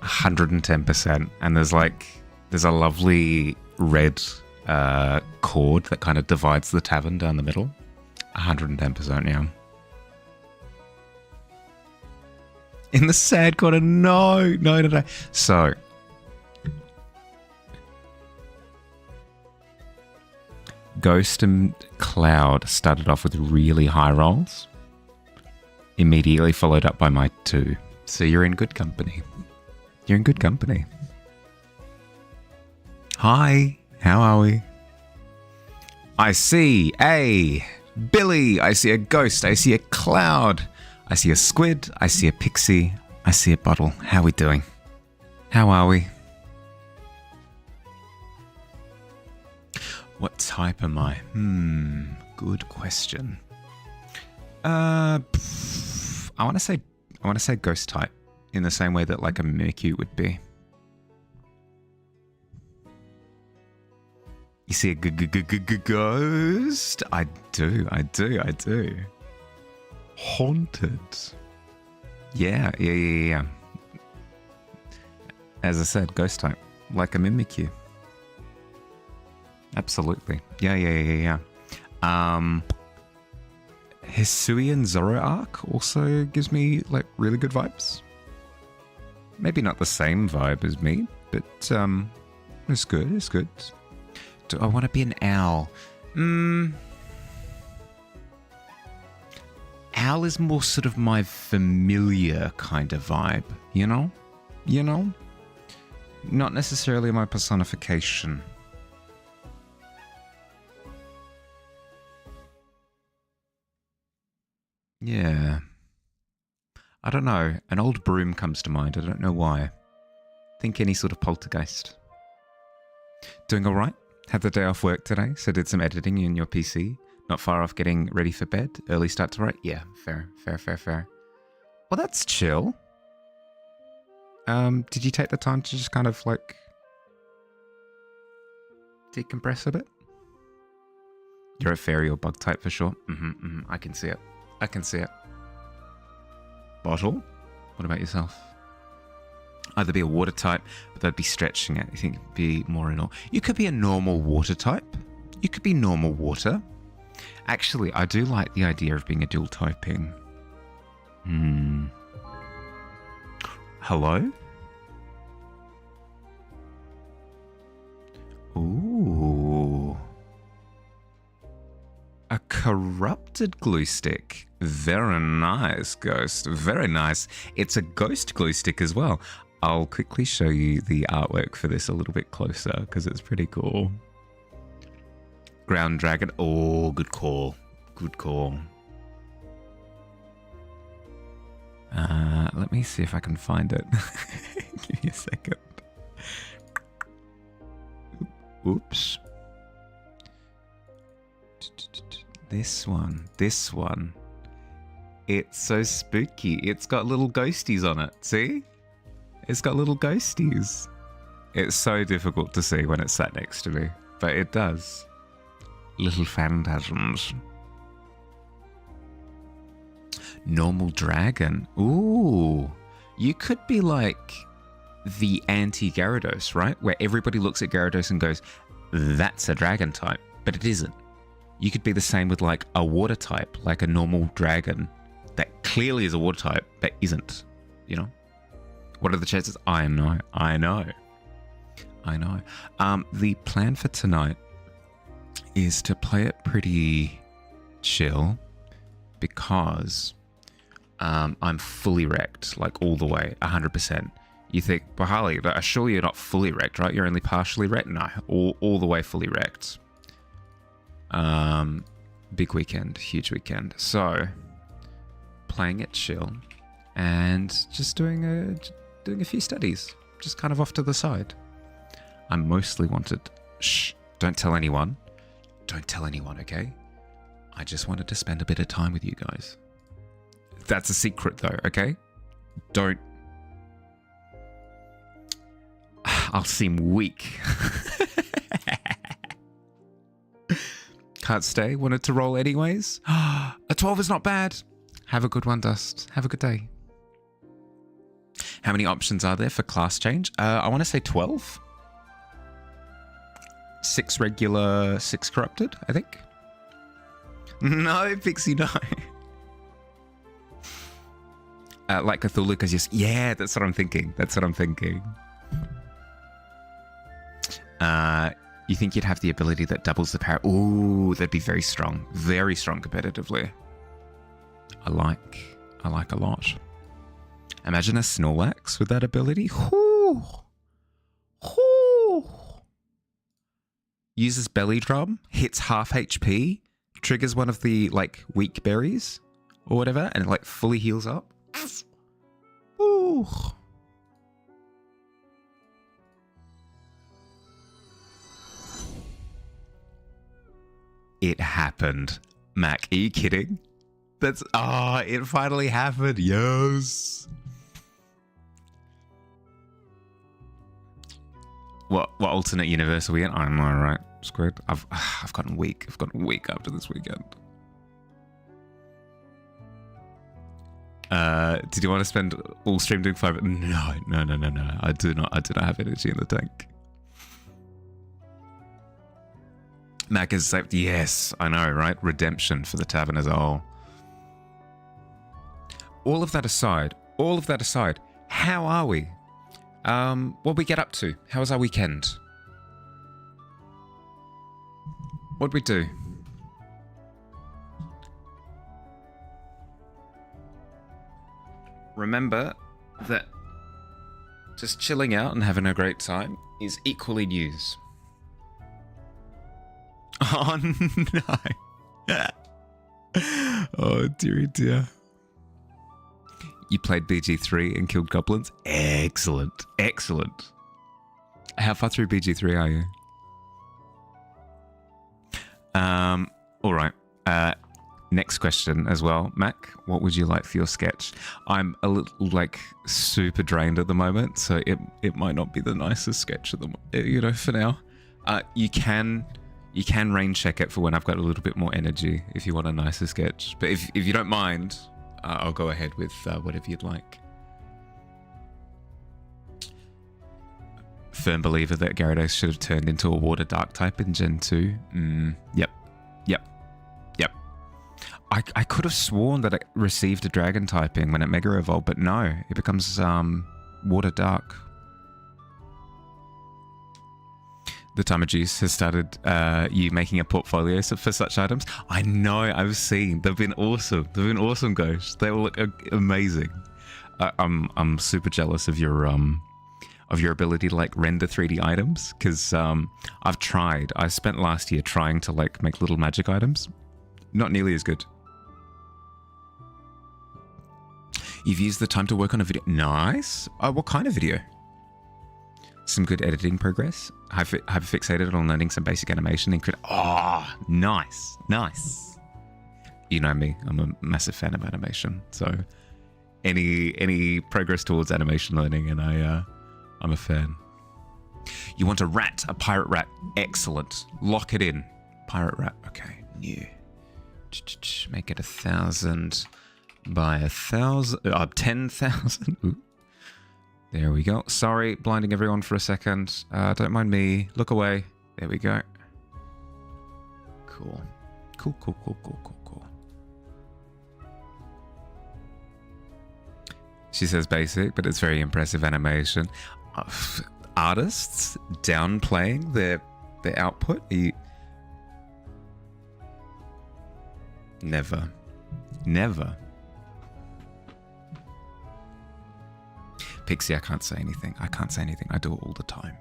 110%. And there's a lovely red cord that kind of divides the tavern down the middle. 110%, yeah. In the sad corner, no. So, Ghost and Cloud started off with really high rolls, immediately followed up by my 2. So you're in good company. You're in good company. Hi, how are we? I see a Billy, I see a ghost, I see a cloud, I see a squid, I see a pixie, I see a bottle. How are we doing? How are we? What type am I? Good question. I want to say ghost type, in the same way that like a Mimikyu would be. You see a ghost? I do. Haunted. Yeah. As I said, ghost type, like a Mimikyu. Absolutely. Yeah. Hisuian Zoroark also gives me like really good vibes. Maybe not the same vibe as me, but it's good. Do I want to be an owl? Owl is more sort of my familiar kind of vibe, you know? Not necessarily my personification. Yeah. I don't know. An old broom comes to mind. I don't know why. Think any sort of poltergeist. Doing all right? Had the day off work today, so did some editing in your PC. Not far off getting ready for bed. Early start to write. Yeah, fair. Well, that's chill. Did you take the time to just kind of like decompress a bit? You're a fairy or bug type for sure. I can see it. Bottle? What about yourself? Either be a water type, but that'd be stretching it. You think it'd be more in all. You could be a normal water type. You could be normal water. Actually, I do like the idea of being a dual typing. Hello? Ooh. A corrupted glue stick. Very nice, Ghost. Very nice. It's a ghost glue stick as well. I'll quickly show you the artwork for this a little bit closer because it's pretty cool. Ground Dragon. Oh, good call. Let me see if I can find it. Give me a second. Oops. This one. It's so spooky. It's got little ghosties on it. See? It's got little ghosties. It's so difficult to see when it's sat next to me, but it does. Little phantasms. Normal dragon. Ooh. You could be like the anti-Gyarados, right? Where everybody looks at Gyarados and goes, that's a dragon type, but it isn't. You could be the same with like a water type, like a normal dragon that clearly is a water type, but isn't, you know? What are the chances? I know. The plan for tonight is to play it pretty chill because I'm fully wrecked, like all the way, 100%. You think, but Harley, but surely you're not fully wrecked, right? You're only partially wrecked? No, all the way fully wrecked. Big weekend, huge weekend. So, playing it chill and just doing a few studies, just kind of off to the side. I mostly wanted, don't tell anyone, okay? I just wanted to spend a bit of time with you guys. That's a secret though, okay? Don't. I'll seem weak. Can't stay. Wanted to roll anyways. A 12 is not bad. Have a good one, Dust. Have a good day. How many options are there for class change? I want to say 12. 6 regular, 6 corrupted, I think. No, Pixie, no. Like Cthulhu, because yeah, that's what I'm thinking. That's what I'm thinking. You think you'd have the ability that doubles the power? Ooh, that'd be very strong competitively. I like a lot. Imagine a Snorlax with that ability. Whoo! Whoo! Uses belly drum, hits half HP, triggers one of the like weak berries or whatever, and it like fully heals up. Ooh. It happened. Mac, are you kidding? That's it finally happened. Yes. What alternate universe are we in? I don't know, right? Squid. I've gotten weak. I've gotten weak after this weekend. Did you want to spend all stream doing 5? No. I do not have energy in the tank. Mac is like, yes, I know, right? Redemption for the Tavern as a whole. All of that aside, how are we? What'd we get up to? How was our weekend? What'd we do? Remember that just chilling out and having a great time is equally news. Oh no. Oh dearie dear. You played BG3 and killed goblins? Excellent. Excellent. How far through BG3 are you? Alright. Next question as well. Mac, what would you like for your sketch? I'm a little like super drained at the moment, so it might not be the nicest sketch at the for now. You can rain check it for when I've got a little bit more energy if you want a nicer sketch. But if you don't mind, I'll go ahead with whatever you'd like. Firm believer that Gyarados should have turned into a water dark type in Gen 2. Yep. I could have sworn that it received a dragon typing when it Mega Evolved, but no, it becomes water dark. The Timer Juice has started you making a portfolio for such items. I know, I've seen. They've been awesome. They've been awesome, Ghost. They all look amazing. I'm super jealous of your ability to like render 3D items, because I've tried. I spent last year trying to like make little magic items. Not nearly as good. You've used the time to work on a video. Nice. What kind of video? Some good editing progress. Hyperfixated on learning some basic animation. Nice. You know me. I'm a massive fan of animation. So any progress towards animation learning, and I'm a fan. You want a rat, a pirate rat. Excellent. Lock it in. Pirate rat. Okay. New. Make it 1,000 by 1,000. 10,000. There we go. Sorry, blinding everyone for a second. Don't mind me. Look away. There we go. Cool. Cool. She says basic, but it's very impressive animation. Artists downplaying their output? Never. Pixie, I can't say anything. I do it all the time.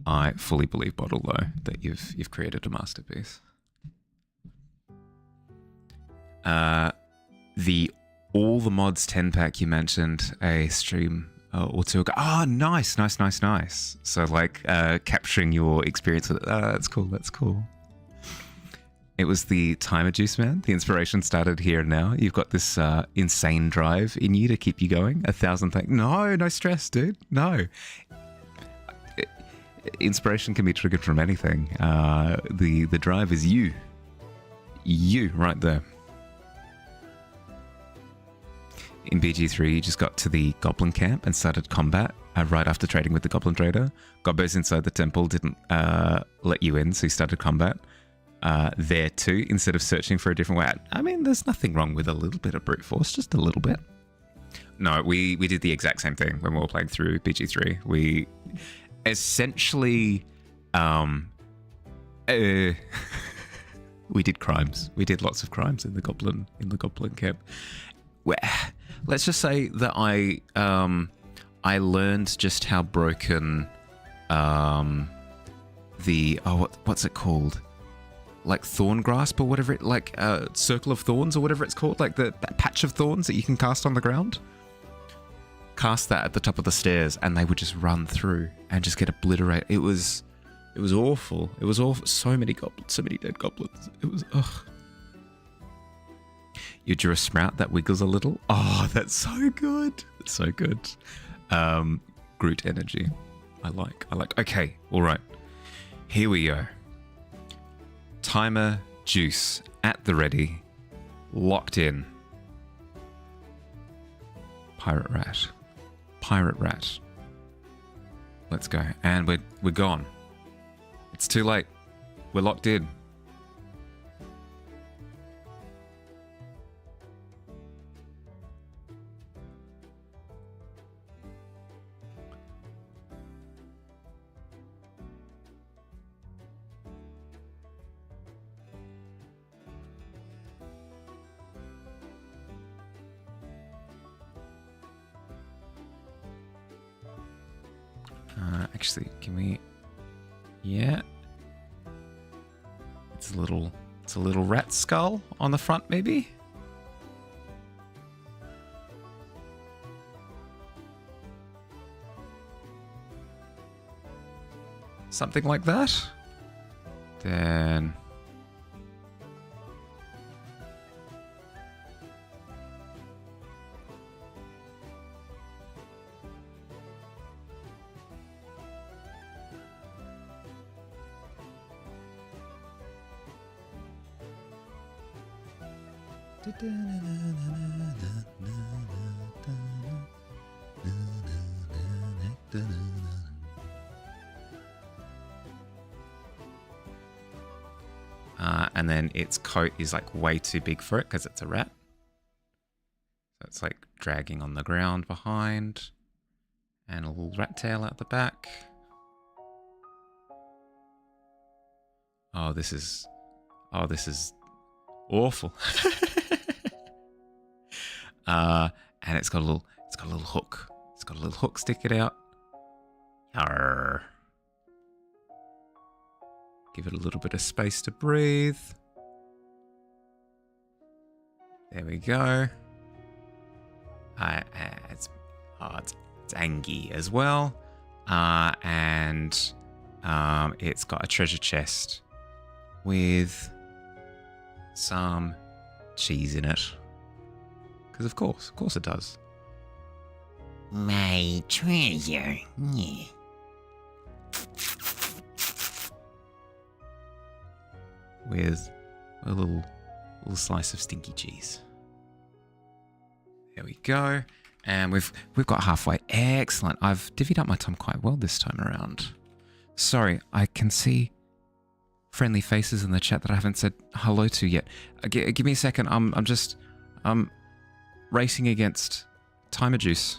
I fully believe, Bottle, though, that you've created a masterpiece. All the mods 10-pack you mentioned a stream or two ago. Nice. So like capturing your experience with it. That's cool. It was the Timer Juice, man. The inspiration started here and now. You've got this insane drive in you to keep you going. 1,000 things. No stress, dude. No. Inspiration can be triggered from anything. The drive is you. You right there. in BG3, you just got to the goblin camp and started combat right after trading with the goblin trader. Gobbos inside the temple didn't let you in, so you started combat there too, instead of searching for a different way. I mean, there's nothing wrong with a little bit of brute force, just a little bit. No, we did the exact same thing when we were playing through BG3. We essentially we did crimes. We did lots of crimes in the goblin camp. Where, let's just say that I learned just how broken what's it called? Like thorn grasp or whatever circle of thorns or whatever it's called, like that patch of thorns that you can cast on the ground. Cast that at the top of the stairs and they would just run through and just get obliterated. It was awful. It was awful. So many goblins, so many dead goblins. It was ugh. You drew a sprout that wiggles a little. Oh, that's so good. That's so good. Groot energy. I like. Okay, all right. Here we go. Timer juice at the ready. Locked in. Pirate rat. Let's go. And we're gone. It's too late. We're locked in. Actually, can we? Yeah. It's a little rat skull on the front, maybe. Something like that. Then. And then its coat is like way too big for it because it's a rat. So it's like dragging on the ground behind. And a little rat tail out the back. Oh, this is awful. And it's got a little hook. It's got a little hook sticking out. Arr. Give it a little bit of space to breathe. There we go. It's angy as well. And it's got a treasure chest with some cheese in it. Because of course it does. My treasure. Yeah. With a little slice of stinky cheese. There we go. And we've got halfway. Excellent. I've divvied up my time quite well this time around. Sorry, I can see friendly faces in the chat that I haven't said hello to yet. Give me a second. I'm racing against timer juice.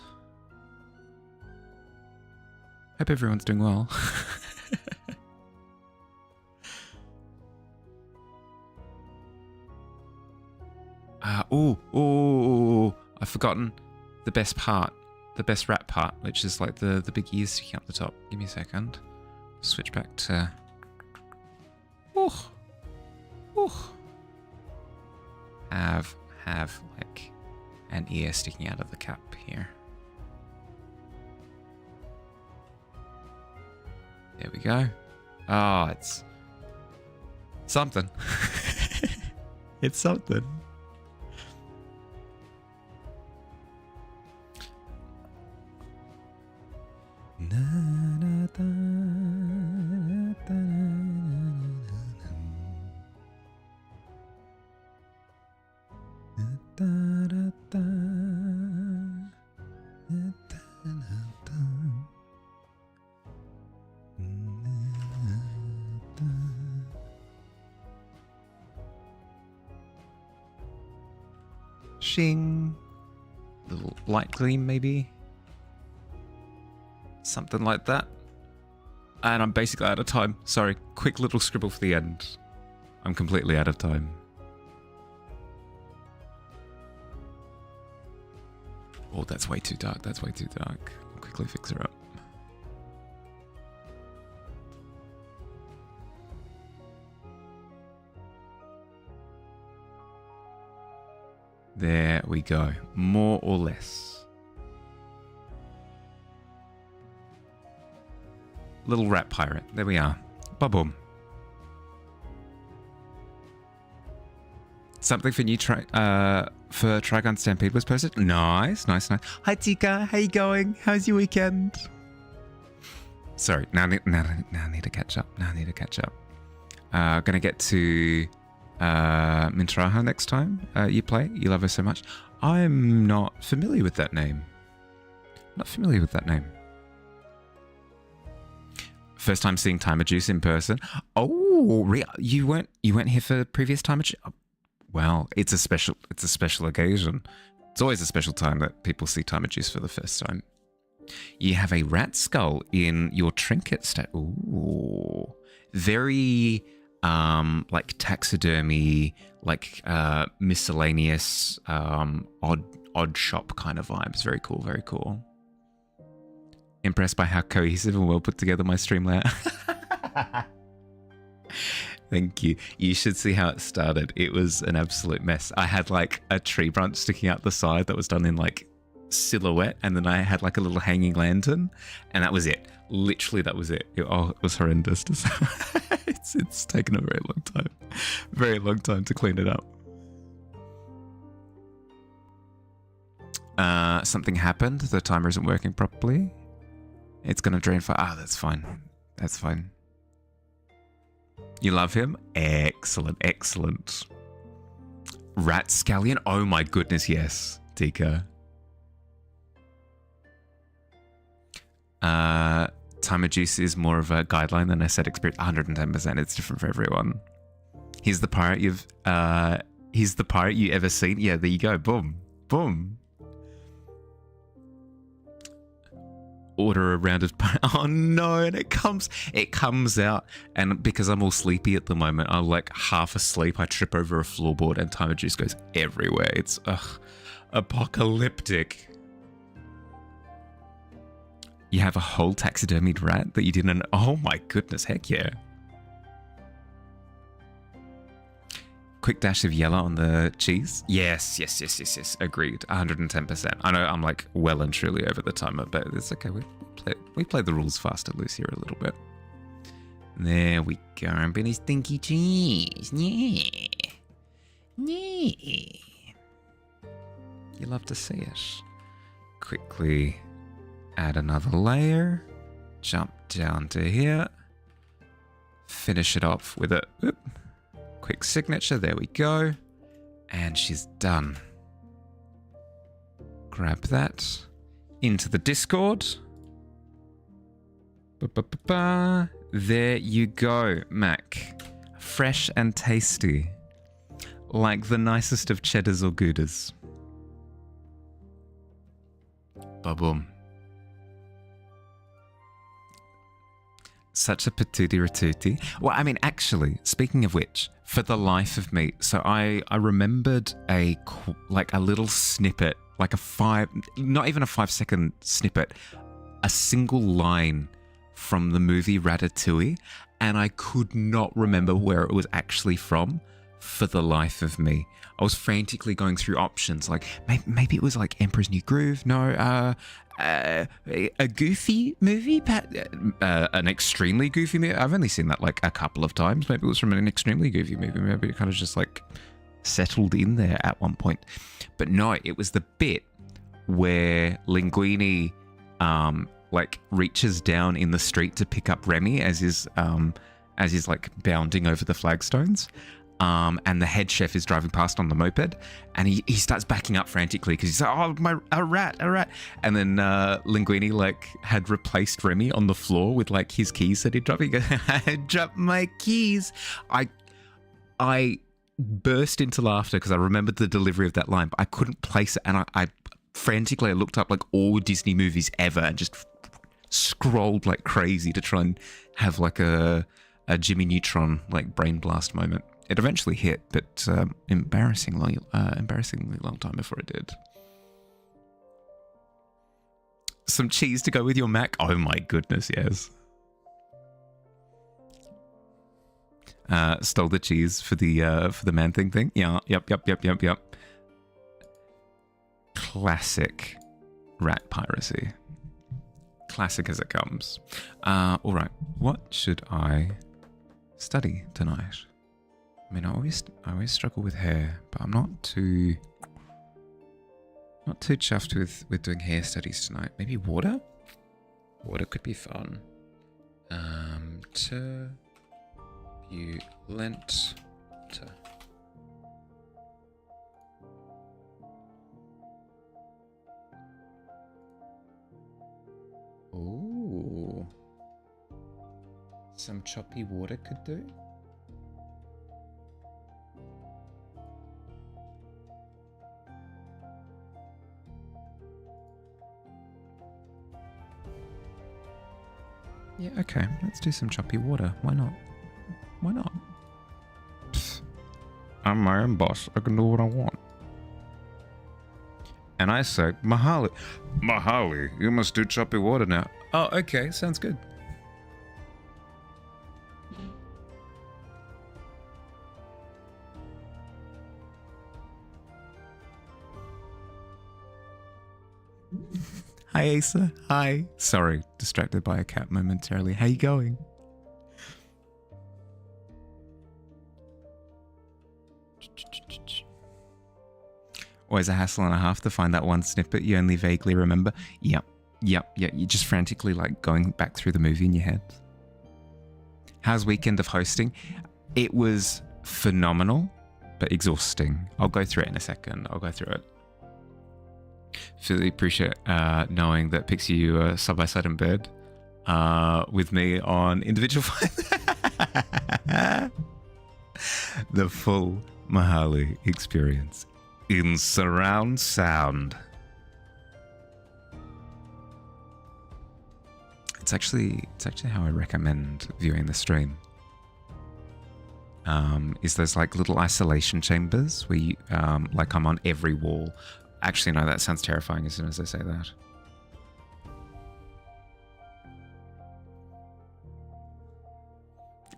Hope everyone's doing well. I've forgotten the best part, the best rat part, which is like the big ears sticking up the top. Give me a second. Switch back to. Have like an ear sticking out of the cap here. There we go. Oh, it's something. It's something. Shing. Little light gleam, maybe. Something like that. And I'm basically out of time. Sorry, quick little scribble for the end. I'm completely out of time. Oh, that's way too dark. That's way too dark. I'll quickly fix her up. There we go. More or less. Little rat pirate. There we are. Ba-boom. Something for new for Trigon Stampede was posted. Nice, nice, nice. Hi Tika, how you going? How's your weekend? Sorry, now I need to catch up. Gonna get to Mintraha next time you play. You love her so much. I'm not familiar with that name. First time seeing Timer Juice in person. Oh, you weren't here for previous Timer Juice? Well, it's a special occasion. It's always a special time that people see Timer Juice for the first time. You have a rat skull in your trinket stat. Ooh, very like taxidermy, like miscellaneous, odd shop kind of vibes. Very cool, very cool. Impressed by how cohesive and well put together my stream layout. Thank you. You should see how it started. It was an absolute mess. I had like a tree branch sticking out the side that was done in like silhouette, and then I had like a little hanging lantern, and that was it. Literally, that was it. It was horrendous. It's taken a very long time to clean it up. Something happened. The timer isn't working properly. It's gonna drain fire. Ah, that's fine. That's fine. You love him? Excellent, excellent. Rat Scallion? Oh my goodness, yes, Tika. Timer Juice is more of a guideline than a set experience. 110%. It's different for everyone. He's the pirate you ever seen. Yeah, there you go. Boom, boom. Order a round of oh no, and it comes out, and because I'm all sleepy at the moment, I'm like half asleep, I trip over a floorboard and Timer Juice goes everywhere. It's apocalyptic. You have a whole taxidermied rat that you didn't. Oh my goodness, heck yeah. Quick dash of yellow on the cheese. Yes. Agreed. 110%. I know I'm like well and truly over the timer, but it's okay. We play the rules fast and loose here a little bit. There we go. I'm Benny stinky cheese. Yeah. You love to see it. Quickly add another layer. Jump down to here. Finish it off with a quick signature. There we go. And she's done. Grab that into the Discord. There you go, Mac. Fresh and tasty. Like the nicest of cheddars or goudas. Ba-boom. Such a patootie ratootie. Well, I mean, actually, speaking of which, for the life of me, so I remembered a little snippet, like not even a 5-second snippet, a single line from the movie Ratatouille, and I could not remember where it was actually from for the life of me. I was frantically going through options, like maybe it was like Emperor's New Groove. No, a goofy movie, an extremely goofy movie. I've only seen that like a couple of times. Maybe it was from an extremely goofy movie. Maybe it kind of just like settled in there at one point. But no, it was the bit where Linguini like reaches down in the street to pick up Remy as he's like bounding over the flagstones. And the head chef is driving past on the moped, and he starts backing up frantically because he's like, oh, a rat. And then Linguini like had replaced Remy on the floor with like his keys that he'd dropped. He goes, I dropped my keys. I burst into laughter because I remembered the delivery of that line, but I couldn't place it. And I frantically looked up like all Disney movies ever and just scrolled like crazy to try and have like a Jimmy Neutron like brain blast moment. It eventually hit, but embarrassingly long time before it did. Some cheese to go with your mac? Oh my goodness, yes. Stole the cheese for the Man thing. Yeah, yep. Classic rat piracy. Classic as it comes. All right, what should I study tonight? I mean, I always struggle with hair, but I'm not too chuffed with doing hair studies tonight. Maybe water? Water could be fun. Turbulent. Ooh. Some choppy water could do. Yeah, okay. Let's do some choppy water. Why not? Why not? Pfft. I'm my own boss. I can do what I want. And I say, Mahali, you must do choppy water now. Oh, okay. Sounds good. Hi, Asa. Hi. Sorry, distracted by a cat momentarily. How you going? Always a hassle and a half to find that one snippet you only vaguely remember. Yep. You're just frantically like going back through the movie in your head. How's weekend of hosting? It was phenomenal, but exhausting. I'll go through it in a second. I'll go through it. Really appreciate knowing that Pixie, you are side by side in bed with me on individual the full Mahali experience in surround sound. It's actually how I recommend viewing the stream. Is those like little isolation chambers where you, like I'm on every wall. Actually, no, that sounds terrifying as soon as I say that.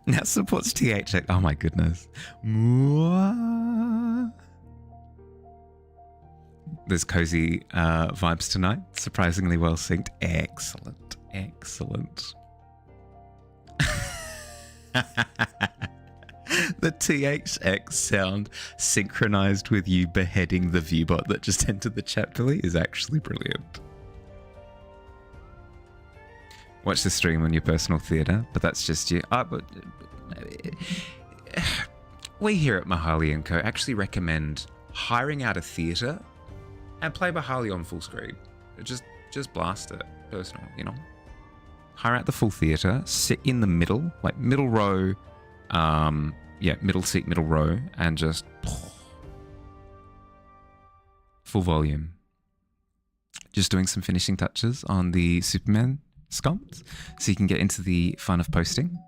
Now supports THX. Oh my goodness. There's cozy vibes tonight. Surprisingly well synced. Excellent. The THX sound synchronized with you beheading the viewbot that just entered the chat, Billy, is actually brilliant. Watch the stream on your personal theatre, but that's just you. We here at Mahali & Co. actually recommend hiring out a theatre and play Mahali on full screen. Just blast it, personal, you know? Hire out the full theatre, sit in the middle, like middle row, middle seat, middle row, and just full volume. Just doing some finishing touches on the Superman sculpt, so you can get into the fun of posting.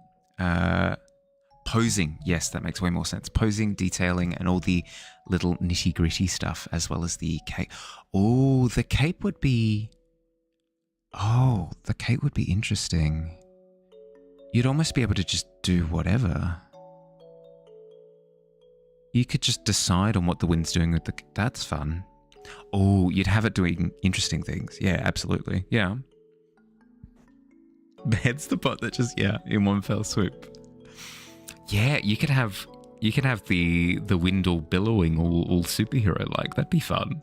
Posing, yes, that makes way more sense. Posing, detailing, and all the little nitty-gritty stuff, as well as the cape. Oh, the cape would be... Oh, the cape would be interesting. You'd almost be able to just do whatever. You could just decide on what the wind's doing with the... That's fun. Oh, you'd have it doing interesting things. Yeah, absolutely. Yeah. Bed's the pot that just, in one fell swoop. Yeah, you could have the wind all billowing, all superhero-like. That'd be fun.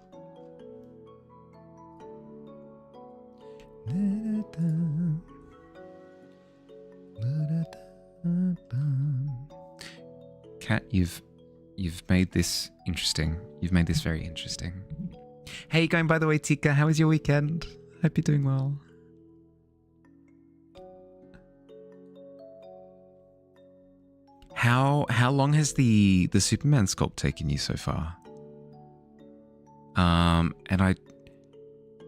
Kat, you've made this interesting. You've made this very interesting. How you going, by the way, Tika? How was your weekend? Hope you're doing well. How long has the Superman sculpt taken you so far? And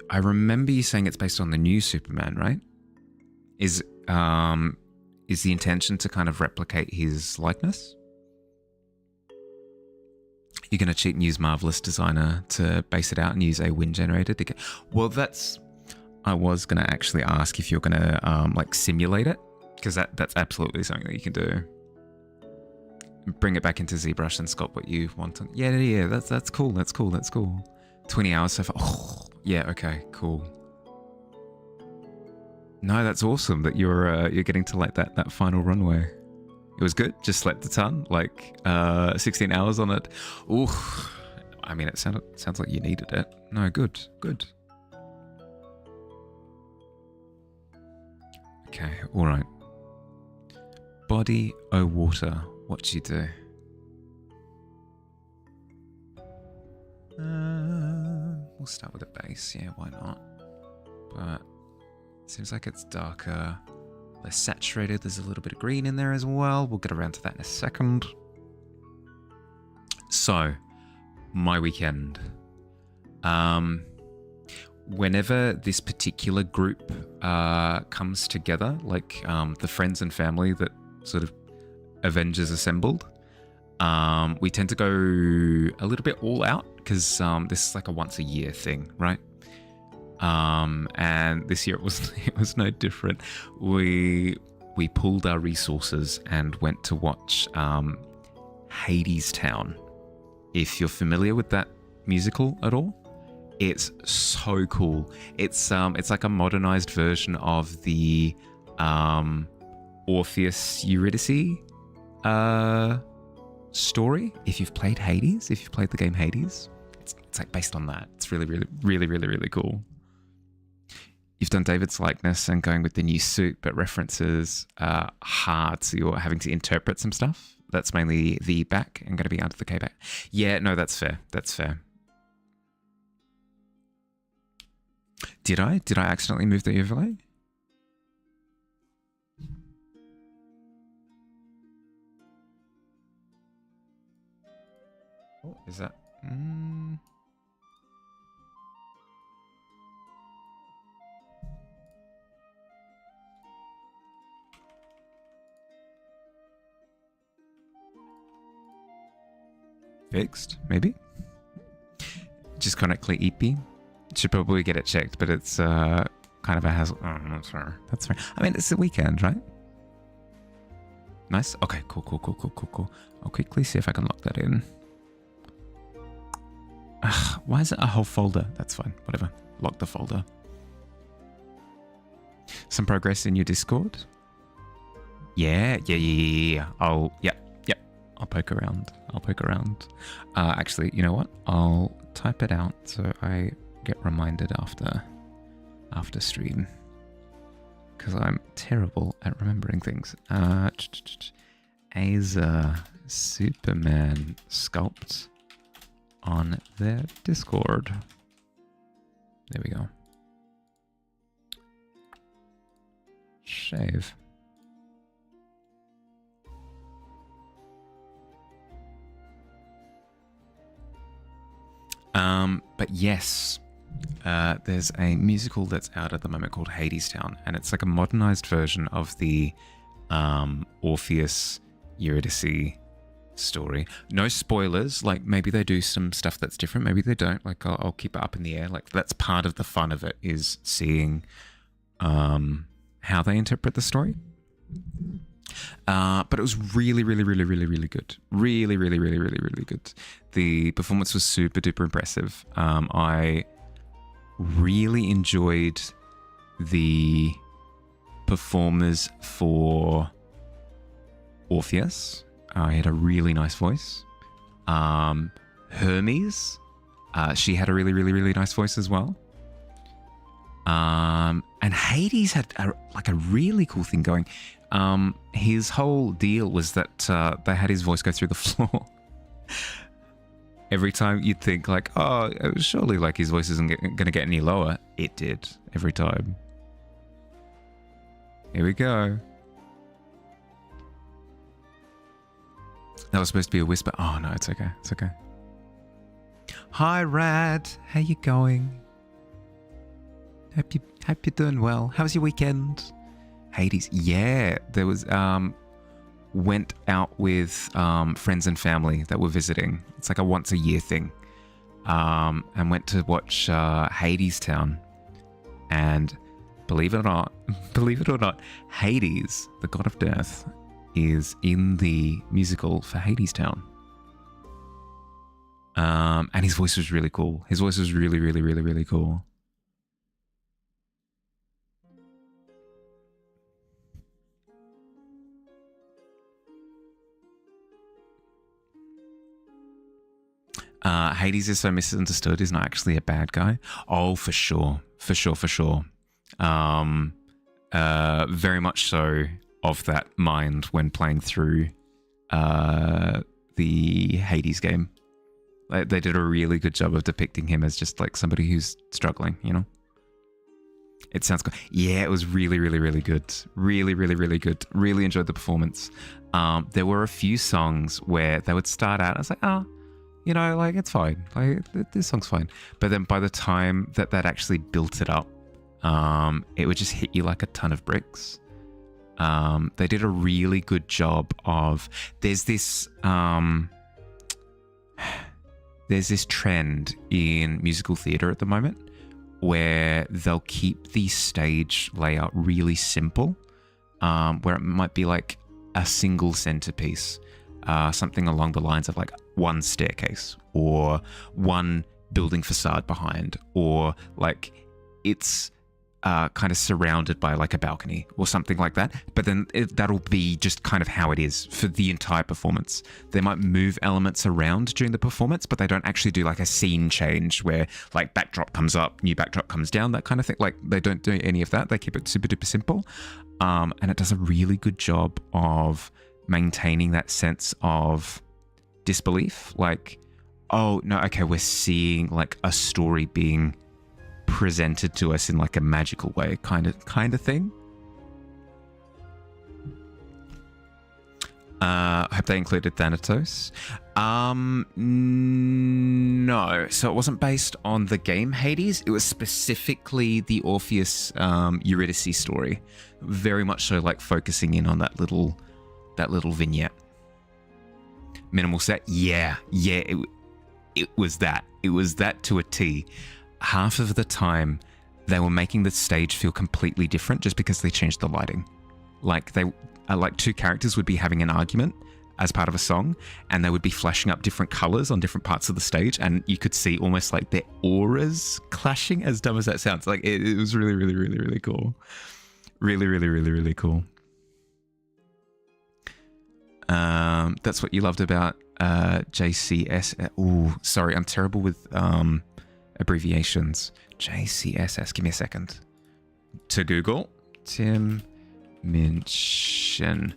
I remember you saying it's based on the new Superman, right? Is the intention to kind of replicate his likeness? You're going to cheat and use Marvelous Designer to base it out and use a wind generator to get... Well, that's... I was going to actually ask if you're going to like simulate it, because that's absolutely something that you can do. Bring it back into ZBrush and sculpt what you want. Yeah, that's cool. That's cool. 20 hours so far. Oh, yeah, okay, cool. No, that's awesome that you're getting to like that final runway. It was good. Just slept a ton, like 16 hours on it. Ooh, I mean, it sounds like you needed it. No, good. Okay, all right. Body o' water. What do you do? We'll start with a base. Yeah, why not? But it seems like it's darker. Less saturated. There's a little bit of green in there as well. We'll get around to that in a second. So, my weekend. Whenever this particular group comes together, like the friends and family that sort of Avengers assembled, we tend to go a little bit all out because this is like a once a year thing, right? And this year it was no different. We pulled our resources and went to watch Hades Town. If you're familiar with that musical at all, it's so cool. It's like a modernized version of the Orpheus Eurydice story. If you've played Hades, if you've played the game Hades, it's like based on that. It's really cool. You've done David's likeness and going with the new suit, but references are hard, so you're having to interpret some stuff. That's mainly the back and going to be under the K back. Yeah, no, that's fair. Did I accidentally move the overlay? Oh, is that... Fixed, maybe? Just correctly EP. Should probably get it checked, but it's kind of a hassle. Oh, that's fair. That's fair. I mean, it's the weekend, right? Nice. Okay, cool. I'll quickly see if I can lock that in. Ugh, why is it a whole folder? That's fine. Whatever. Lock the folder. Some progress in your Discord? Yeah. I'll poke around. Actually, you know what? I'll type it out so I get reminded after stream, because I'm terrible at remembering things. Aza Superman sculpt on their Discord. There we go. Shave. But yes, there's a musical that's out at the moment called Hades Town, and it's like a modernized version of the Orpheus Eurydice story. No spoilers, like maybe they do some stuff that's different, maybe they don't. Like I'll keep it up in the air. Like that's part of the fun of it, is seeing how they interpret the story. But it was really good. Really good. The performance was super duper impressive. I really enjoyed the performers for Orpheus. He had a really nice voice. Hermes, she had a really nice voice as well. And Hades had a really cool thing going. His whole deal was that they had his voice go through the floor. Every time you'd think like, oh, surely like his voice isn't going to get any lower. It did every time. Here we go. That was supposed to be a whisper. Oh no, it's okay. It's okay. Hi, Rad. How you going? Hope you're doing well. How was your weekend? Hades. Yeah, there was went out with friends and family that were visiting. It's like a once a year thing. And went to watch Hades Town. And believe it or not, Hades, the god of death, is in the musical for Hades Town. And his voice was really cool. His voice was really, really, really, really cool. Hades is so misunderstood. He's not actually a bad guy. Oh, for sure. For sure. Very much so of that mind when playing through the Hades game. They did a really good job of depicting him as just like somebody who's struggling, you know? It sounds good. Yeah, it was really, really, really good. Really, really, really good. Really enjoyed the performance. There were a few songs where they would start out, I was like, oh, you know, like, it's fine. Like, this song's fine. But then by the time that actually built it up, it would just hit you like a ton of bricks. They did a really good job of... There's this trend in musical theatre at the moment where they'll keep the stage layout really simple, where it might be like a single centerpiece. Something along the lines of like one staircase or one building facade behind, or like it's kind of surrounded by like a balcony or something like that. But then that'll be just kind of how it is for the entire performance. They might move elements around during the performance, but they don't actually do like a scene change where like backdrop comes up, new backdrop comes down, that kind of thing. Like they don't do any of that. They keep it super duper simple. And it does a really good job of maintaining that sense of disbelief. Like, oh no, okay, we're seeing like a story being presented to us in like a magical way, kind of thing. Hope they included Thanatos. No, so it wasn't based on the game Hades. It was specifically the Orpheus Eurydice story, very much so like focusing in on that little vignette. Minimal set, yeah, it was that. It was that to a T. Half of the time, they were making the stage feel completely different just because they changed the lighting. Like like two characters would be having an argument as part of a song, and they would be flashing up different colors on different parts of the stage, and you could see almost like their auras clashing. As dumb as that sounds, like it was really, really, really, really cool. Really, really, really, really cool. That's what you loved about JCS. Oh, sorry, I'm terrible with abbreviations. JCSS. Give me a second. To Google. Tim Minchin.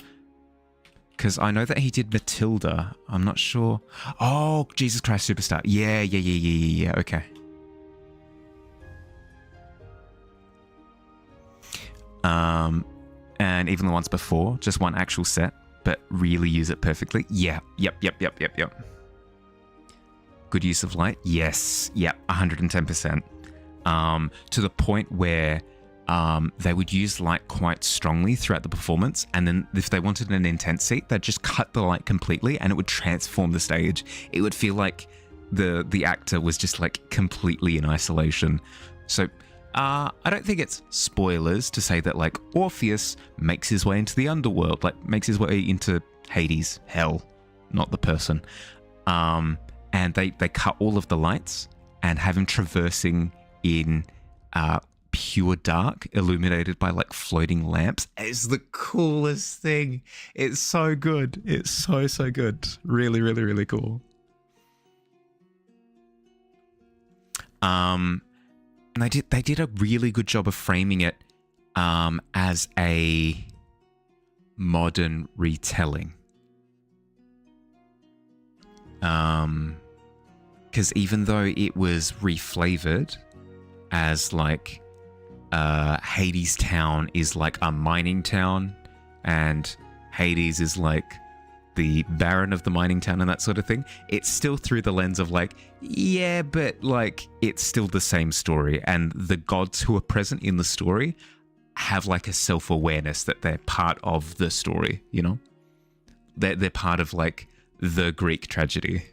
Because I know that he did Matilda. I'm not sure. Oh, Jesus Christ Superstar. Yeah. Okay. And even the ones before, just one actual set, but really use it perfectly. Yeah. Yep. Good use of light. Yes. Yep. 110%. To the point where they would use light quite strongly throughout the performance, and then if they wanted an intense seat, they'd just cut the light completely and it would transform the stage. It would feel like the actor was just like completely in isolation. So I don't think it's spoilers to say that like Orpheus makes his way into the underworld, like makes his way into Hades, hell, not the person. And they cut all of the lights and have him traversing in pure dark, illuminated by like floating lamps. It's the coolest thing. It's so good. It's so good. Really, really, really cool. And they did a really good job of framing it as a modern retelling. Because even though it was reflavored as like Hades Town is like a mining town, and Hades is like the Baron of the mining town and that sort of thing, it's still through the lens of like, yeah, but like it's still the same story, and the gods who are present in the story have like a self-awareness that they're part of the story, you know? They're part of like the Greek tragedy.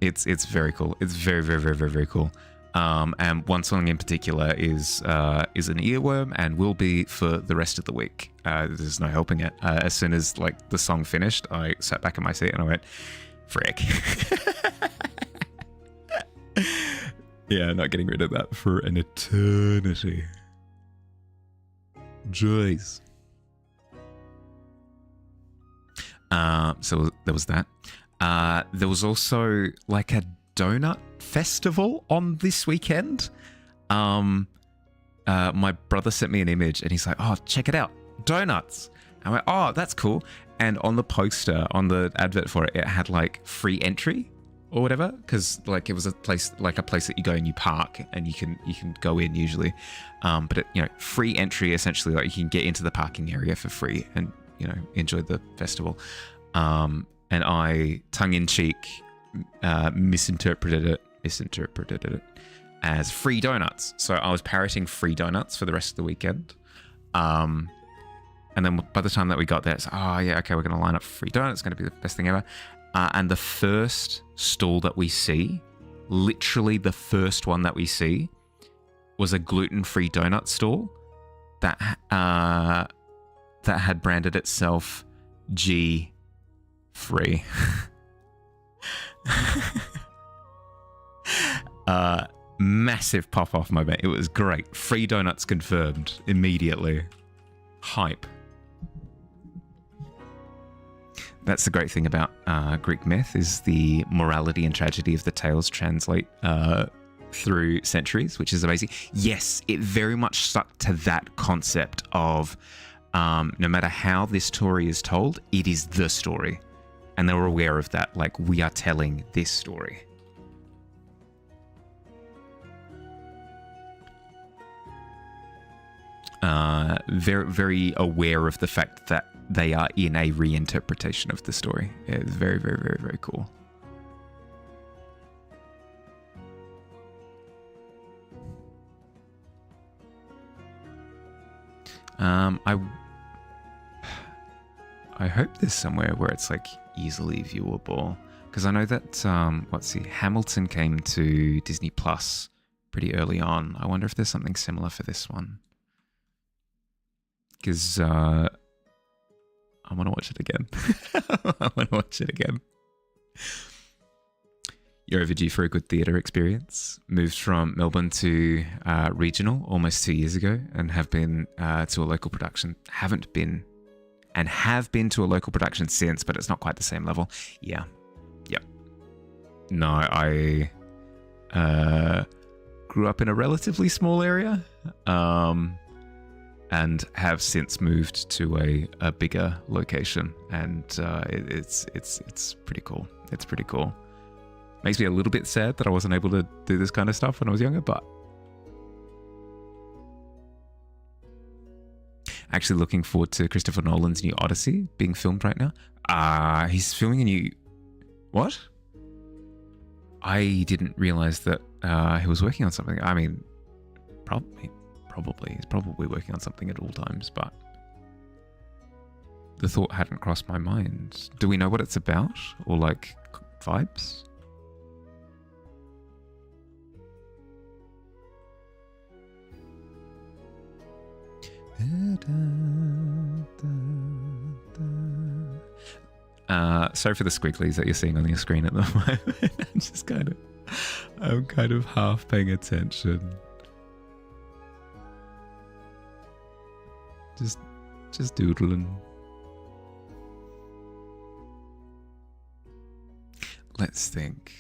It's very cool. It's very, very, very, very, very cool. And one song in particular is an earworm and will be for the rest of the week. There's no helping it. As soon as like the song finished, I sat back in my seat and I went, frick. Yeah, not getting rid of that for an eternity. Jeez. So there was that. There was also like a donut festival on this weekend. My brother sent me an image and he's like, oh, check it out, donuts. I went, oh, that's cool. And on the poster, on the advert for it, it had like free entry or whatever, because like it was a place that you go and you park and you can go in usually, but it, you know, free entry essentially, like you can get into the parking area for free and, you know, enjoy the festival. And I tongue-in-cheek misinterpreted it as free donuts. So I was parroting free donuts for the rest of the weekend. And then by the time that we got there, it's, oh yeah, okay, we're going to line up for free donuts. It's going to be the best thing ever. And the first stall that we see, literally the first one that we see, was a gluten-free donut stall that had branded itself G free. Massive pop off moment. It was great. Free donuts confirmed immediately. Hype. That's the great thing about Greek myth, is the morality and tragedy of the tales translate through centuries, which is amazing. Yes, it very much stuck to that concept of no matter how this story is told, it is the story. And they were aware of that, like, we are telling this story. Very, very aware of the fact that they are in a reinterpretation of the story. It's very, very, very, very cool. I hope there's somewhere where it's like easily viewable, because I know that Hamilton came to Disney Plus pretty early on. I wonder if there's something similar for this one, because I want to watch it again. I want to watch it again. You're overdue for a good theatre experience. Moved from Melbourne to regional almost 2 years ago, and have been to a local production. Have been to a local production since, but it's not quite the same level. Yeah. Yep. No, I grew up in a relatively small area, and have since moved to a bigger location, and it's pretty cool. It's pretty cool. Makes me a little bit sad that I wasn't able to do this kind of stuff when I was younger, but actually looking forward to Christopher Nolan's new Odyssey being filmed right now. He's filming a new... What? I didn't realize that he was working on something. I mean, probably. He's probably working on something at all times, but the thought hadn't crossed my mind. Do we know what it's about? Or like vibes? Sorry for the squigglies that you're seeing on your screen at the moment. I'm kind of half paying attention. Just doodling. Let's think.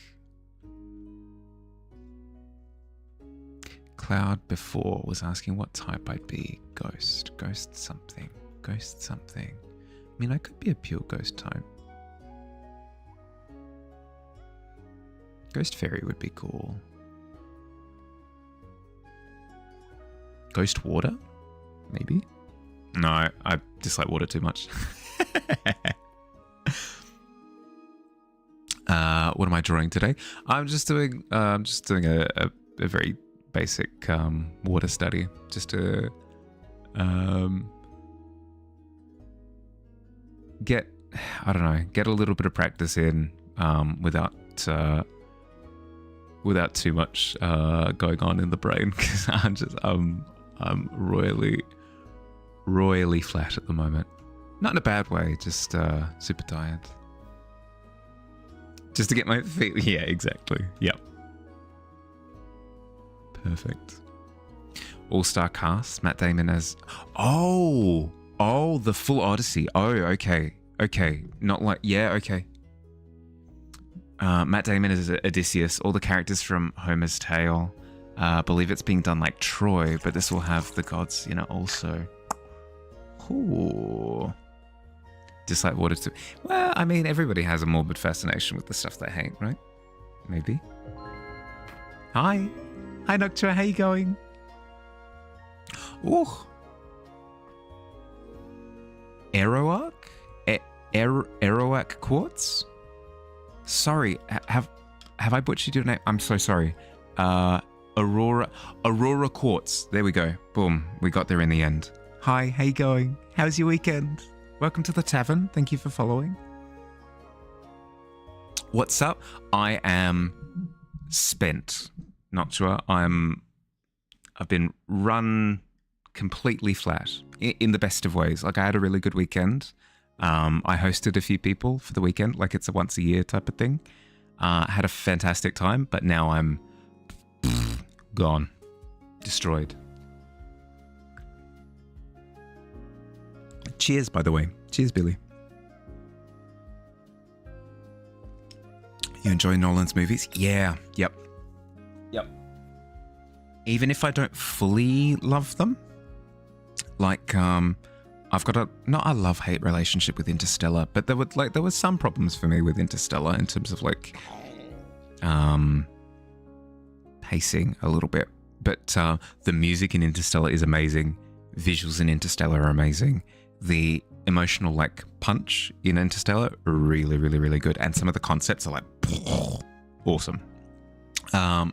Cloud before was asking what type I'd be. Ghost something. I mean, I could be a pure ghost type. Ghost fairy would be cool. Ghost water? Maybe? No, I dislike water too much. What am I drawing today? I'm just doing a very basic water study, just to get a little bit of practice in without too much going on in the brain, because I'm royally flat at the moment. Not in a bad way, just super tired. Just to get my feet... Yeah, exactly. Yep. Perfect. All-star cast. Matt Damon as... Oh, the full Odyssey. Oh, okay. Not like... Yeah, okay. Matt Damon is Odysseus. All the characters from Homer's Tale. Believe it's being done like Troy, but this will have the gods in it also. Ooh. Dislike water too. Well, I mean, everybody has a morbid fascination with the stuff they hate, right? Maybe. Hi, Noctua, how you going? Ooh. Aeroarch? Aeroarch quartz? Sorry, have I butchered your name? I'm so sorry. Aurora quartz. There we go. Boom, we got there in the end. Hi, how you going? How's your weekend? Welcome to the Tavern. Thank you for following. What's up? I am spent, Noctua. I've been run completely flat in the best of ways. Like, I had a really good weekend. I hosted a few people for the weekend, like it's a once a year type of thing. Had a fantastic time, but now I'm gone, destroyed. Cheers, by the way. Cheers, Billy. You enjoy Nolan's movies? Yeah. Yep. Even if I don't fully love them, like I've got not a love-hate relationship with Interstellar, but there were some problems for me with Interstellar in terms of like pacing a little bit. But the music in Interstellar is amazing. Visuals in Interstellar are amazing. The emotional like punch in Interstellar really, really, really good, and some of the concepts are like awesome.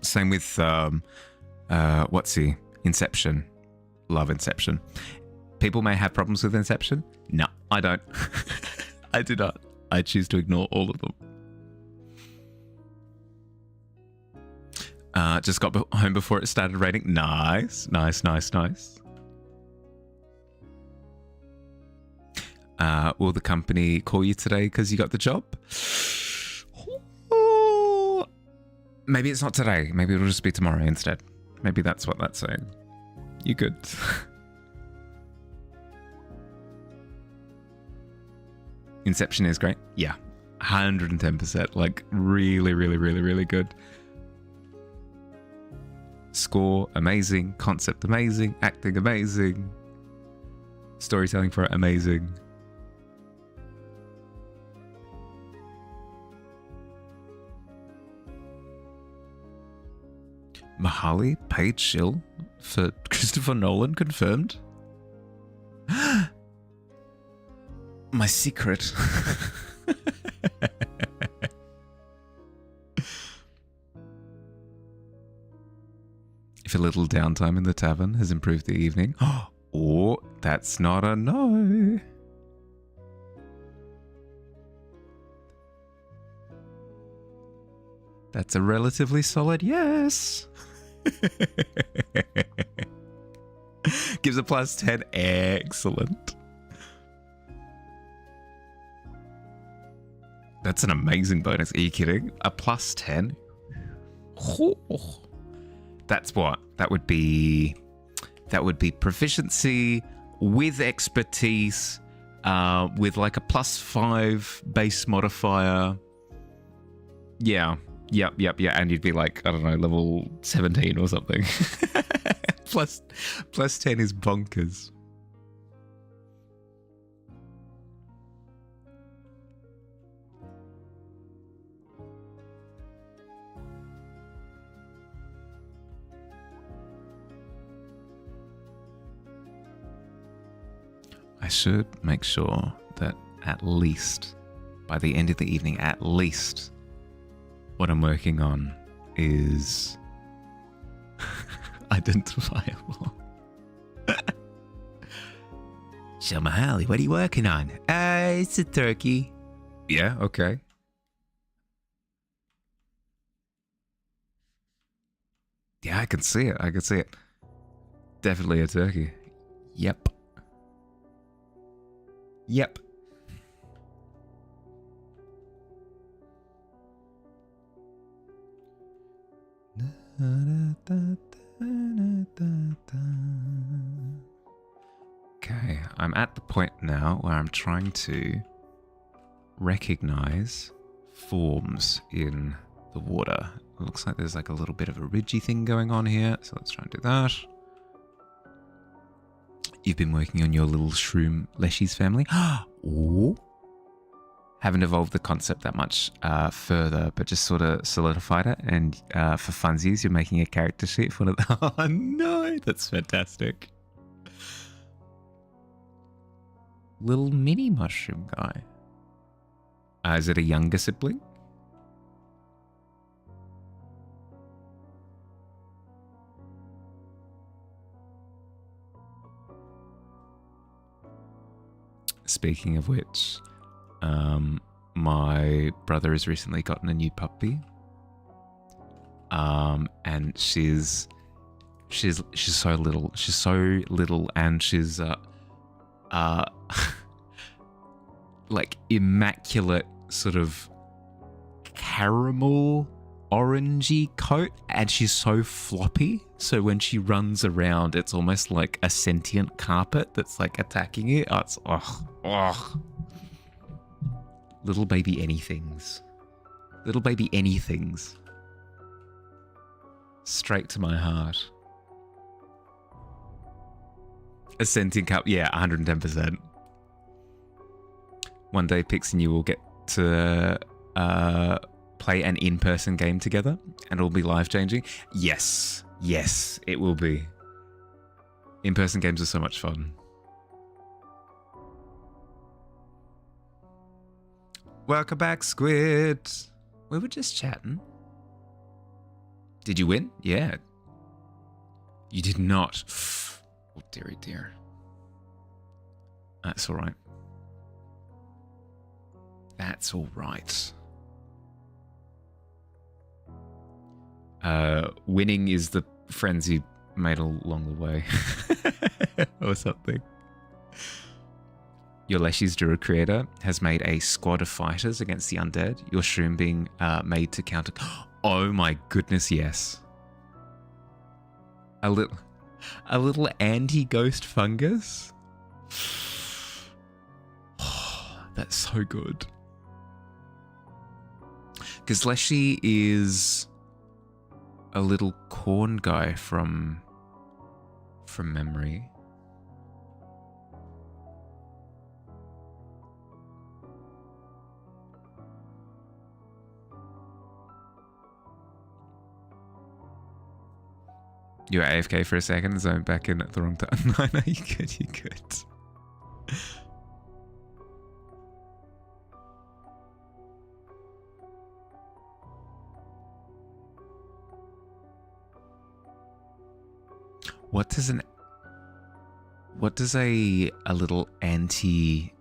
Same with Inception. Love Inception. People may have problems with Inception. No, I don't. I do not. I choose to ignore all of them. Just got home before it started raining. Nice. Will the company call you today because you got the job? Maybe it's not today. Maybe it'll just be tomorrow instead. Maybe that's what that's saying. You good? Inception is great. Yeah. 110%. Like, really, really, really, really good. Score, amazing. Concept, amazing. Acting, amazing. Storytelling for it, amazing. Mahali paid shill for Christopher Nolan, confirmed? My secret. If a little downtime in the tavern has improved the evening. Oh, that's not a no. That's a relatively solid yes. Gives a plus 10. Excellent. That's an amazing bonus. Are you kidding? A plus 10? That's what? That would be proficiency with expertise, with like a plus 5 base modifier. Yeah. Yep. And you'd be like, I don't know, level 17 or something. plus 10 is bonkers. should make sure that at least by the end of the evening, at least what I'm working on is identifiable. So, Mahali, what are you working on? It's a turkey. Yeah, okay. Yeah, I can see it. I can see it. Definitely a turkey. Yep. Yep. Okay, I'm at the point now where I'm trying to recognize forms in the water. It looks like there's like a little bit of a ridgy thing going on here, so let's try and do that. You've been working on your little shroom Leshy's family. Ooh. Haven't evolved the concept that much further, but just sort of solidified it. And for funsies, you're making a character sheet for it. Oh no, that's fantastic. Little mini mushroom guy. Is it a younger sibling? Speaking of which, my brother has recently gotten a new puppy, and she's so little. She's so little, and she's like immaculate sort of caramel orangey coat, and she's so floppy, so when she runs around it's almost like a sentient carpet that's like attacking it. It's little baby anythings, straight to my heart. A sentient cup, yeah, 110%. One day Pix and you will get to play an in-person game together, and it'll be life-changing. Yes, it will be. In-person games are so much fun. Welcome back, Squid. We were just chatting. Did you win? Yeah. You did not. Oh, dearie dear. That's all right. That's all right. Winning is the friends you made along the way. Or something. Your Leshy's Druid creator has made a squad of fighters against the undead. Your shroom being made to counter... Oh my goodness, yes. A little anti-ghost fungus? Oh, that's so good. Because Leshy is a little corn guy from memory. You were AFK for a second, so I'm back in at the wrong time. No, you good, you good. What does a little anti-ghost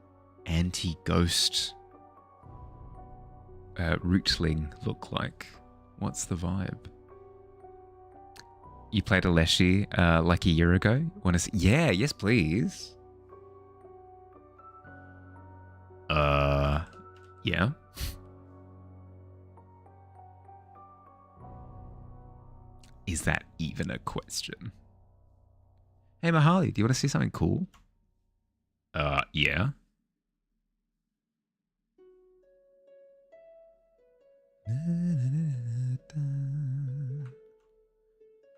rootling look like? What's the vibe? You played a Leshy like a year ago? Want to see? Yeah, yes, please. Yeah. Is that even a question? Hey, Mahali, do you want to see something cool? Yeah.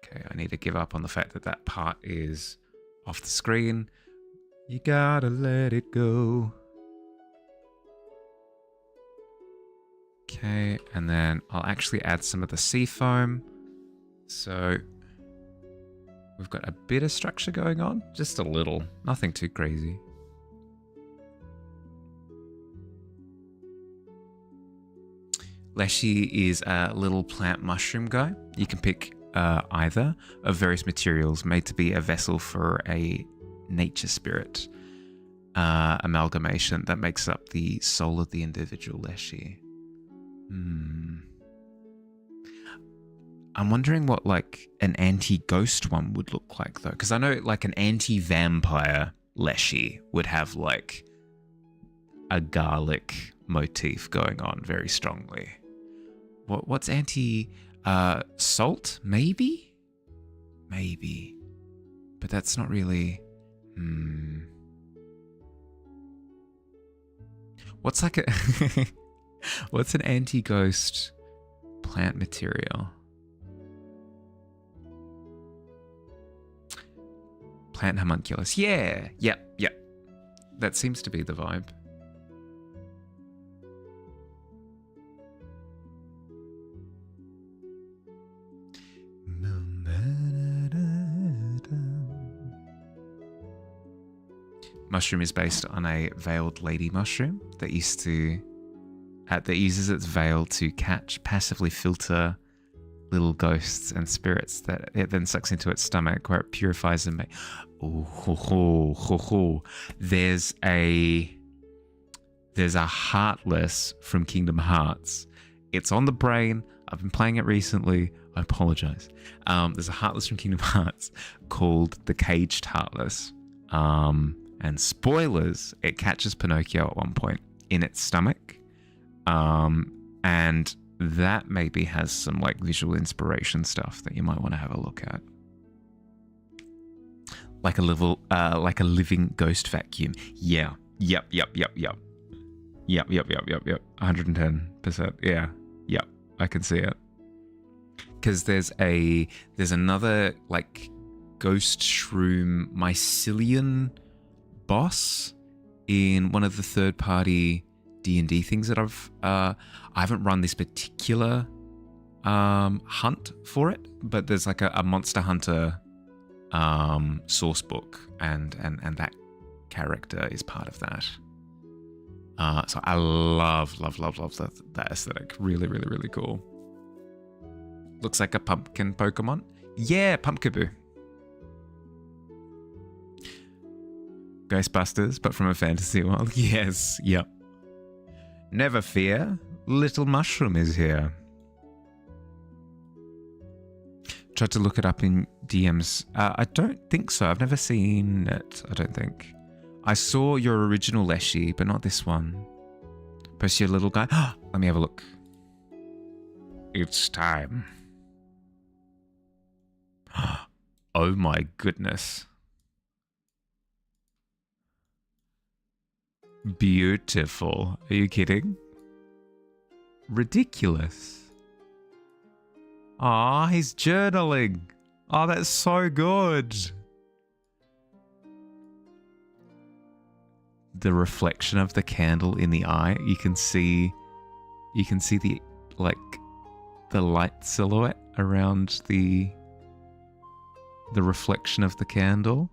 Okay, I need to give up on the fact that that part is off the screen. You gotta let it go. Okay, and then I'll actually add some of the sea foam. So we've got a bit of structure going on, just a little, nothing too crazy. Leshy is a little plant mushroom guy. You can pick either of various materials made to be a vessel for a nature spirit amalgamation that makes up the soul of the individual Leshy. I'm wondering what like an anti-ghost one would look like though, because I know like an anti-vampire Leshy would have like a garlic motif going on very strongly. What's anti salt? Maybe, but that's not really. What's like a what's an anti-ghost plant material? Plant homunculus. Yeah. Yep. That seems to be the vibe. Mushroom is based on a veiled lady mushroom that uses its veil to catch, passively filter little ghosts and spirits that it then sucks into its stomach, where it purifies them. There's a Heartless from Kingdom Hearts. It's on the brain. I've been playing it recently. I apologize. There's a Heartless from Kingdom Hearts called the Caged Heartless. And spoilers, it catches Pinocchio at one point in its stomach. And that maybe has some like visual inspiration stuff that you might want to have a look at. Like a living ghost vacuum. Yeah. Yep. 110%. Yeah. Yep. I can see it. Because there's another like ghost shroom mycelium boss in one of the third-party D&D things that I haven't run this particular hunt for it, but there's like a Monster Hunter source book, and that character is part of that. So I love that aesthetic. Really cool. Looks like a pumpkin Pokemon. Yeah, Pumpkaboo. Ghostbusters, but from a fantasy world. Yes, yep. Never fear, Little Mushroom is here. Tried to look it up in DMs. I don't think so. I've never seen it, I don't think. I saw your original Leshy, but not this one. Post your little guy. Let me have a look. It's time. Oh my goodness. Beautiful. Are you kidding? Ridiculous. Aw, he's journaling. Oh, that's so good. The reflection of the candle in the eye, you can see the like the light silhouette around the reflection of the candle.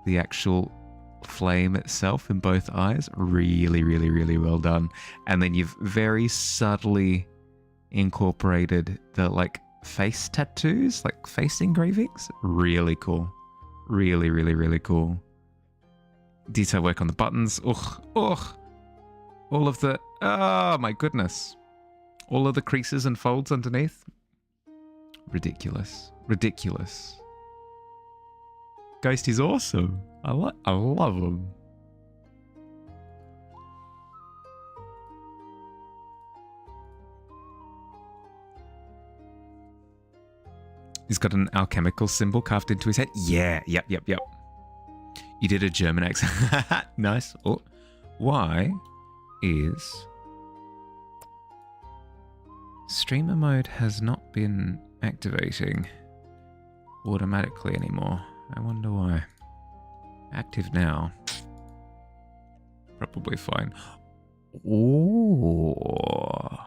The actual flame itself in both eyes. Really well done. And then you've very subtly incorporated the like face tattoos, like face engravings. Really cool. Really cool. Detail work on the buttons. Ugh. All of the, oh my goodness. All of the creases and folds underneath. Ridiculous. Ghost is awesome. I love him. He's got an alchemical symbol carved into his head. Yeah, yep. You did a German accent. Nice. Oh, why is streamer mode has not been activating automatically anymore? I wonder why. Active now. Probably fine. Oh,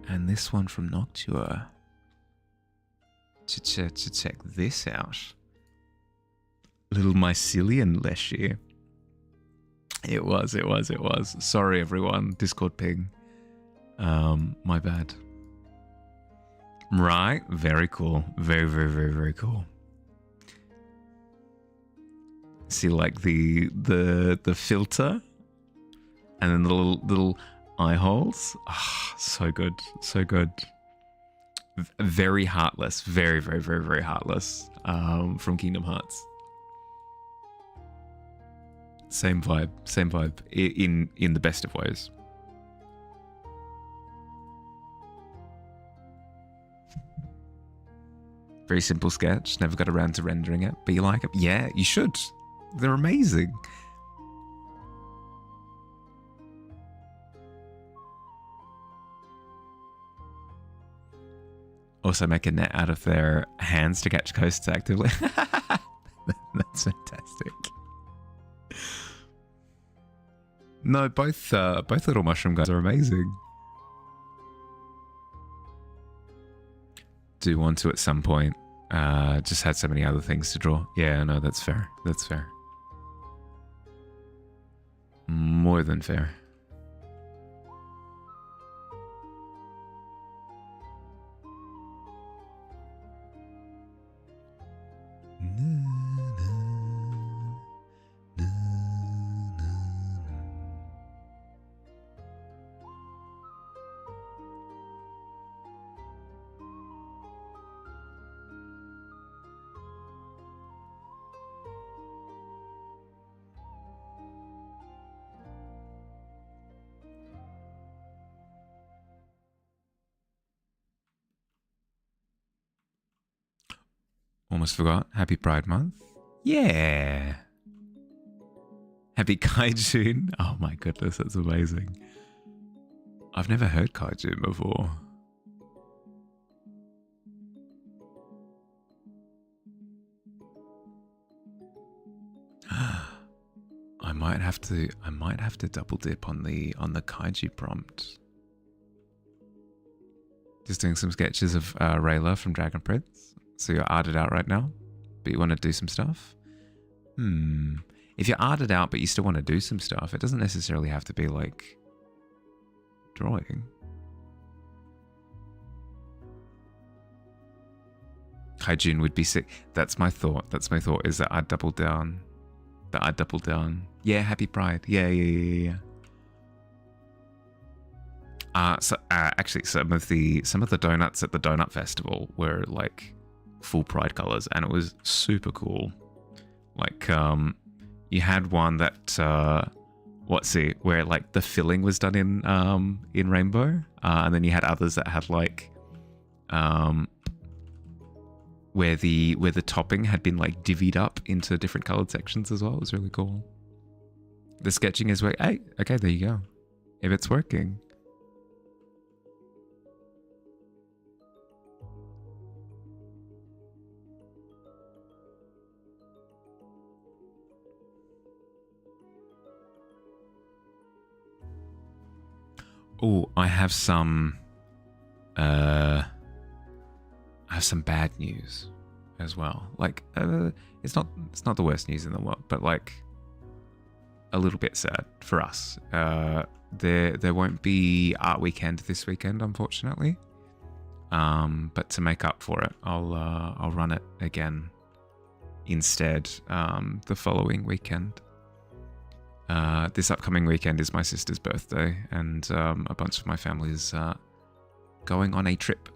and this one from Noctua. To check this out. Little mycelium Leshy. It was. Sorry, everyone. Discord ping. My bad. Right, very cool. Very, very, very, very cool. See, like the filter, and then the little eye holes. Ah, so good, so good. Very heartless, very, very, very, very heartless. From Kingdom Hearts. Same vibe, same vibe. In the best of ways. Very simple sketch. Never got around to rendering it, but you like it. Yeah, you should. They're amazing. Also make a net out of their hands to catch ghosts actively. That's fantastic. No, both little mushroom guys are amazing. Do want to at some point. Just had so many other things to draw. Yeah, no, that's fair. That's fair. More than fair. Almost forgot. Happy Pride Month. Yeah. Happy Kaijun. Oh my goodness, that's amazing. I've never heard Kaijun before. I might have to double dip on the kaiju prompt. Just doing some sketches of Rayla from Dragon Prince. So you're arted out right now, but you want to do some stuff? If you're arted out, but you still want to do some stuff, it doesn't necessarily have to be like drawing. Kaijun would be sick. That's my thought. That's my thought, is that I'd double down. Yeah, happy Pride. Yeah. Actually, some of the donuts at the donut festival were like full Pride colors, and it was super cool. Like, you had one that where like the filling was done in rainbow, and then you had others that had like where the topping had been like divvied up into different colored sections as well. It was really cool. The sketching is where, hey, okay, there you go. If it's working. Oh, I have some bad news as well. Like, it's not the worst news in the world, but like a little bit sad for us. There won't be art weekend this weekend, unfortunately. But to make up for it, I'll run it again instead the following weekend. This upcoming weekend is my sister's birthday, and a bunch of my family is going on a trip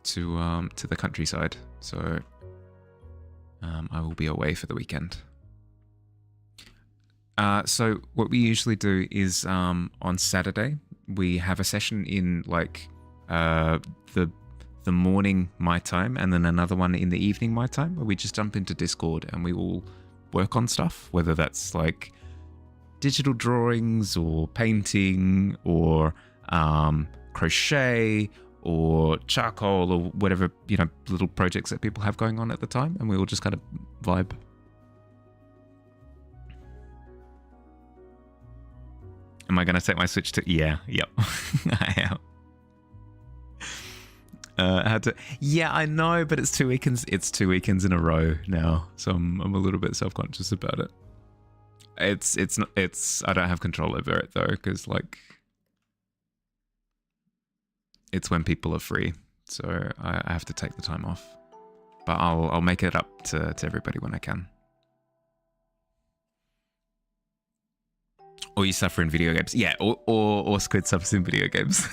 to the countryside. So I will be away for the weekend. So what we usually do is on Saturday we have a session in like the morning my time, and then another one in the evening my time, where we just jump into Discord and we all work on stuff, whether that's like digital drawings or painting or crochet or charcoal or whatever, little projects that people have going on at the time, and we all just kind of vibe. Am I going to take my Switch to? Yeah, yep. I am. I know, but it's 2 weekends. It's 2 weekends in a row now, so I'm a little bit self-conscious about it. It's I don't have control over it though, because like It's when people are free, so I have to take the time off. But I'll make it up to everybody when I can. Or you suffer in video games. Yeah, or Squid suffers in video games.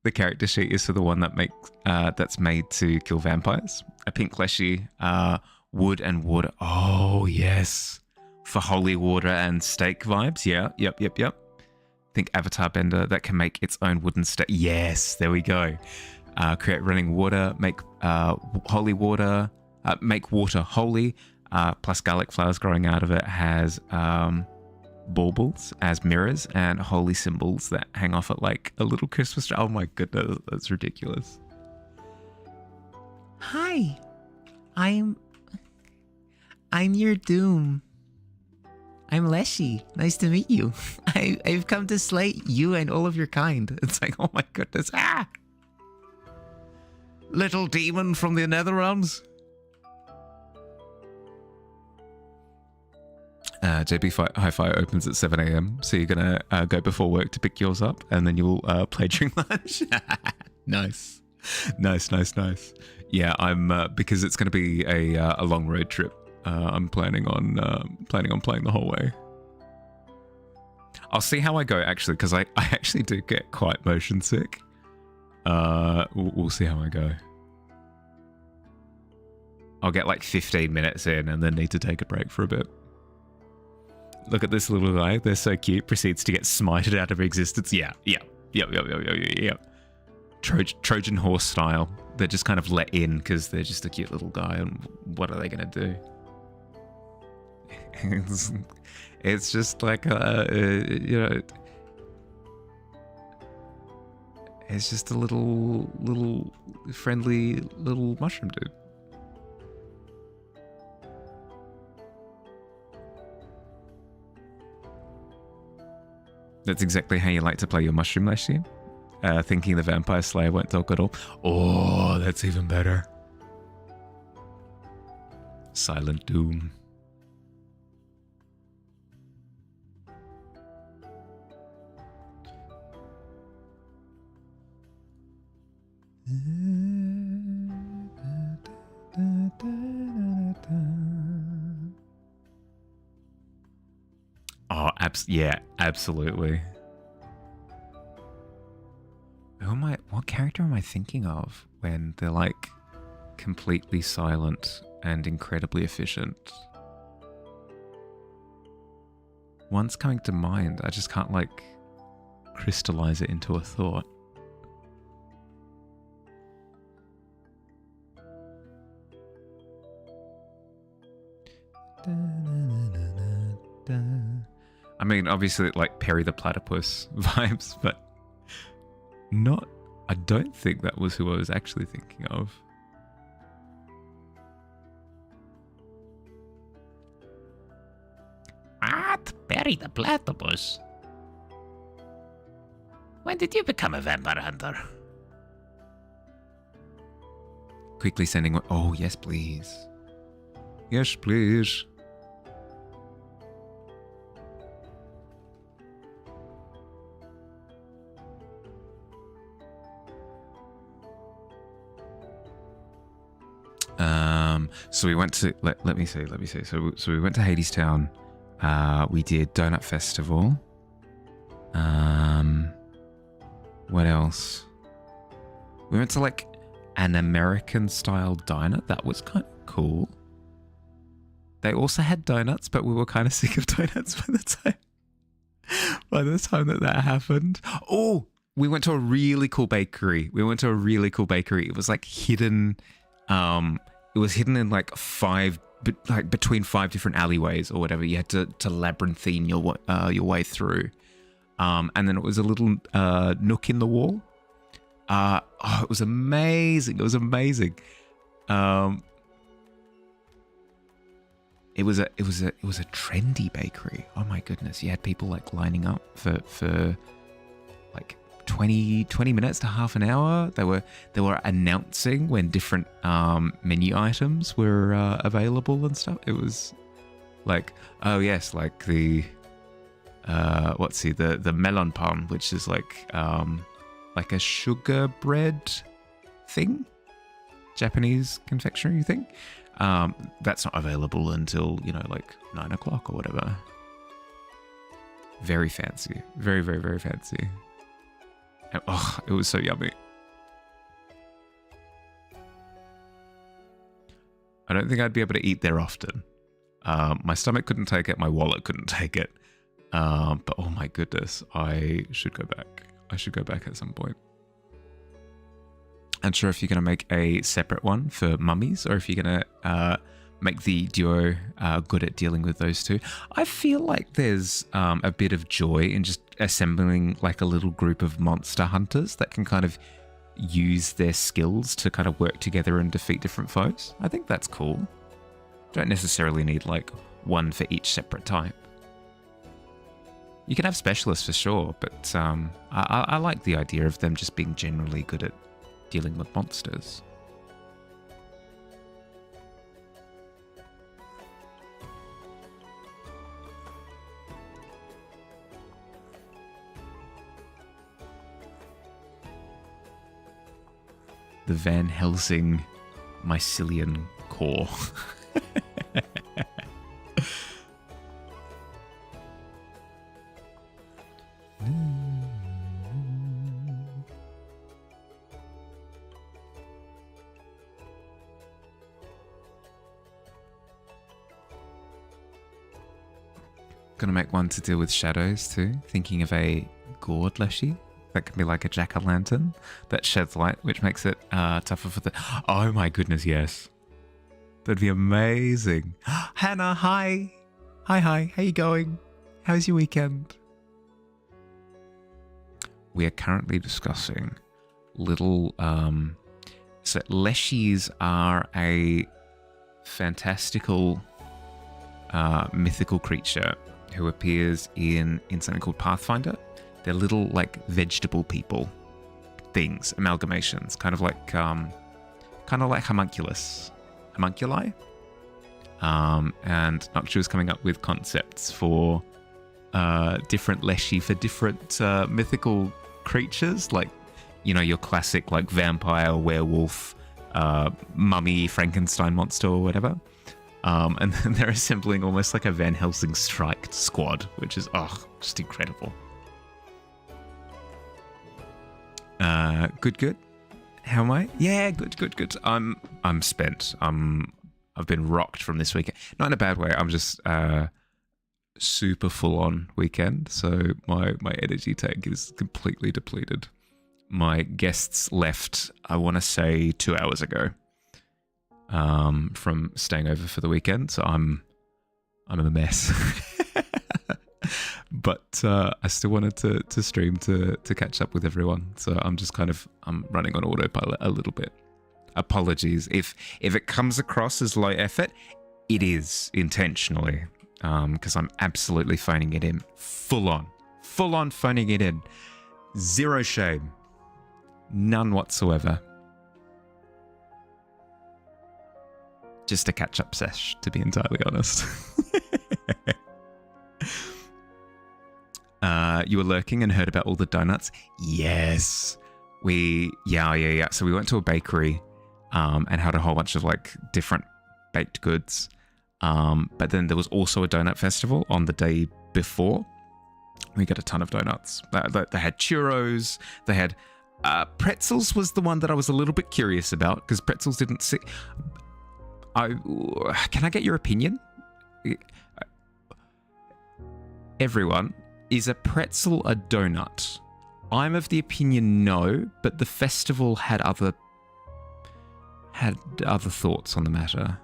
The character sheet is for the one that's made to kill vampires. A pink leshy, wood and water. Oh, yes. For holy water and steak vibes. Yeah, yep. Think avatar bender that can make its own wooden steak. Yes, there we go. Create running water, make holy water, make water holy, plus garlic flowers growing out of it has baubles as mirrors and holy symbols that hang off at like a little Christmas tree. Oh my goodness, that's ridiculous. Hi, I'm your doom. I'm Leshy. Nice to meet you. I've come to slay you and all of your kind. It's like, oh my goodness. Ah! Little demon from the nether realms. JB Hi-Fi opens at 7 a.m. So you're going to go before work to pick yours up and then you'll play during lunch. Nice. Yeah, I'm because it's going to be a long road trip. I'm planning on playing the whole way. I'll see how I go actually, because I actually do get quite motion sick. We'll see how I go. I'll get like 15 minutes in and then need to take a break for a bit. Look at this little guy. They're so cute. Proceeds to get smited out of existence. Yeah. Trojan horse style. They're just kind of let in because they're just a cute little guy. And what are they going to do? It's just like, it's just a little friendly little mushroom dude. That's exactly how you like to play your mushroom last year. Thinking the Vampire Slayer won't talk at all. Oh, that's even better. Silent Doom. Oh, yeah, absolutely. What character am I thinking of when they're like completely silent and incredibly efficient? One's coming to mind. I just can't like crystallize it into a thought. I mean, obviously, like Perry the Platypus vibes, but not. I don't think that was who I was actually thinking of. What? Perry the Platypus? When did you become a vampire hunter? Quickly sending. Oh, yes, please. Yes, please. So we went to let me see. So we went to Hadestown. We did Donut Festival. What else? We went to like an American style diner. That was kind of cool. They also had donuts, but we were kind of sick of donuts by the time that happened. Oh, we went to a really cool bakery. It was like hidden. It was hidden in like between 5 different alleyways or whatever. You had to labyrinthine your way through. And then it was a little nook in the wall. It was amazing. It was a trendy bakery. Oh my goodness. You had people like lining up for like 20 minutes to half an hour. They were announcing when different menu items were available and stuff. It was like, oh yes, like the the melon pan, which is like a sugar bread thing, Japanese confectionery thing. That's not available until, like 9 o'clock or whatever. Very fancy. Very, very, very fancy. And, oh, it was so yummy. I don't think I'd be able to eat there often. My stomach couldn't take it. My wallet couldn't take it. But oh my goodness, I should go back. I should go back at some point. Unsure if you're going to make a separate one for mummies or if you're going to make the duo good at dealing with those two. I feel like there's a bit of joy in just assembling like a little group of monster hunters that can kind of use their skills to kind of work together and defeat different foes. I think that's cool. Don't necessarily need like one for each separate type. You can have specialists for sure, but I like the idea of them just being generally good at dealing with monsters. The Van Helsing mycelium core. Gonna make one to deal with shadows too. Thinking of a gourd leshy that can be like a jack-o'-lantern that sheds light, which makes it tougher for the... Oh my goodness, yes. That'd be amazing. Hannah, hi. Hi. How you going? How's your weekend? We are currently discussing little... So leshies are a fantastical mythical creature who appears in something called Pathfinder. They're little like vegetable people things, amalgamations, kind of like homunculus. Homunculi? And Noctua is coming up with concepts for different leshy for different mythical creatures, like, your classic like vampire, werewolf, mummy, Frankenstein monster or whatever. And then they're assembling almost like a Van Helsing strike squad, which is, just incredible. Good. How am I? Yeah, good. I'm spent. I've been rocked from this weekend. Not in a bad way. I'm just super full on weekend. So my energy tank is completely depleted. My guests left, I want to say 2 hours ago. From staying over for the weekend, so I'm a mess. But I still wanted to stream to catch up with everyone, so I'm running on autopilot a little bit. Apologies if it comes across as low effort. It is intentionally, because I'm absolutely phoning it in, full on phoning it in. Zero shame, none whatsoever. Just a catch-up sesh, to be entirely honest. You were lurking and heard about all the donuts? Yes. Yeah. So we went to a bakery and had a whole bunch of like different baked goods. But then there was also a donut festival on the day before. We got a ton of donuts. They had churros. They had pretzels was the one that I was a little bit curious about, because pretzels didn't see... Can I get your opinion? Everyone, is a pretzel a donut? I'm of the opinion no, but the festival had other thoughts on the matter.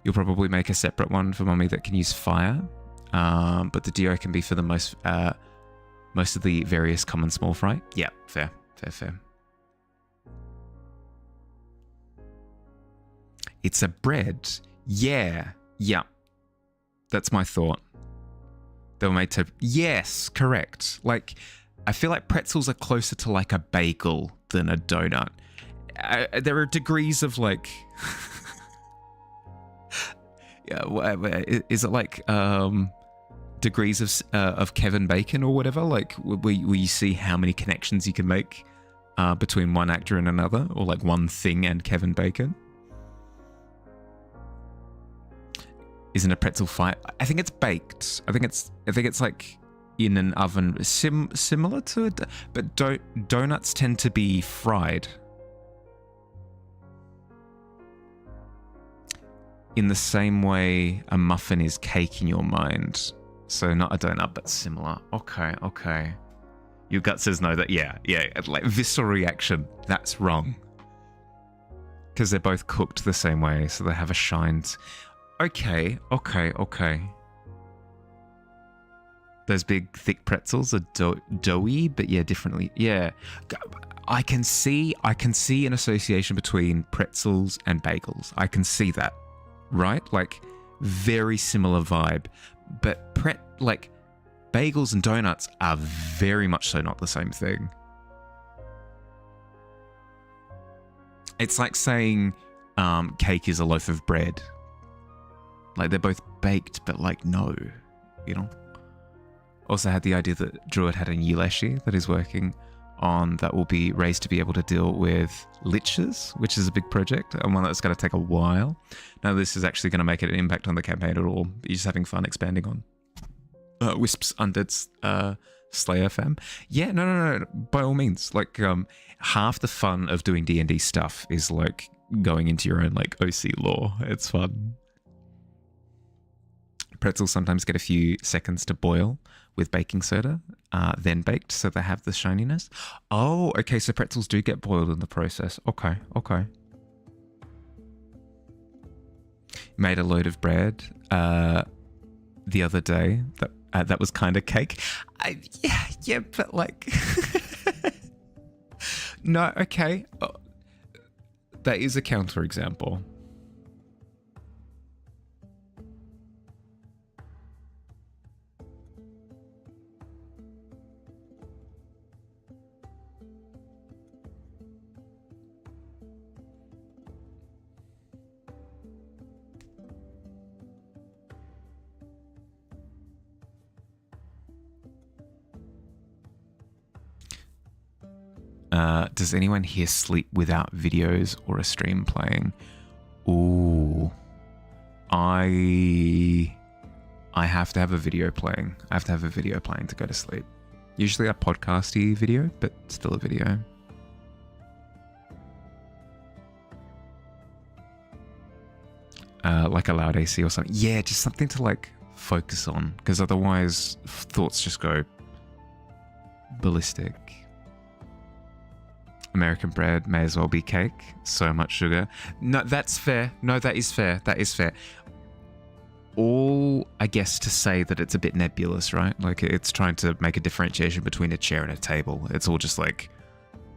You'll probably make a separate one for Mummy that can use fire, but the duo can be for the most of the various common small fry. Yeah, fair. It's a bread. Yeah. That's my thought. They were made to... Yes, correct. Like, I feel like pretzels are closer to like a bagel than a donut. There are degrees of like... Yeah, is it like degrees of Kevin Bacon or whatever, like where you see how many connections you can make between one actor and another, or like one thing and Kevin Bacon. Isn't a pretzel fried? I think it's baked. I think it's like in an oven, similar to it, but donuts tend to be fried. In the same way a muffin is cake in your mind. So not a donut, but similar. Okay. Your gut says no, yeah, like visceral reaction. That's wrong. Because they're both cooked the same way, so they have a shine. Okay. Those big thick pretzels are doughy, but yeah, differently. Yeah. I can see an association between pretzels and bagels. I can see that. Right? Like very similar vibe. But like bagels and donuts are very much so not the same thing. It's like saying cake is a loaf of bread. Like they're both baked, but like no, you know? Also had the idea that Druid had a new Leshi that he's working on that will be raised to be able to deal with liches, which is a big project and one that's going to take a while. Now this is actually going to make an impact on the campaign at all. You're just having fun expanding on Wisp's Undead's Slayer fam. Yeah, no. By all means, like half the fun of doing D&D stuff is like going into your own like OC lore. It's fun. Pretzels sometimes get a few seconds to boil with baking soda, then baked, so they have the shininess. Oh, okay, so pretzels do get boiled in the process. Okay. Made a load of bread the other day. That was kind of cake. Yeah, but like... No, okay. That is a counterexample. Does anyone here sleep without videos or a stream playing? Ooh. I have to have a video playing. I have to have a video playing to go to sleep. Usually a podcasty video, but still a video. Like a loud AC or something. Yeah, just something to like focus on, because otherwise thoughts just go ballistic. American bread may as well be cake. So much sugar. No, that's fair. No, that is fair. That is fair. All, I guess, to say that it's a bit nebulous, right? Like it's trying to make a differentiation between a chair and a table. It's all just like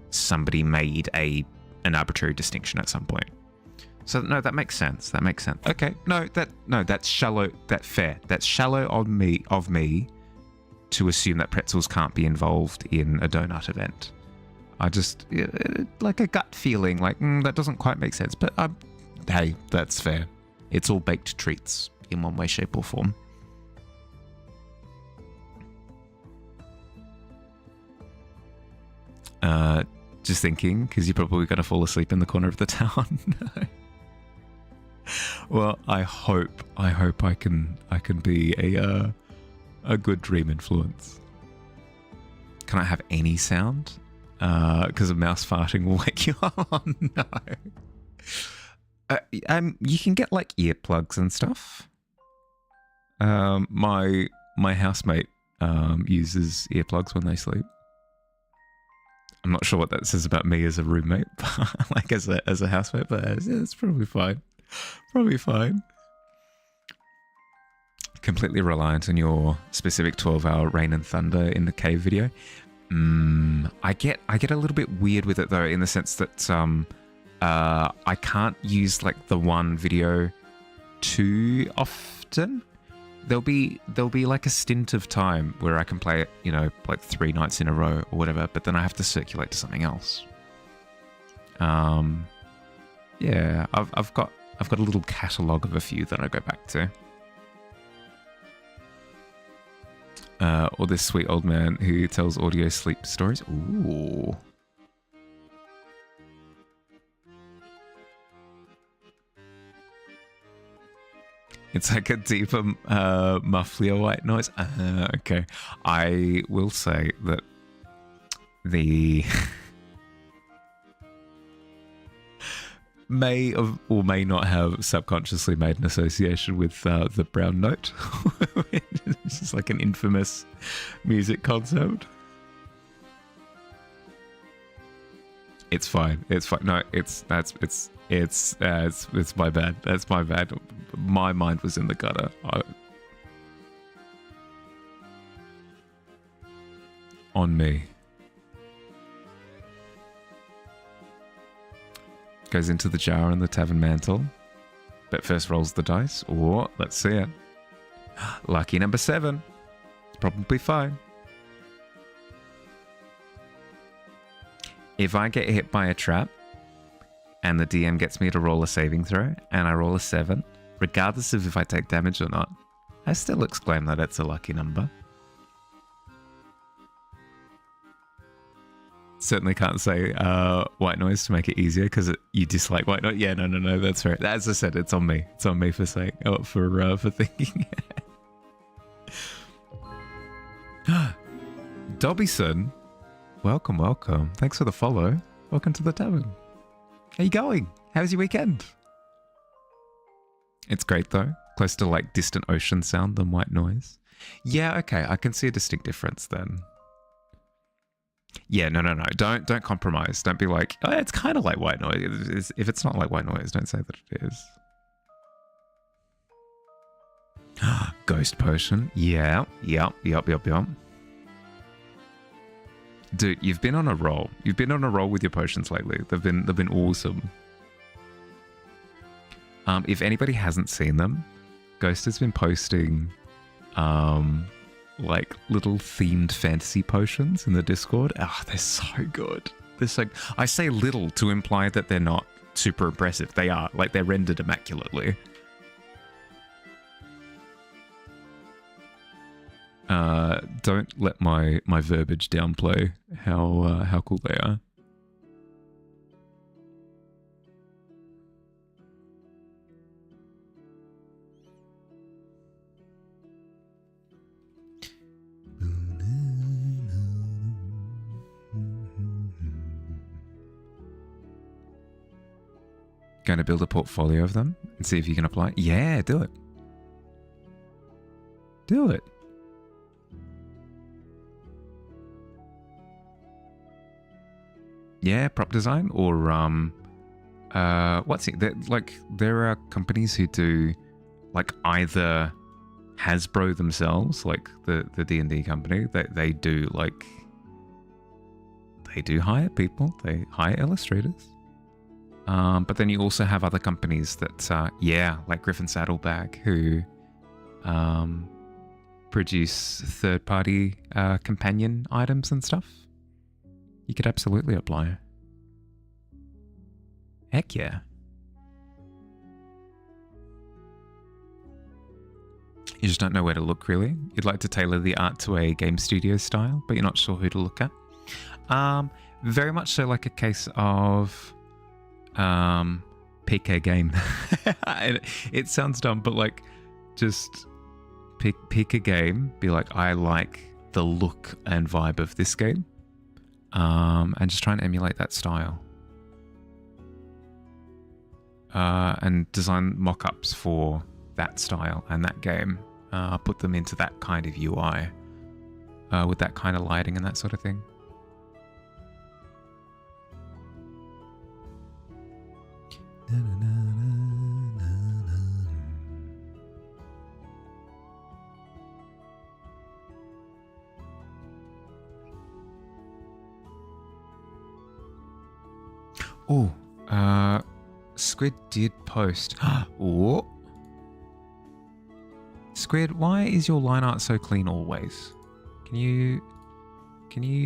somebody made an arbitrary distinction at some point. So no, that makes sense. That makes sense. Okay, that's shallow. That's fair. That's shallow of me to assume that pretzels can't be involved in a donut event. I just, like a gut feeling, like, that doesn't quite make sense. But hey, that's fair. It's all baked treats in one way, shape or form. Just thinking, because you're probably going to fall asleep in the corner of the town. Well, I hope I can be a good dream influence. Can I have any sound? Because a mouse farting will wake you up. Oh, no. You can get like earplugs and stuff. My housemate uses earplugs when they sleep. I'm not sure what that says about me as a roommate, but like as a housemate, but it's probably fine. Probably fine. Completely reliant on your specific 12-hour rain and thunder in the cave video. I get a little bit weird with it though, in the sense that I can't use like the one video too often. There'll be like a stint of time where I can play it, like 3 nights in a row or whatever, but then I have to circulate to something else. Yeah, I've got a little catalogue of a few that I go back to. or this sweet old man who tells audio sleep stories. Ooh. It's like a deeper mufflier white noise. Okay. I will say that the may or may not have subconsciously made an association with the brown note. It's just like an infamous music concept. It's fine. It's fine. No, it's my bad. That's my bad. My mind was in the gutter. On me. Goes into the jar on the tavern mantle, but first rolls the dice. Or let's see it. Lucky number 7. It's probably fine. If I get hit by a trap and the DM gets me to roll a saving throw and I roll a 7, regardless of if I take damage or not, I still exclaim that it's a lucky number. Certainly can't say white noise to make it easier because you dislike white noise. Yeah, no, that's right. As I said, it's on me. It's on me for saying, for thinking. Dobbyson, welcome. Thanks for the follow. Welcome to the tavern. How you going? How's your weekend? It's great though. Close to like distant ocean sound than white noise. Yeah, okay. I can see a distinct difference then. Yeah, no. Don't compromise. Don't be like, oh, it's kind of like white noise. If it's not like white noise, don't say that it is. Ghost potion. Yeah. Dude, you've been on a roll. You've been on a roll with your potions lately. They've been awesome. If anybody hasn't seen them, Ghost has been posting like little themed fantasy potions in the Discord. They're so good. They're so. I say little to imply that they're not super impressive. They are. Like, they're rendered immaculately. Don't let my verbiage downplay how cool they are. Going to build a portfolio of them and see if you can apply. Yeah, do it. Do it. Yeah, prop design or what's it? There are companies who do like either Hasbro themselves, like the D&D company. They do hire people. They hire illustrators. But then you also have other companies that, like Griffin Saddlebag, who produce third-party companion items and stuff. You could absolutely apply. Heck yeah. You just don't know where to look, really. You'd like to tailor the art to a game studio style, but you're not sure who to look at. Very much so like a case of pick a game. It sounds dumb, but like just pick a game, be like, I like the look and vibe of this game, and just try and emulate that style, and design mock-ups for that style and that game, put them into that kind of UI, with that kind of lighting and that sort of thing. Squid did post. Oh. Squid, why is your line art so clean always? Can you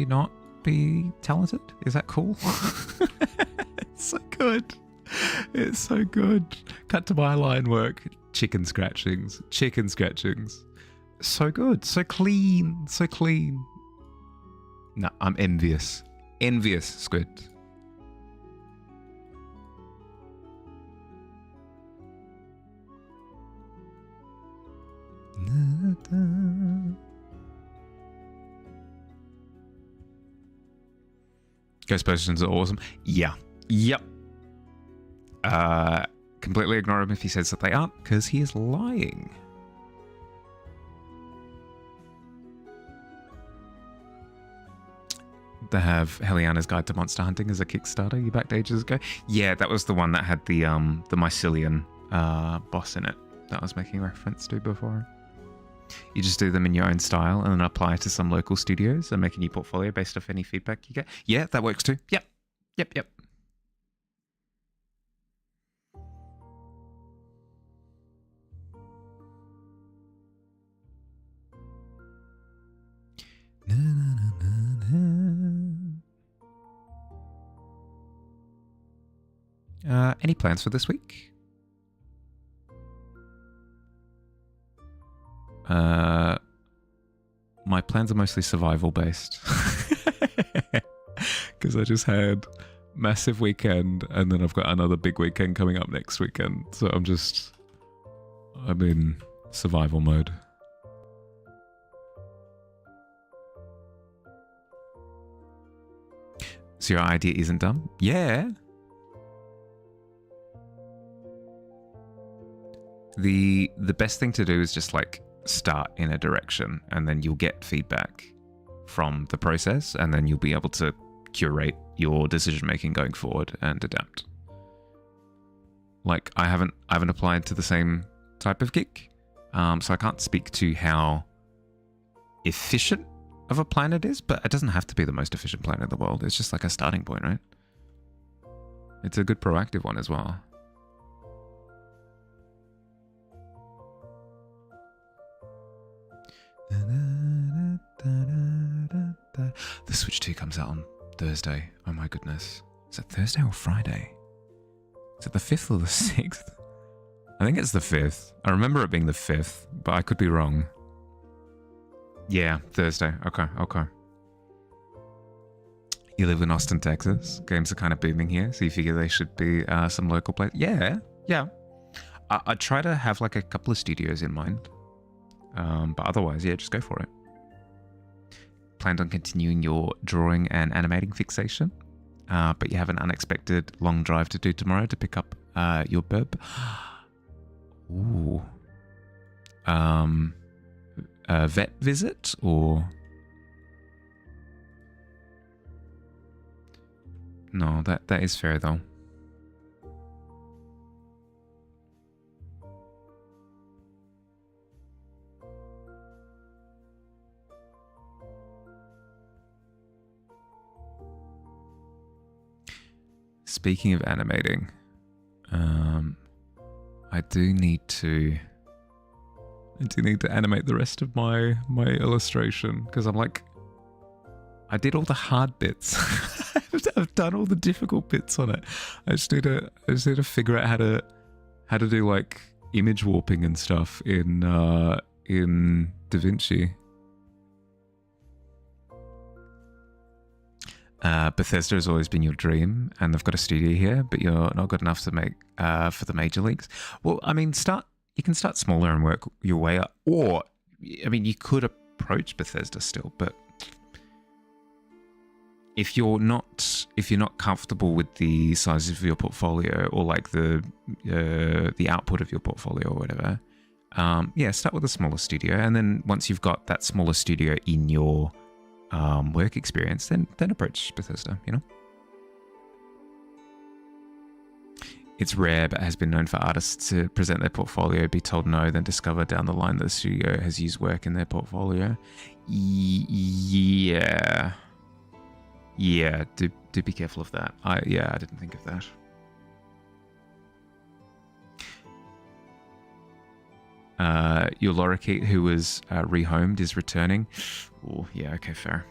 not be talented? Is that cool? It's so good. It's so good. Cut to my line work. Chicken scratchings. So good, so clean, so clean. No, I'm envious. Envious, Squid. Ghost potions are awesome. Yeah. Yep. Completely ignore him if he says that they aren't, because he is lying. They have Heliana's Guide to Monster Hunting as a Kickstarter you backed ages ago. Yeah, that was the one that had the Mycelian boss in it that I was making reference to before. You just do them in your own style and then apply to some local studios and make a new portfolio based off any feedback you get. Yeah, that works too. Yep. Yep, yep. Na, na, na, na. Any plans for this week? My plans are mostly survival based. Because I just had massive weekend and then I've got another big weekend coming up next weekend. So I'm in survival mode. So your idea isn't done? Yeah. The best thing to do is just like start in a direction and then you'll get feedback from the process and then you'll be able to curate your decision making going forward and adapt. Like I haven't applied to the same type of gig, so I can't speak to how efficient of a plan it is, but it doesn't have to be the most efficient plan in the world. It's just like a starting point, right? It's a good proactive one as well. The Switch 2 comes out on Thursday. Oh my goodness. Is it Thursday or Friday? Is it the 5th or the 6th? I think it's the 5th. I remember it being the 5th, but I could be wrong. Yeah, Thursday. Okay. You live in Austin, Texas. Games are kind of booming here, so you figure they should be some local place. Yeah. I try to have like a couple of studios in mind. But otherwise, yeah, just go for it. Planned on continuing your drawing and animating fixation, but you have an unexpected long drive to do tomorrow to pick up your burb. Ooh. A vet visit or... No, that is fair though. Speaking of animating, I do need to animate the rest of my illustration because I'm like, I did all the hard bits. I've done all the difficult bits on it. I just need to figure out how to do like image warping and stuff in DaVinci. Bethesda has always been your dream, and they've got a studio here, but you're not good enough to make for the major leagues. Well, I mean, you can start smaller and work your way up, or I mean, you could approach Bethesda still, but if you're not comfortable with the size of your portfolio or like the output of your portfolio or whatever, yeah, start with a smaller studio, and then once you've got that smaller studio in your work experience, then approach Bethesda, you know? It's rare, but has been known for artists to present their portfolio, be told no, then discover down the line that the studio has used work in their portfolio. Yeah. Do be careful of that. I didn't think of that. Your lorikeet who was rehomed is returning. Oh, yeah, okay, fair.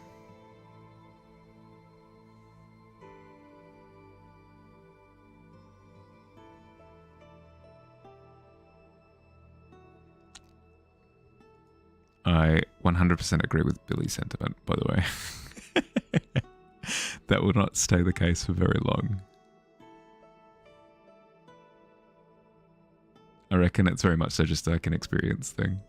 100% agree with Billy's sentiment, by the way. That will not stay the case for very long. I reckon it's very much so just like an experience thing.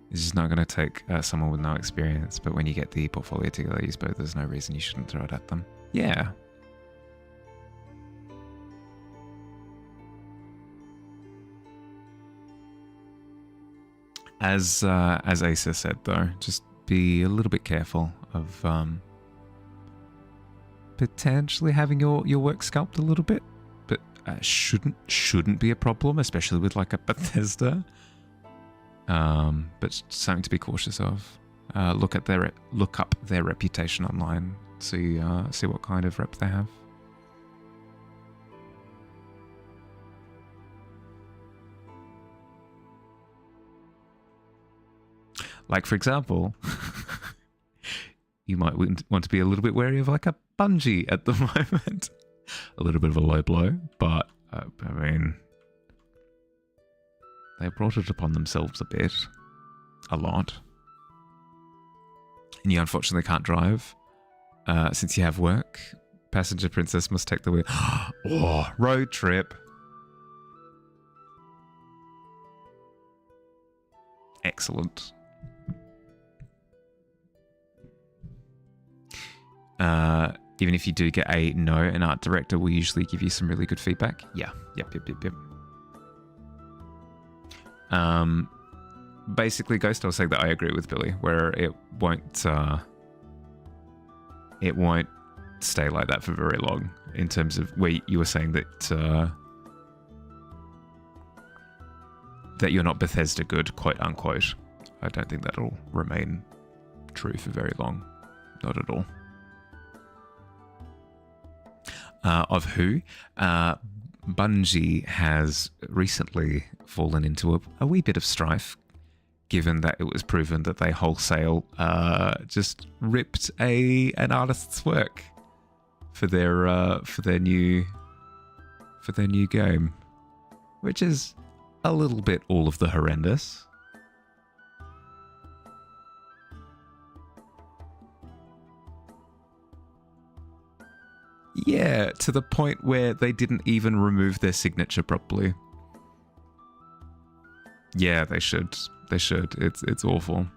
It's just not going to take someone with no experience, but when you get the portfolio together, you suppose there's no reason you shouldn't throw it at them. Yeah. As Asa said, though, just be a little bit careful of potentially having your work sculpted a little bit, but shouldn't be a problem, especially with like a Bethesda. But something to be cautious of. Look up their reputation online. See what kind of rep they have. Like, for example, you might want to be a little bit wary of like a Bungie at the moment. A little bit of a low blow, but I mean, they brought it upon themselves a bit. A lot. And you unfortunately can't drive. Since you have work, passenger princess must take the wheel. Oh, road trip. Excellent. Even if you do get a no, an art director will usually give you some really good feedback. Yeah. Yep. Basically, Ghost, I was saying that I agree with Billy, where it won't stay like that for very long. In terms of where you were saying that that you're not Bethesda good, quote unquote. I don't think that'll remain true for very long. Not at all. Of who? Bungie has recently fallen into a wee bit of strife, given that it was proven that they wholesale just ripped an artist's work for their new game, which is a little bit all of the horrendous. Yeah, to the point where they didn't even remove their signature properly. Yeah, they should. They should. It's awful.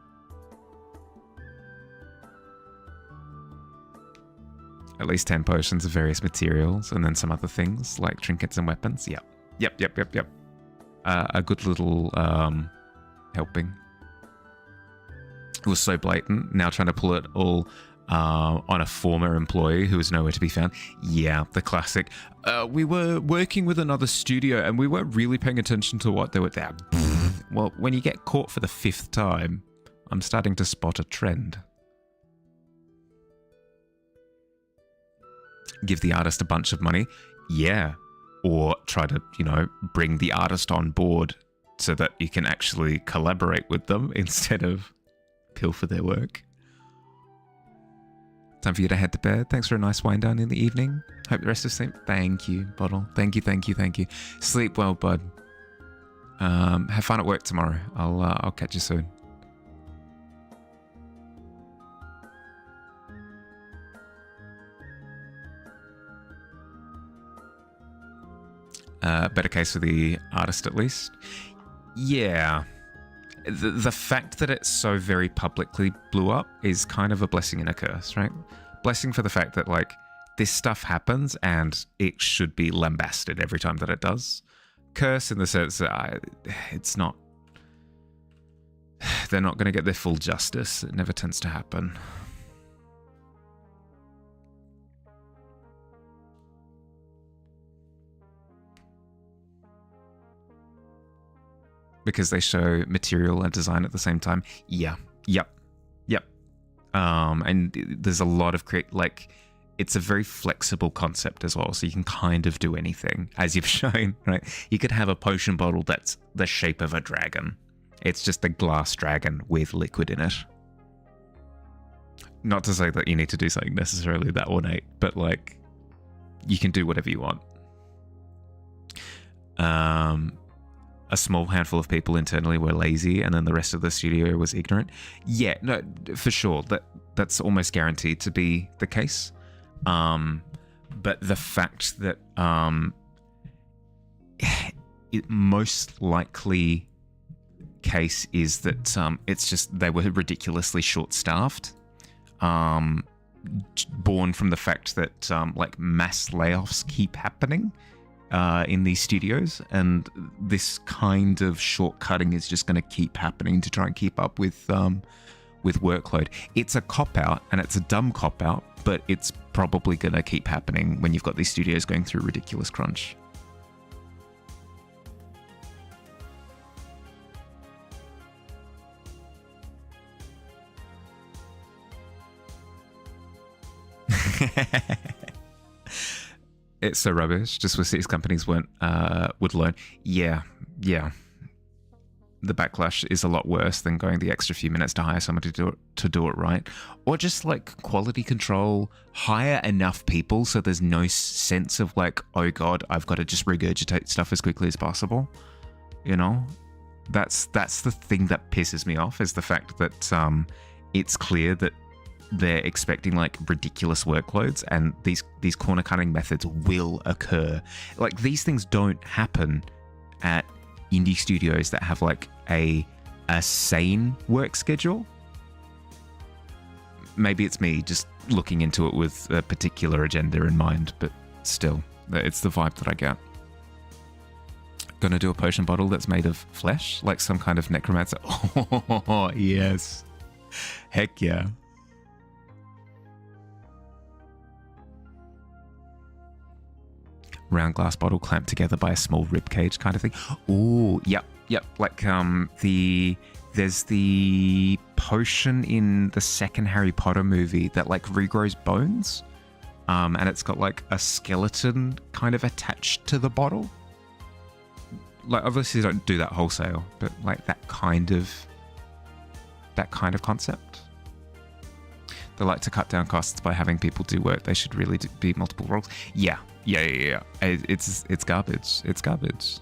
At least 10 potions of various materials, and then some other things like trinkets and weapons. Yep. A good little helping. It was so blatant. Now trying to pull it all on a former employee who was nowhere to be found. Yeah, the classic. We were working with another studio and we weren't really paying attention to what they were there. Well, when you get caught for the 5th time, I'm starting to spot a trend. Give the artist a bunch of money. Yeah. Or try to, bring the artist on board so that you can actually collaborate with them instead of pilfer their work. Time for you to head to bed. Thanks for a nice wind down in the evening. Hope the rest of sleep. Thank you, Bottle. Thank you. Sleep well, bud. Have fun at work tomorrow. I'll catch you soon. Better case for the artist, at least. Yeah. The fact that it so very publicly blew up is kind of a blessing and a curse, right? Blessing for the fact that, this stuff happens and it should be lambasted every time that it does. Curse in the sense that it's not... They're not going to get their full justice. It never tends to happen. Because they show material and design at the same time. Yeah. Yep. And there's a lot of it's a very flexible concept as well, so you can kind of do anything, as you've shown, right? You could have a potion bottle that's the shape of a dragon. It's just a glass dragon with liquid in it. Not to say that you need to do something necessarily that ornate, but like, you can do whatever you want. A small handful of people internally were lazy, and then the rest of the studio was ignorant. Yeah, no, for sure. That's almost guaranteed to be the case. But the fact that it most likely case is that it's just they were ridiculously short-staffed. Born from the fact that like mass layoffs keep happening in these studios, and this kind of shortcutting is just going to keep happening to try and keep up with workload. It's a cop-out, and it's a dumb cop-out, but it's probably going to keep happening when you've got these studios going through ridiculous crunch. It's so rubbish. Just with these companies would learn. Yeah. The backlash is a lot worse than going the extra few minutes to hire somebody to do it right, or just like quality control. Hire enough people so there's no sense of like, oh god, I've got to just regurgitate stuff as quickly as possible. You know, that's the thing that pisses me off, is the fact that it's clear that they're expecting like ridiculous workloads, and these corner cutting methods will occur. Like, these things don't happen at indie studios that have like a sane work schedule. Maybe it's me just looking into it with a particular agenda in mind, but still, it's the vibe that I get. Gonna do a potion bottle that's made of flesh, like some kind of necromancer. Oh yes, heck yeah. Round glass bottle clamped together by a small rib cage kind of thing. Ooh, yep. Like there's the potion in the second Harry Potter movie that like regrows bones, and it's got like a skeleton kind of attached to the bottle. Like, obviously, don't do that wholesale, but like that kind of concept. They like to cut down costs by having people do work. They should really be multiple roles. Yeah. It's garbage. It's garbage.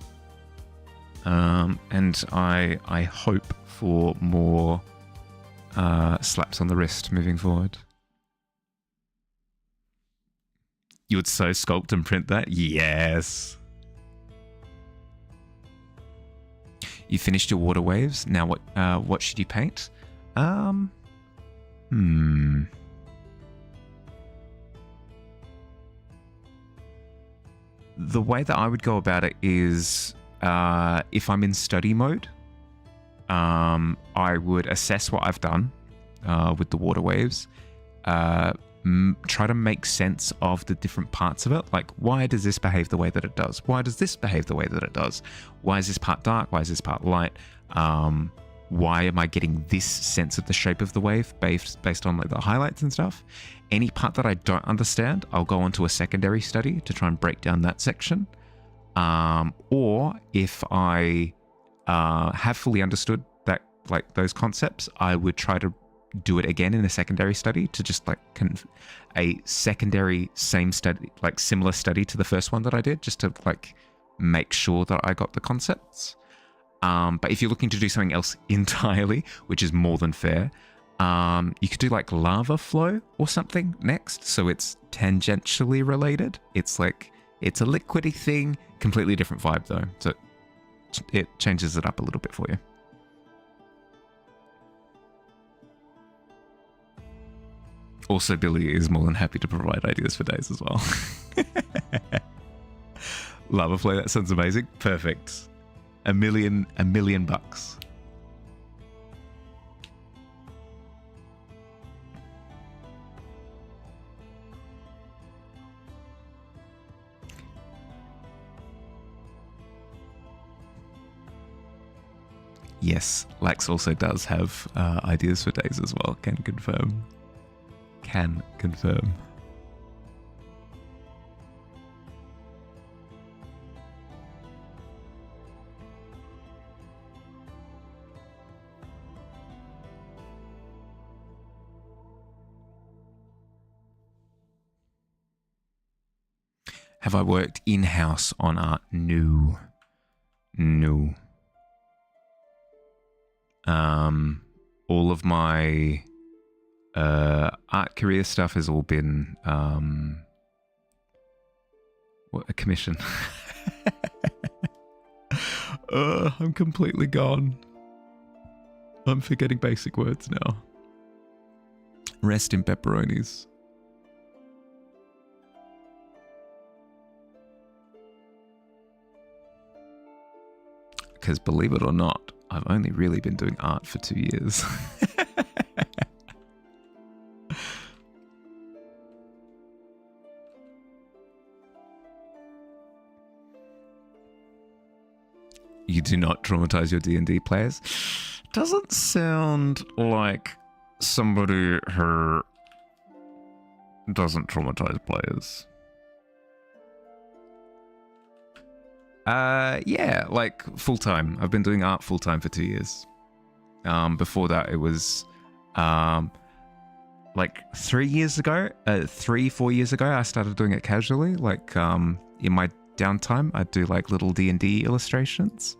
And I hope for more slaps on the wrist moving forward. You would so sculpt and print that? Yes. You finished your water waves. Now what should you paint? The way that I would go about it is, if I'm in study mode, I would assess what I've done with the water waves, try to make sense of the different parts of it. Like, why does this behave the way that it does? Why does this behave the way that it does? Why is this part dark? Why is this part light? Why am I getting this sense of the shape of the wave based on like the highlights and stuff? Any part that I don't understand, I'll go on to a secondary study to try and break down that section. Or if I have fully understood that, like, those concepts, I would try to do it again in a secondary study to just like a secondary same study, like similar study to the first one that I did, just to like make sure that I got the concepts. But if you're looking to do something else entirely, which is more than fair, you could do like lava flow or something next. So it's tangentially related. It's like, it's a liquidy thing, completely different vibe though. So it changes it up a little bit for you. Also, Billy is more than happy to provide ideas for days as well. Lava flow, that sounds amazing. Perfect. $1 million bucks. Yes, Lax also does have ideas for days as well. Can confirm. Have I worked in-house on art? No. No. All of my art career stuff has all been a commission. I'm completely gone. I'm forgetting basic words now. Rest in pepperonis. Because believe it or not, I've only really been doing art for 2 years. You do not traumatize your D&D players? Doesn't sound like somebody who doesn't traumatize players. Yeah, like full-time. I've been doing art full-time for 2 years. Before that, it was like 3 years ago, 4 years ago, I started doing it casually. Like in my downtime, I'd do like little D&D illustrations.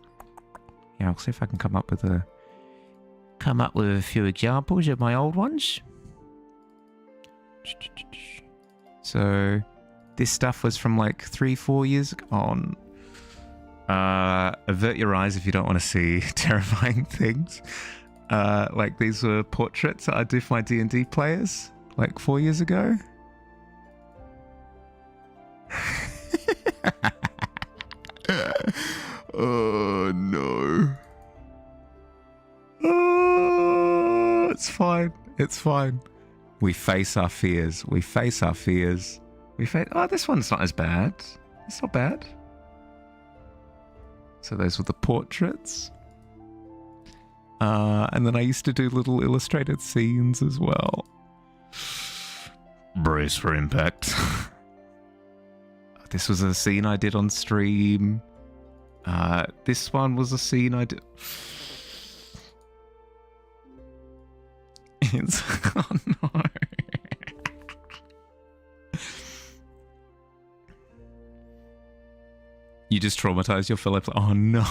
Yeah, I'll see if I can come up with a few examples of my old ones. So this stuff was from like 3-4 years on. Avert your eyes if you don't want to see terrifying things. Like these were portraits that I do for my D&D players like 4 years ago. Oh no. Oh, it's fine. It's fine. We face our fears. We face our fears. Oh, this one's not as bad. It's not bad. So those were the portraits. And then I used to do little illustrated scenes as well. Brace for impact. This was a scene I did on stream. This one was a scene I did. It's oh no. You just traumatized your fellow player. Oh no.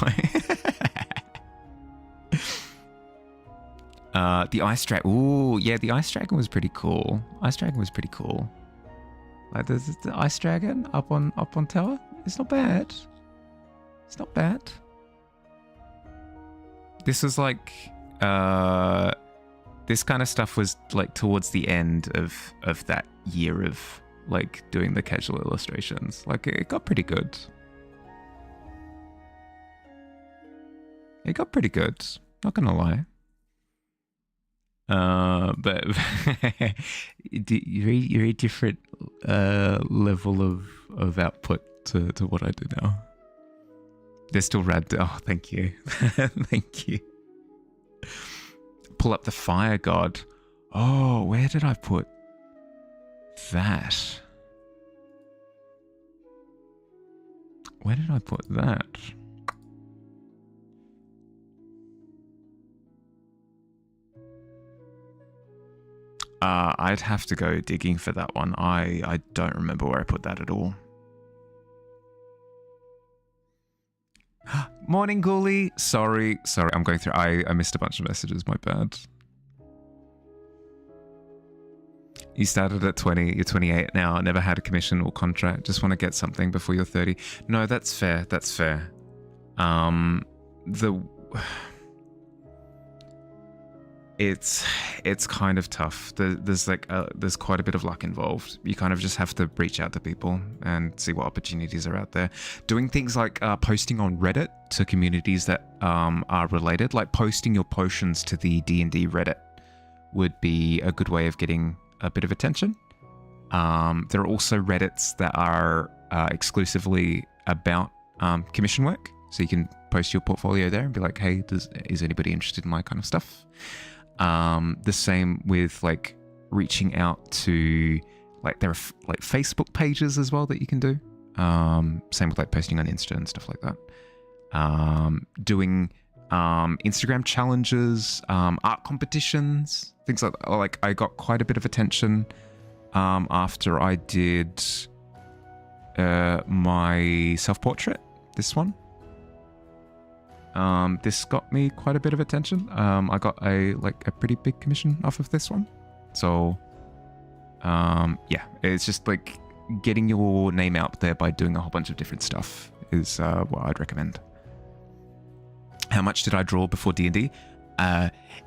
The ice dragon. Ooh, yeah, the ice dragon was pretty cool. Ice dragon was pretty cool. Like the ice dragon up on tower. It's not bad. It's not bad. This was like this kind of stuff was like towards the end of that year of like doing the casual illustrations. Like it got pretty good. It got pretty good. Not gonna lie. But you're a different level of output to what I do now. They're still rad. Oh, thank you. Thank you. Pull up the fire god. Oh, where did I put that? Where did I put that? I'd have to go digging for that one. I don't remember where I put that at all. Morning, Ghoulie. Sorry, I'm going through. I missed a bunch of messages. My bad. You started at 20. You're 28 now. Never had a commission or contract. Just want to get something before you're 30. No, that's fair. That's fair. It's kind of tough. There's quite a bit of luck involved. You kind of just have to reach out to people and see what opportunities are out there. Doing things like posting on Reddit to communities that are related, like posting your potions to the D&D Reddit would be a good way of getting a bit of attention. There are also Reddits that are exclusively about commission work. So you can post your portfolio there and be like, hey, is anybody interested in my kind of stuff? The same with like reaching out to like there are like Facebook pages as well that you can do. Same with like posting on Insta and stuff like that. Doing Instagram challenges, art competitions, things like that. Like I got quite a bit of attention after I did my self-portrait, this one. This got me quite a bit of attention. I got a pretty big commission off of this one. So, yeah, it's just like getting your name out there by doing a whole bunch of different stuff is what I'd recommend. How much did I draw before D&D?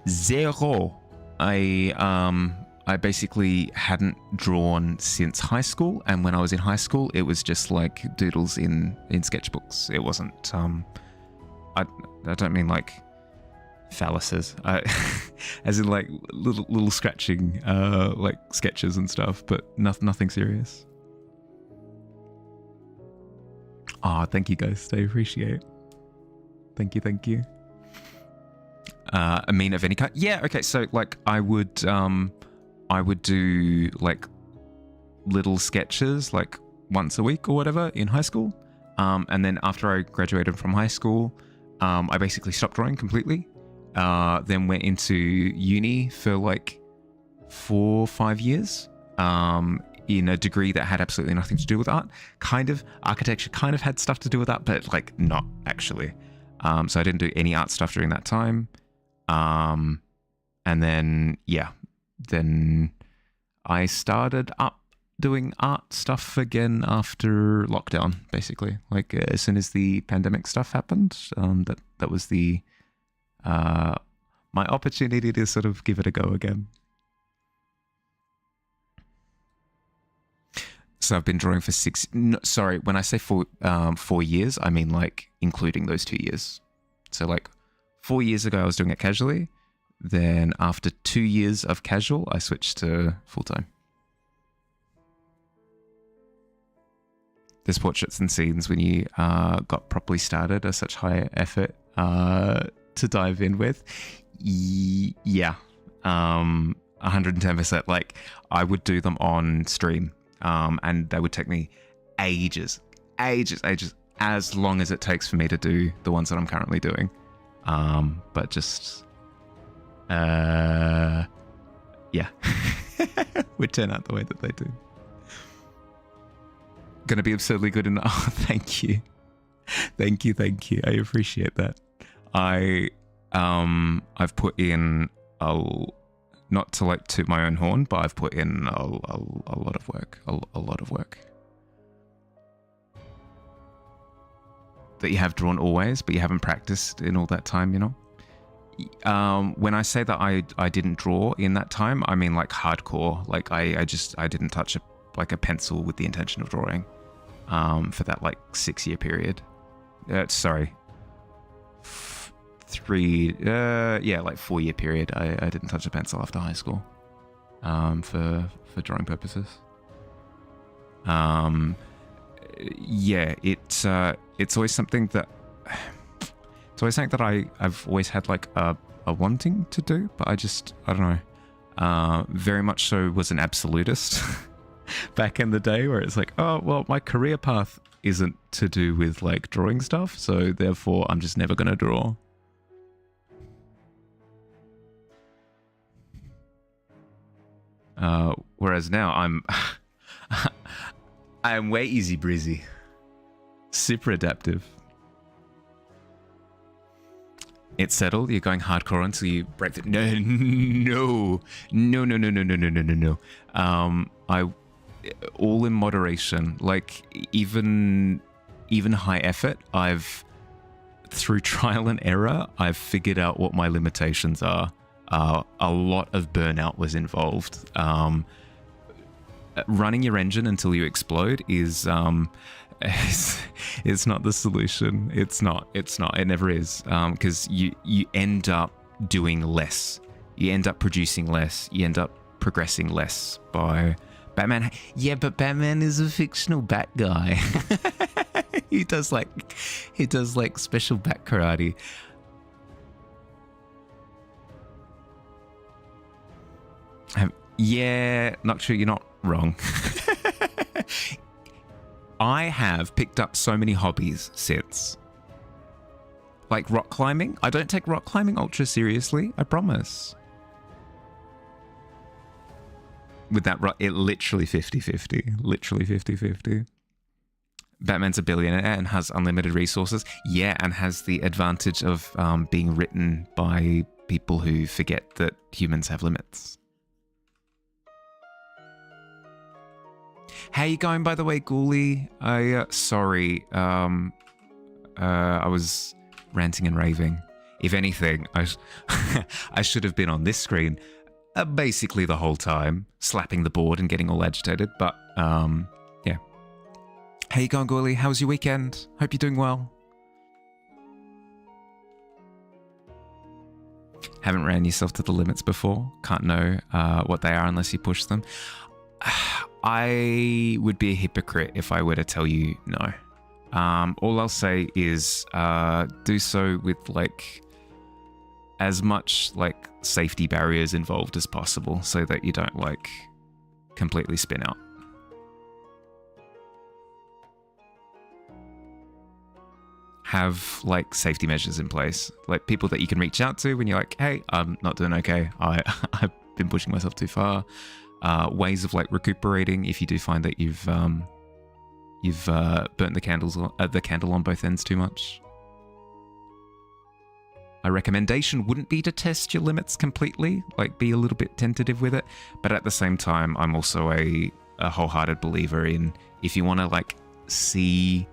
Zero. I basically hadn't drawn since high school, and when I was in high school, it was just like doodles in sketchbooks. It wasn't. I don't mean like phalluses, as in like little scratching, like sketches and stuff, but nothing serious. Ah, thank you guys. I appreciate it. Thank you. A mean of any kind? Yeah, okay, so like I would do like little sketches like once a week or whatever in high school. And then after I graduated from high school, I basically stopped drawing completely. Then went into uni for like 4 or 5 years. In a degree that had absolutely nothing to do with art. Kind of. Architecture kind of had stuff to do with that, but like not actually. So I didn't do any art stuff during that time. And then, yeah, then I started up doing art stuff again after lockdown, basically. Like as soon as the pandemic stuff happened, that was the my opportunity to sort of give it a go again. So I've been drawing for when I say 4 years, I mean like including those 2 years. So like 4 years ago, I was doing it casually. Then after 2 years of casual, I switched to full-time. There's portraits and scenes when you got properly started are such high effort to dive in with. Yeah, 110%. Like I would do them on stream. And they would take me ages, as long as it takes for me to do the ones that I'm currently doing. But just, yeah, would turn out the way that they do. Gonna be absurdly good in, oh, thank you. I appreciate that. I've put in not to like toot my own horn, but I've put in a lot of work, a lot of work that you have drawn always, but you haven't practiced in all that time, you know? When I say that I didn't draw in that time, I mean like hardcore. Like I didn't touch a pencil with the intention of drawing for that like 6-year period. Sorry. 4-year period. I didn't touch a pencil after high school for drawing purposes. Yeah, it's always something that I've always had like a wanting to do, but I don't know. Very much so was an absolutist back in the day, where it's like, oh well, my career path isn't to do with like drawing stuff, so therefore I'm just never gonna draw. Whereas now I'm way easy breezy, super adaptive. It's settled. You're going hardcore until you break the no. I all in moderation. Like even high effort. Through trial and error, I've figured out what my limitations are. A lot of burnout was involved. Running your engine until you explode is it's not the solution. It's not. It never is. Because you end up doing less. You end up producing less. You end up progressing less by Batman. Yeah, but Batman is a fictional bat guy. He does like special bat karate. Yeah, not true. You're not wrong. I have picked up so many hobbies since. Like rock climbing. I don't take rock climbing ultra seriously, I promise. With that, it literally 50-50. Literally 50-50. Batman's a billionaire and has unlimited resources. Yeah, and has the advantage of being written by people who forget that humans have limits. How you going, by the way, Ghoulie? Sorry. I was ranting and raving. If anything, I should have been on this screen basically the whole time, slapping the board and getting all agitated. But, yeah. How you going, Ghoulie? How was your weekend? Hope you're doing well. Haven't ran yourself to the limits before. Can't know what they are unless you push them. I would be a hypocrite if I were to tell you no. All I'll say is do so with like as much like safety barriers involved as possible so that you don't like completely spin out. Have like safety measures in place, like people that you can reach out to when you're like, hey, I'm not doing okay. I've been pushing myself too far. Ways of like recuperating if you do find that you've burnt the candle on both ends too much. A recommendation wouldn't be to test your limits completely, like be a little bit tentative with it, but at the same time, I'm also a wholehearted believer in if you want to like see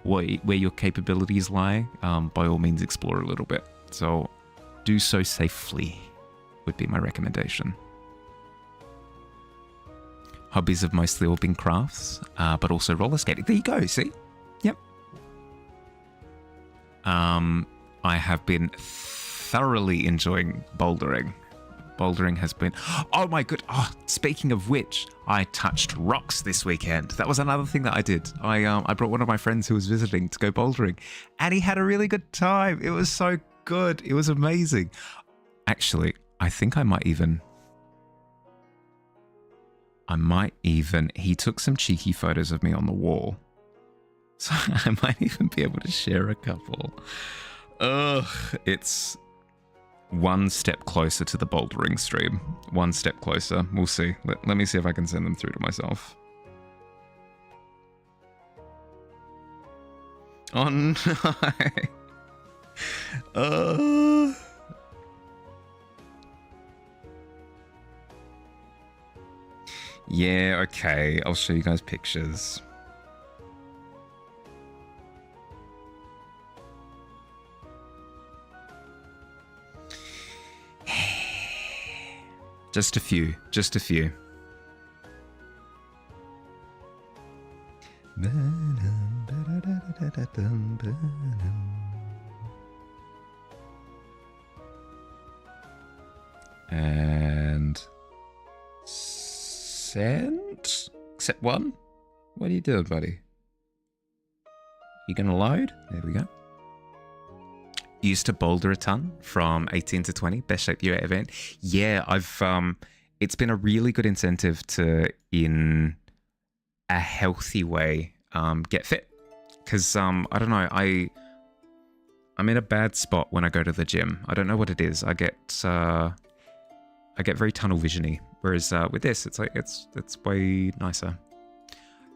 where your capabilities lie, by all means explore a little bit. So do so safely would be my recommendation. Hobbies have mostly all been crafts, but also roller skating. There you go, see? Yep. I have been thoroughly enjoying bouldering. Bouldering has been... Oh my good... Oh, speaking of which, I touched rocks this weekend. That was another thing that I did. I brought one of my friends who was visiting to go bouldering, and he had a really good time. It was so good. It was amazing. Actually, I think I might even... He took some cheeky photos of me on the wall. So I might even be able to share a couple. Ugh, it's one step closer to the bouldering stream. One step closer. We'll see. Let me see if I can send them through to myself. Oh no. Yeah, okay. I'll show you guys pictures. Just a few. Just a few. And... send? Accept one? What are you doing, buddy? You gonna load? There we go. Used to boulder a ton from 18 to 20, best shape year event. Yeah, I've it's been a really good incentive to, in a healthy way, get fit. Because I don't know, I'm in a bad spot when I go to the gym. I don't know what it is. I get very tunnel visiony. Whereas with this, it's like it's way nicer.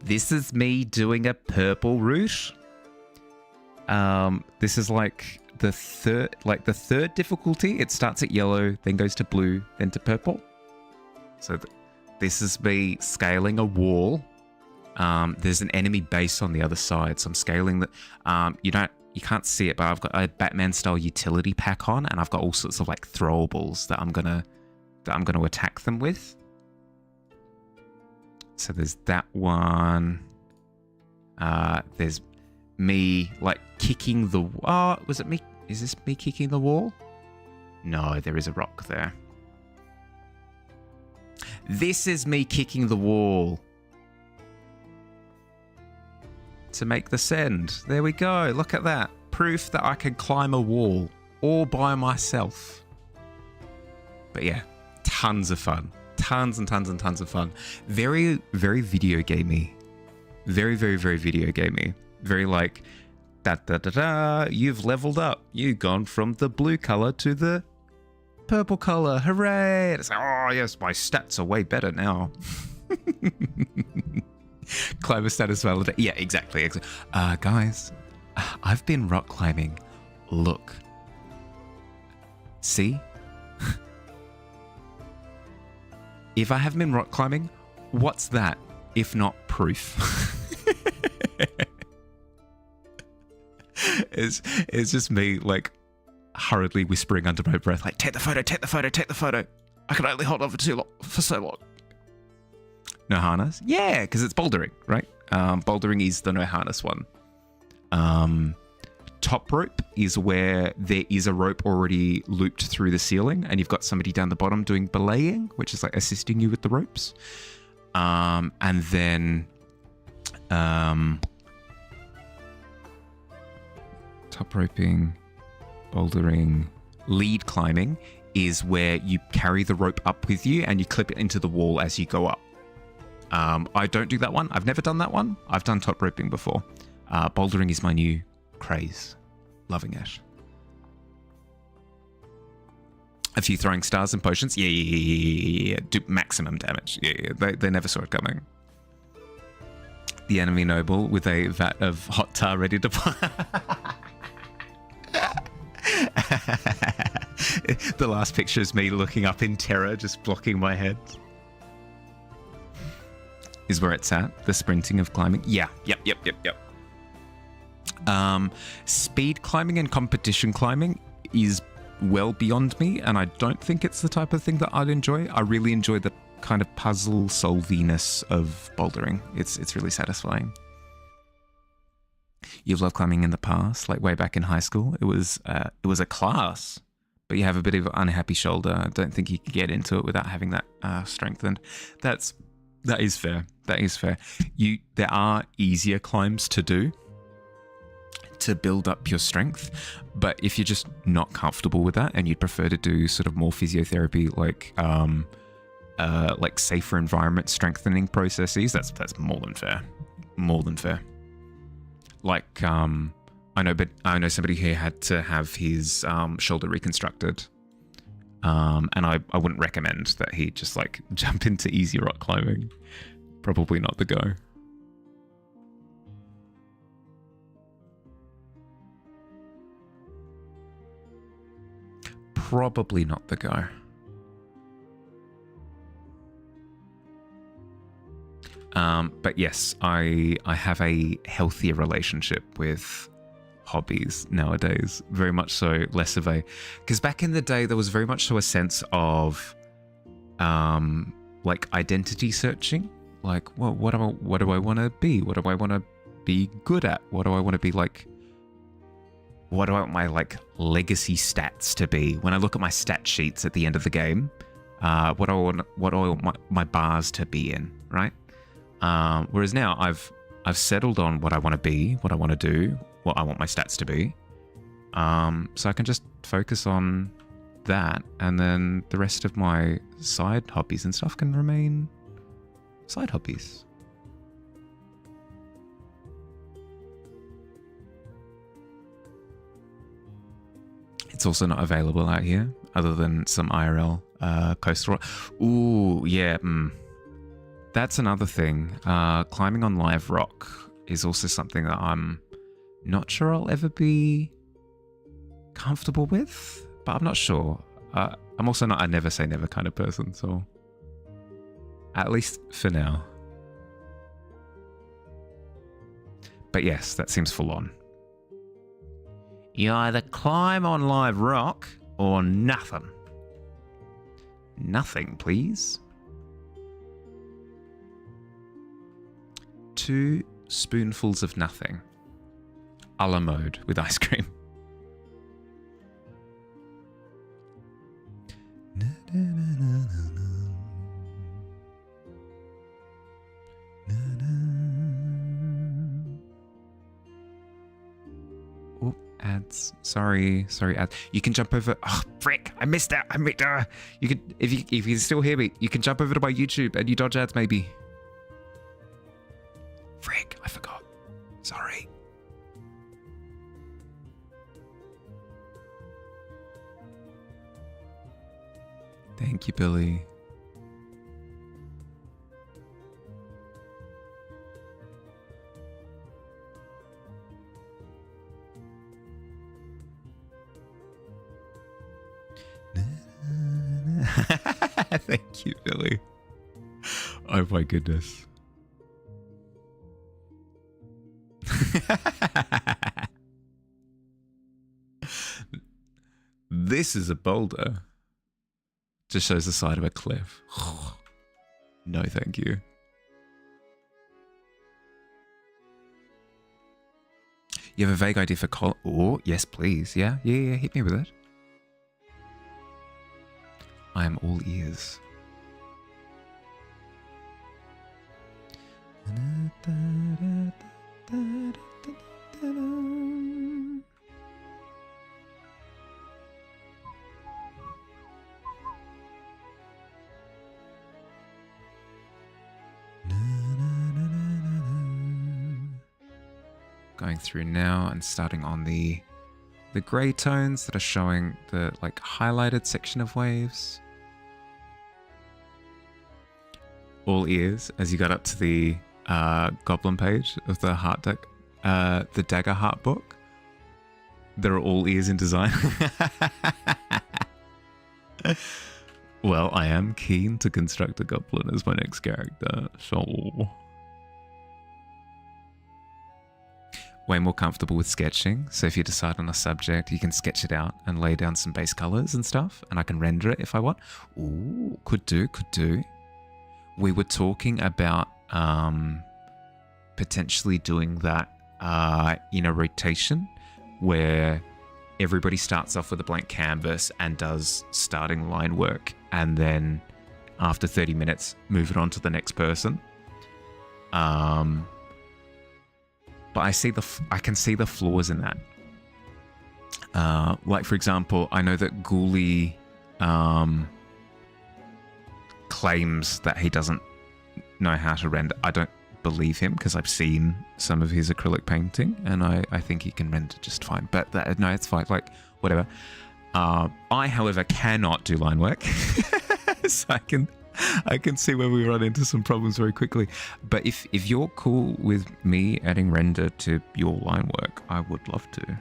This is me doing a purple route. This is like the third difficulty. It starts at yellow, then goes to blue, then to purple. So this is me scaling a wall. There's an enemy base on the other side, so I'm scaling the. You can't see it, but I've got a Batman style utility pack on, and I've got all sorts of like throwables that I'm gonna attack them with. So there's that one. There's me like kicking the... Oh, was it me? Is this me kicking the wall? No, there is a rock there. This is me kicking the wall to make the send. There we go. Look at that. Proof that I can climb a wall all by myself. But yeah, tons of fun. Tons and tons and tons of fun. Very, very video gamey. Very, very, very video gamey. Very like, you've leveled up. You've gone from the blue color to the purple color. Hooray! It's like, oh yes, my stats are way better now. Climber status validate. Yeah, exactly. Guys, I've been rock climbing. Look. See? If I haven't been rock climbing, what's that if not proof? It's just me, like, hurriedly whispering under my breath, like, take the photo, take the photo, take the photo. I can only hold on for so long. No harness? Yeah, because it's bouldering, right? Bouldering is the no harness one. Top rope is where there is a rope already looped through the ceiling and you've got somebody down the bottom doing belaying, which is like assisting you with the ropes. And then top roping, bouldering, lead climbing is where you carry the rope up with you and you clip it into the wall as you go up. I don't do that one. I've never done that one. I've done top roping before. Bouldering is my new craze. Loving it. A few throwing stars and potions. Yeah. Do maximum damage. Yeah. They never saw it coming. The enemy noble with a vat of hot tar ready to play. The last picture is me looking up in terror, just blocking my head. Is where it's at. The sprinting of climbing. Yeah. Yep. Speed climbing and competition climbing is well beyond me, and I don't think it's the type of thing that I'd enjoy. I really enjoy the kind of puzzle solviness of bouldering. It's really satisfying. You've loved climbing in the past, like way back in high school. It was a class, but you have a bit of an unhappy shoulder. I don't think you could get into it without having that strengthened. That is fair. That is fair. There are easier climbs to do to build up your strength, but if you're just not comfortable with that and you'd prefer to do sort of more physiotherapy, like safer environment strengthening processes, that's more than fair. More than fair. Like I know somebody here had to have his shoulder reconstructed, and I wouldn't recommend that he just like jump into easy rock climbing. Probably not the go. Probably not the go. But yes, I have a healthier relationship with hobbies nowadays. Very much so, less of a... Because back in the day, there was very much so a sense of like identity searching. Like, well, what do I want to be? What do I want to be good at? What do I want to be like? What do I want my like legacy stats to be? When I look at my stat sheets at the end of the game, what do I want my bars to be in, right? Whereas now I've settled on what I want to be, what I want to do, what I want my stats to be. So I can just focus on that, and then the rest of my side hobbies and stuff can remain side hobbies. It's also not available out here, other than some IRL coastal. Ooh, yeah. That's another thing. Climbing on live rock is also something that I'm not sure I'll ever be comfortable with, but I'm not sure. I'm also not a never say never kind of person, so at least for now. But yes, that seems full on. You either climb on live rock or nothing. Nothing, please. 2 spoonfuls of nothing. A la mode with ice cream. Oh, ads. Sorry, ads. You can jump over. Oh, frick! I missed that. You could, if you can still hear me, you can jump over to my YouTube and you dodge ads, maybe. Frick! I forgot. Sorry. Thank you, Billy. Thank you, Billy. Oh my goodness. This is a boulder. Just shows the side of a cliff. No, thank you. You have a vague idea for Oh, yes, please. Yeah, hit me with it. I am all ears. Going through now and starting on the grey tones that are showing the like highlighted section of waves. All ears as you got up to the goblin page of the heart deck, the dagger heart book. There are all ears in design. Well, I am keen to construct a goblin as my next character, so way more comfortable with sketching. So if you decide on a subject, you can sketch it out and lay down some base colors and stuff, and I can render it if I want. Ooh, could do. We were talking about potentially doing that in a rotation where everybody starts off with a blank canvas and does starting line work, and then after 30 minutes, move it on to the next person. But I can see the flaws in that. Like, for example, I know that Ghoulie claims that he doesn't know how to render. I don't believe him because I've seen some of his acrylic painting, and I think he can render just fine. But no, it's fine. Like, whatever. I, however, cannot do line work. So I can see where we run into some problems very quickly. But if you're cool with me adding render to your line work, I would love to.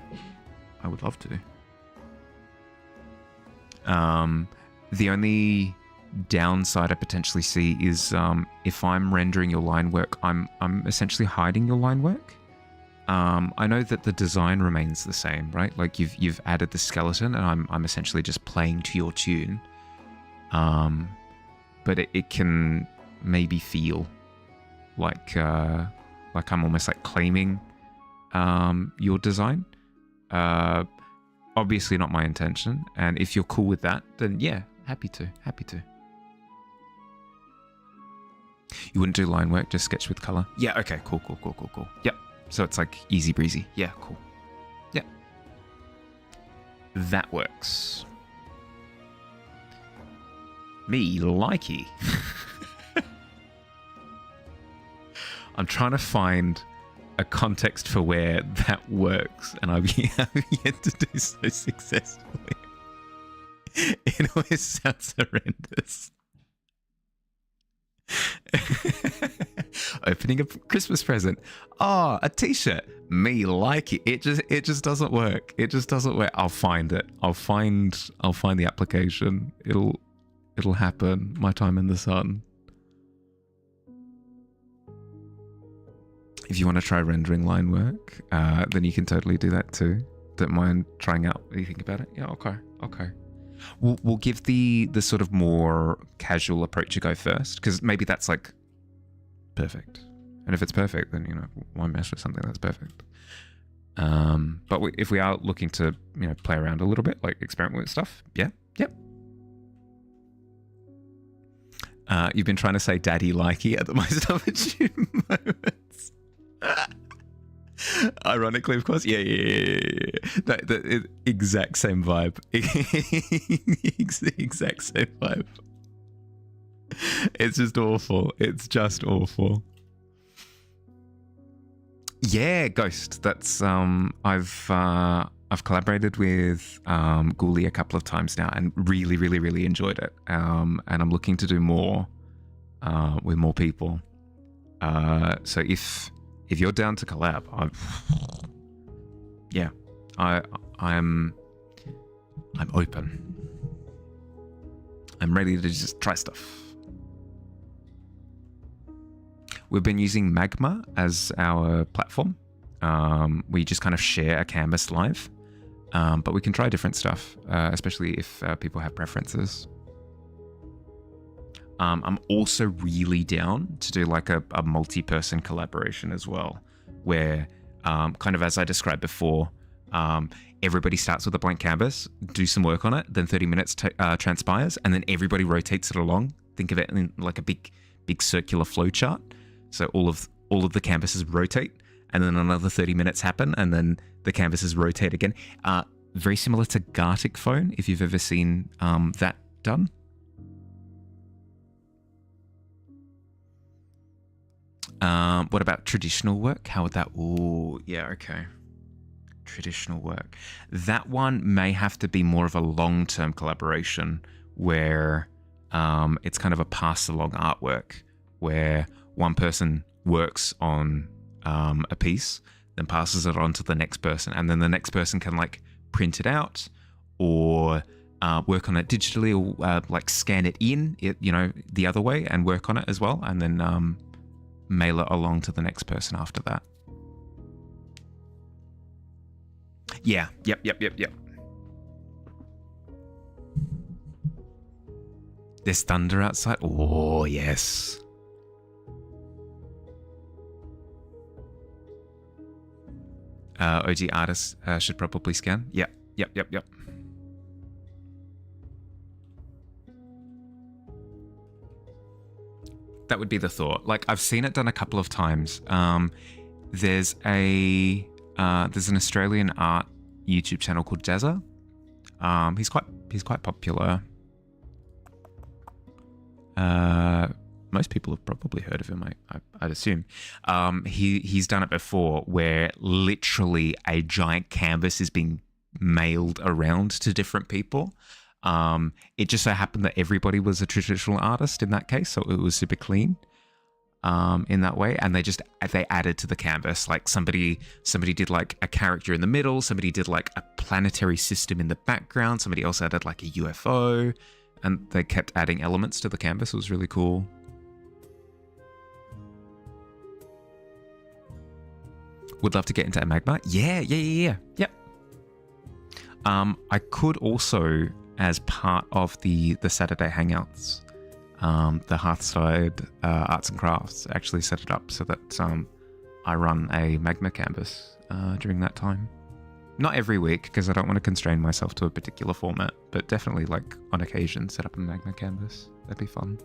The only downside I potentially see is if I'm rendering your line work, I'm essentially hiding your line work. I know that the design remains the same, right? Like you've added the skeleton, and I'm essentially just playing to your tune. But it can maybe feel like I'm almost like claiming your design. Obviously not my intention, and if you're cool with that, then yeah, happy to. You wouldn't do line work, just sketch with color? Yeah, okay, cool. Yep, so it's like easy breezy. Yeah, cool. Yep. That works. Me likey. I'm trying to find a context for where that works, and I've yet to do so successfully. It always sounds horrendous. Opening a Christmas present. Oh, a t-shirt. Me like it. It just doesn't work. It just doesn't work. I'll find it. I'll find the application. It'll happen. My time in the sun. If you want to try rendering line work, then you can totally do that too. Don't mind trying out what you think about it. Yeah, okay. We'll give the sort of more casual approach a go first, because maybe that's like perfect. And if it's perfect, then why mess with something that's perfect? But if we are looking to play around a little bit, like experiment with stuff, yep. You've been trying to say daddy likey at the most opportune moments. Ironically, of course. Yeah. The exact same vibe. Exact same vibe. It's just awful. Yeah, Ghost. That's I've collaborated with Ghoulie a couple of times now, and really enjoyed it. And I'm looking to do more with more people. So if you're down to collab, I'm open. I'm ready to just try stuff. We've been using Magma as our platform. We just kind of share a canvas live, but we can try different stuff, especially if people have preferences. I'm also really down to do like a multi-person collaboration as well, where kind of as I described before, everybody starts with a blank canvas, do some work on it, then 30 minutes transpires, and then everybody rotates it along. Think of it in like a big circular flow chart. So all of the canvases rotate, and then another 30 minutes happen, and then the canvases rotate again. Very similar to Gartic Phone, if you've ever seen that done. What about traditional work? How would that... Oh, yeah, okay. Traditional work. That one may have to be more of a long-term collaboration where it's kind of a pass-along artwork where one person works on a piece, then passes it on to the next person, and then the next person can like print it out or work on it digitally, or like scan it in, the other way and work on it as well, and then mail it along to the next person after that. Yeah, yep. There's thunder outside. Oh, yes. OG artists should probably scan. Yep. That would be the thought. Like, I've seen it done a couple of times. There's an Australian art YouTube channel called Jazza. He's quite popular. Most people have probably heard of him, I'd assume. He's done it before, where literally a giant canvas is being mailed around to different people. It just so happened that everybody was a traditional artist in that case, so it was super clean in that way. And they added to the canvas. Like somebody did like a character in the middle, somebody did like a planetary system in the background, somebody else added like a UFO, and they kept adding elements to the canvas. It was really cool. Would love to get into Magma. Yeah. Yep. I could also, as part of the Saturday Hangouts, the Hearthside Arts and Crafts, actually set it up so that I run a Magma canvas during that time. Not every week, because I don't want to constrain myself to a particular format, but definitely like on occasion set up a Magma canvas. That'd be fun.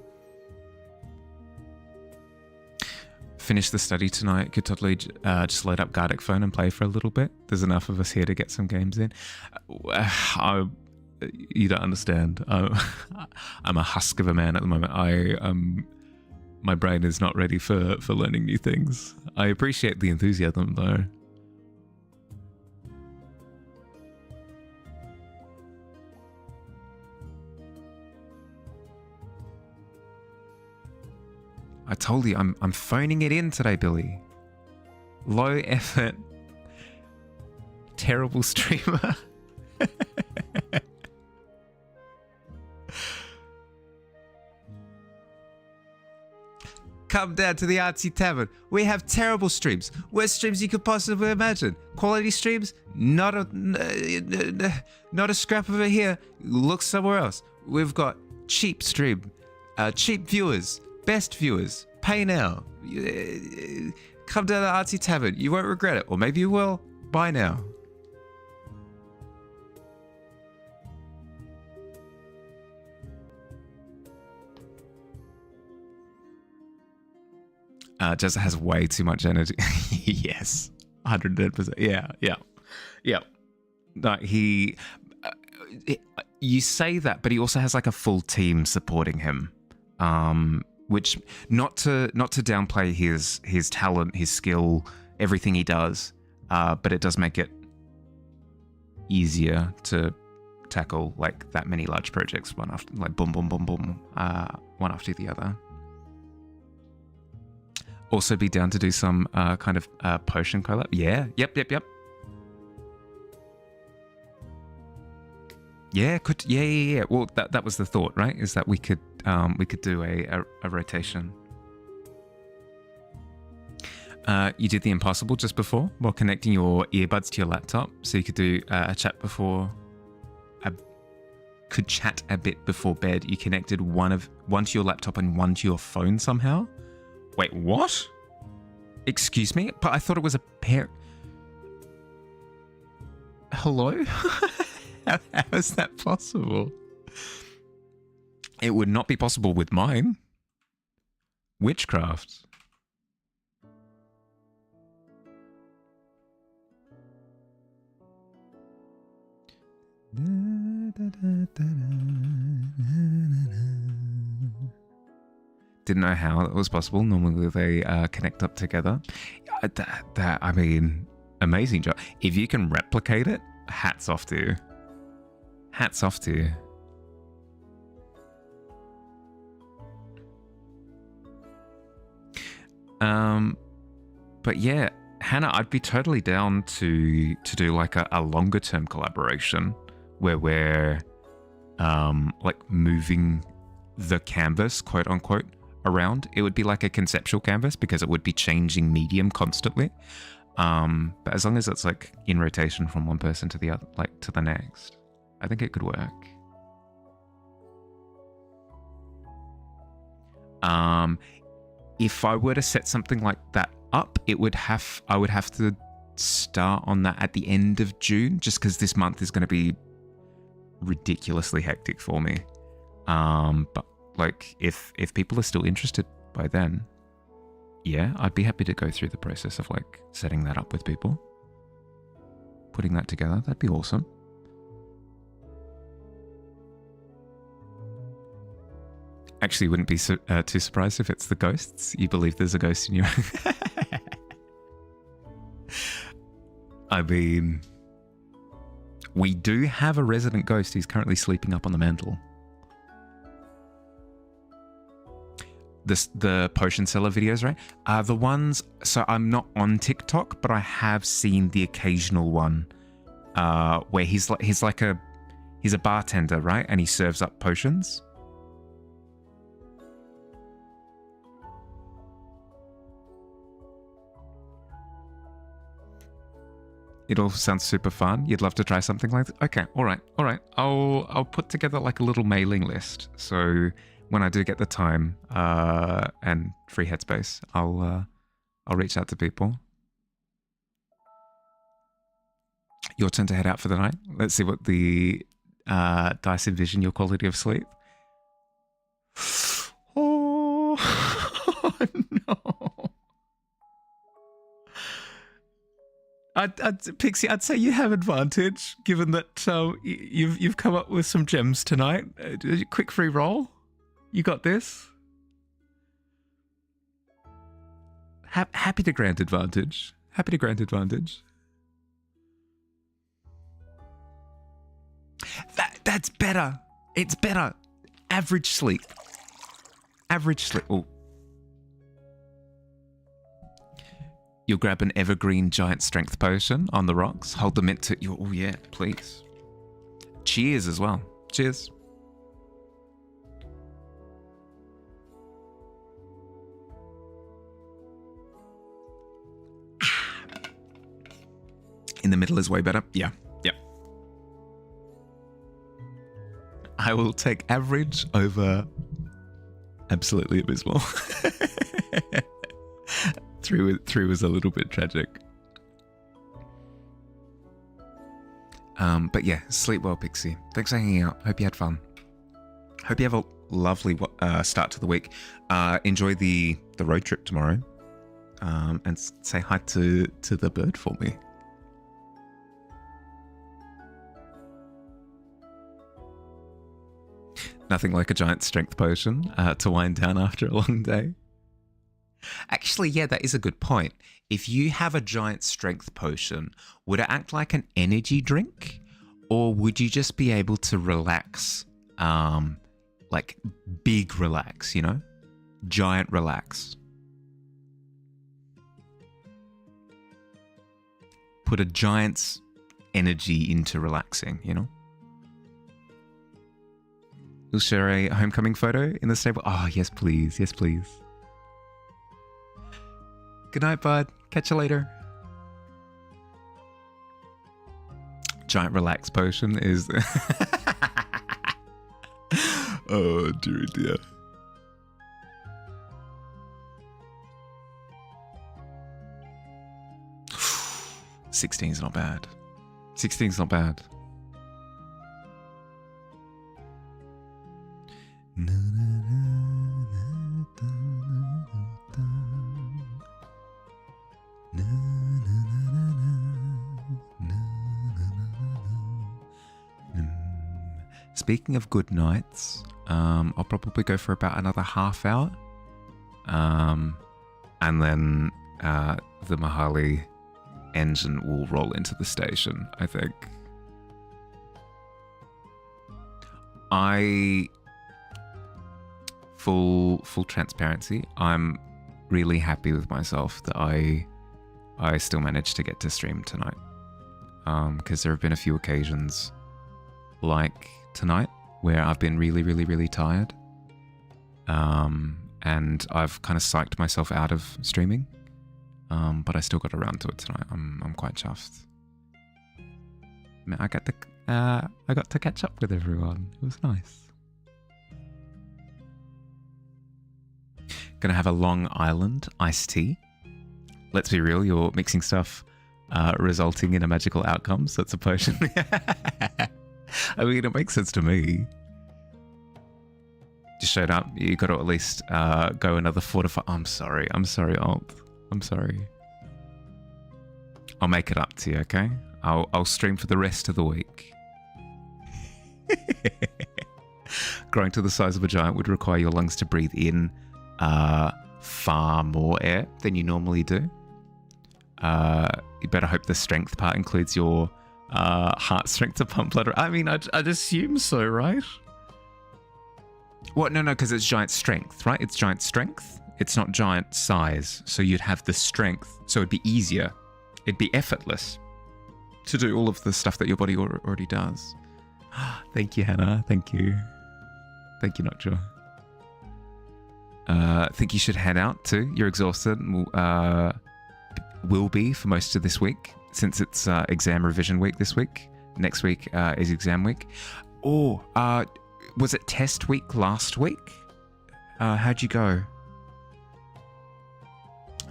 Finish the study tonight. Could totally just load up Gartic Phone and play for a little bit. There's enough of us here to get some games in. You don't understand. I'm a husk of a man at the moment. My brain is not ready for learning new things. I appreciate the enthusiasm though. I told you, I'm phoning it in today, Billy. Low effort, terrible streamer. Come down to the Artsy Tavern. We have terrible streams. Worst streams you could possibly imagine. Quality streams, not a scrap of it here. Look somewhere else. We've got cheap stream, cheap viewers. Best viewers, pay now. Come to the Artsy Tavern. You won't regret it. Or maybe you will. Buy now. Jezza has way too much energy. Yes. 110%. Yeah. No, you say that, but he also has like a full team supporting him. Which not to downplay his talent, his skill, everything he does, but it does make it easier to tackle like that many large projects one after, like boom, one after the other. Also, be down to do some kind of potion collab. Yeah, yep. Yeah, yeah. Well, that was the thought, right? Is that we could do a rotation. You did the impossible just before while connecting your earbuds to your laptop, so you could do a chat before. Could chat a bit before bed. You connected one to your laptop and one to your phone somehow. Wait, what? Excuse me? But I thought it was a pair. Hello? How is that possible? It would not be possible with mine. Witchcraft. Didn't know how it was possible. Normally they connect up together. I mean, amazing job. If you can replicate it, hats off to you. Hats off to you. But yeah, Hannah, I'd be totally down to do like a longer term collaboration where we're like moving the canvas, quote unquote, around. It would be like a conceptual canvas because it would be changing medium constantly. But as long as it's like in rotation from one person to the other, like to the next, I think it could work. If I were to set something like that up, I would have to start on that at the end of June, just because this month is going to be ridiculously hectic for me. But like if people are still interested by then, yeah, I'd be happy to go through the process of like setting that up with people, putting that together. That'd be awesome. Actually, wouldn't be too surprised if it's the ghosts. You believe there's a ghost in you. I mean, we do have a resident ghost who's currently sleeping up on the mantle. The potion seller videos, right? Are the ones. So I'm not on TikTok, but I have seen the occasional one where he's a bartender, right? And he serves up potions. It all sounds super fun. You'd love to try something like that? Okay, all right. I'll put together like a little mailing list. So when I do get the time and free headspace, I'll reach out to people. Your turn to head out for the night. Let's see what the dice envision your quality of sleep. Oh, no. Pixie, I'd say you have advantage, given that you've come up with some gems tonight. Quick free roll. You got this. Happy to grant advantage. Happy to grant advantage. That's better. It's better. Average sleep. Average sleep. Oh. You'll grab an evergreen giant strength potion on the rocks. Hold the mint to your... Oh, yeah, please. Cheers as well. Cheers. In the middle is way better. Yeah. Yep. I will take average over absolutely abysmal. Three was a little bit tragic. But yeah, sleep well, Pixie. Thanks for hanging out. Hope you had fun. Hope you have a lovely start to the week. Enjoy the road trip tomorrow. And say hi to the bird for me. Nothing like a giant strength potion to wind down after a long day. Actually, yeah, that is a good point. If you have a giant strength potion, would it act like an energy drink? Or would you just be able to relax? Like big relax, you know? Giant relax. Put a giant's energy into relaxing, you know? You'll share a homecoming photo in the stable? Oh, yes, please. Yes, please. Good night, bud. Catch you later. Giant relax potion is... oh, dear, dear. 16's not bad. 16's not bad. Speaking of good nights, I'll probably go for about another half hour. And then the Mahali engine will roll into the station, I think. Full transparency, I'm really happy with myself that I still managed to get to stream tonight. Because there have been a few occasions like tonight where I've been really tired. And I've kind of psyched myself out of streaming. But I still got around to it tonight. I'm quite chuffed. I got to catch up with everyone. It was nice. Gonna have a Long Island iced tea. Let's be real, you're mixing stuff resulting in a magical outcome, so it's a potion. I mean, it makes sense to me. Just showed up. You got to at least go another 4 to 5. I'm sorry, Alt. I'm sorry. I'll make it up to you, okay? I'll stream for the rest of the week. Growing to the size of a giant would require your lungs to breathe in far more air than you normally do. You better hope the strength part includes your heart strength to pump blood. I mean, I'd assume so, right? What? No, because it's giant strength, right? It's giant strength. It's not giant size. So you'd have the strength. So it'd be easier. It'd be effortless to do all of the stuff that your body already does. Thank you, Hannah. Thank you. Thank you, Notjo. I think you should head out too. You're exhausted. Will be for most of this week, since it's exam revision week this week. Next week is exam week. Oh, was it test week last week? How'd you go?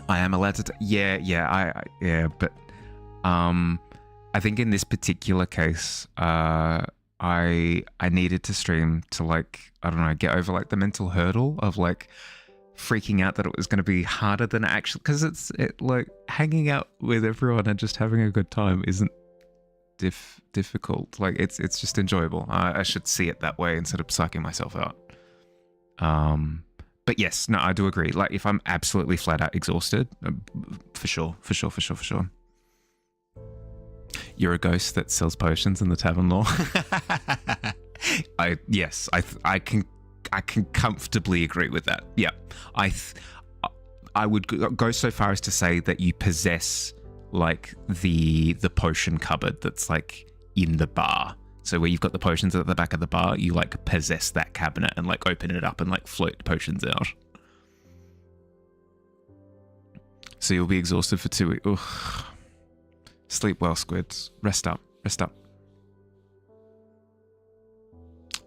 I am allowed to. Yeah, but I think in this particular case, I needed to stream to, like, I don't know, get over like the mental hurdle of like freaking out that it was going to be harder than actually, because it's like hanging out with everyone and just having a good time isn't difficult. Like it's just enjoyable. I should see it that way instead of psyching myself out. But yes, no, I do agree. Like if I'm absolutely flat out exhausted, for sure. You're a ghost that sells potions in the tavern law. I can comfortably agree with that. Yeah, I would go so far as to say that you possess like the potion cupboard that's like in the bar. So where you've got the potions at the back of the bar, you like possess that cabinet and like open it up and like float potions out. So you'll be exhausted for 2 weeks. Ugh. Sleep well, squids. Rest up.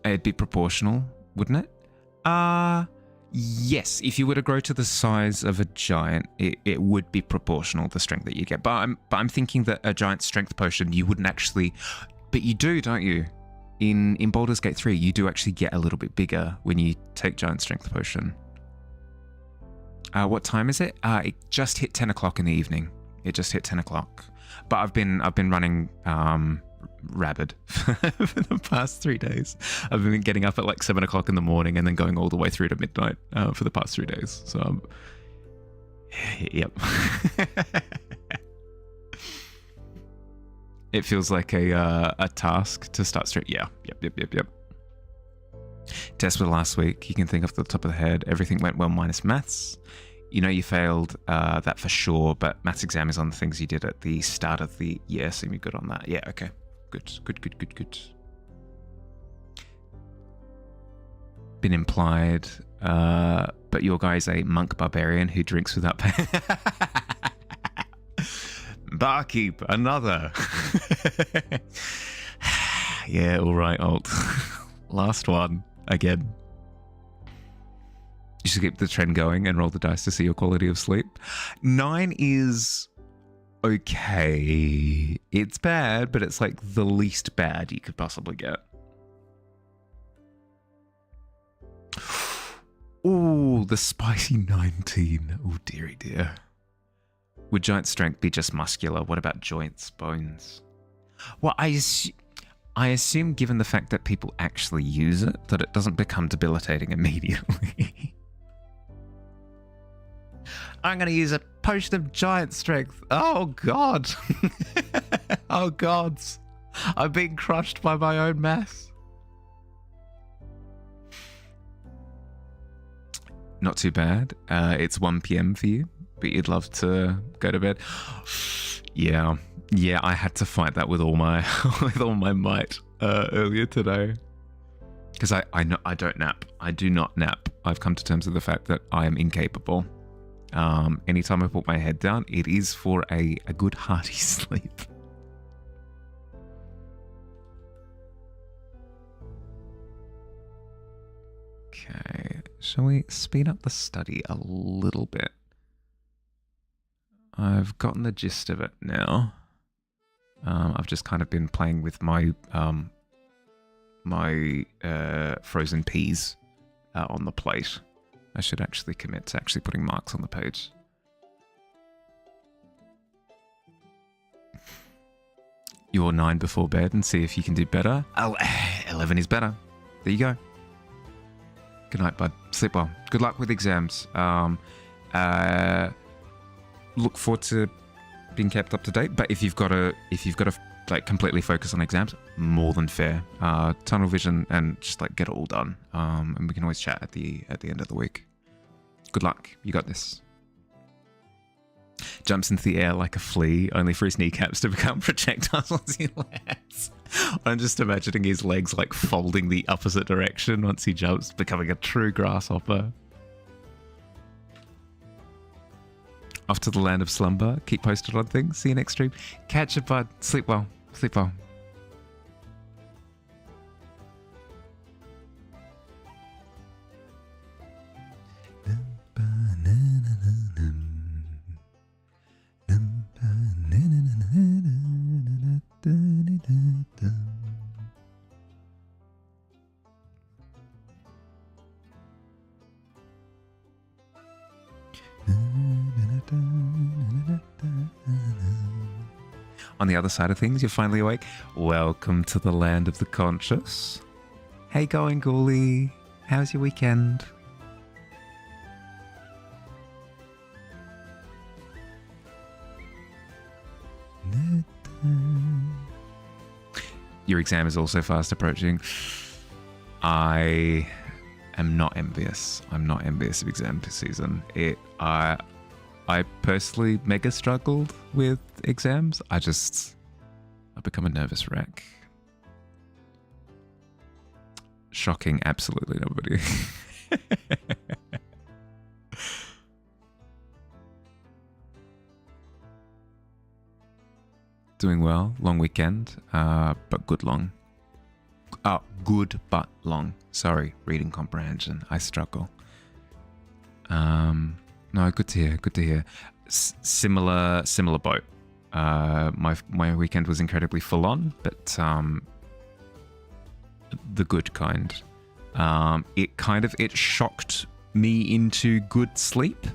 It'd be proportional, wouldn't it? Yes. If you were to grow to the size of a giant, it would be proportional, the strength that you get. But I'm thinking that a giant strength potion, you wouldn't actually... But you do, don't you? In Baldur's Gate 3, you do actually get a little bit bigger when you take giant strength potion. What time is it? It just hit 10 o'clock in the evening. It just hit 10 o'clock. But I've been running rabid for the past 3 days. I've been getting up at like 7 o'clock in the morning and then going all the way through to midnight for the past 3 days. So, yep. It feels like a task to start straight. Yeah. Yep. Test for last week. You can think off the top of the head. Everything went well minus maths. You know you failed that for sure, but maths exam is on the things you did at the start of the year, so you're good on that. Yeah, okay. Good. been implied, but your guy's a monk barbarian who drinks without paying. Barkeep, another. Yeah, all right, Alt. Last one again. You should keep the trend going and roll the dice to see your quality of sleep. 9 is okay. It's bad, but it's like the least bad you could possibly get. Oh, the spicy 19. Oh, dearie dear. Would giant strength be just muscular? What about joints, bones? Well, I assume given the fact that people actually use it, that it doesn't become debilitating immediately. I'm going to use a potion of giant strength. Oh, God. Oh, gods. I'm being crushed by my own mass. Not too bad. It's 1 p.m. for you, but you'd love to go to bed. Yeah, I had to fight that with all my might earlier today. Because I don't nap. I do not nap. I've come to terms with the fact that I am incapable. Anytime I put my head down, it is for a good hearty sleep. Okay, shall we speed up the study a little bit? I've gotten the gist of it now. I've just kind of been playing with my frozen peas on the plate. I should actually commit to actually putting marks on the page. You're 9 before bed and see if you can do better. Oh, 11 is better. There you go. Good night, bud. Sleep well. Good luck with exams. Look forward to being kept up to date. But if you've got to like completely focus on exams, more than fair. Tunnel vision and just like get it all done. And we can always chat at the end of the week. Good luck. You got this. Jumps into the air like a flea, only for his kneecaps to become projectiles once he lands. I'm just imagining his legs like folding the opposite direction once he jumps, becoming a true grasshopper. Off to the land of slumber. Keep posted on things. See you next stream. Catch you, bud. Sleep well. Sleep well. On the other side of things, you're finally awake. Welcome to the land of the conscious. Hey going, Ghoulie. How's your weekend? Your exam is also fast approaching. I am not envious. I'm not envious of exam season. I personally mega struggled with exams. I've become a nervous wreck. Shocking, absolutely nobody. Doing well, long weekend, but good long. Good but long. Sorry, reading comprehension. I struggle. No, good to hear. Good to hear. Similar boat. My weekend was incredibly full on, but the good kind. It shocked me into good sleep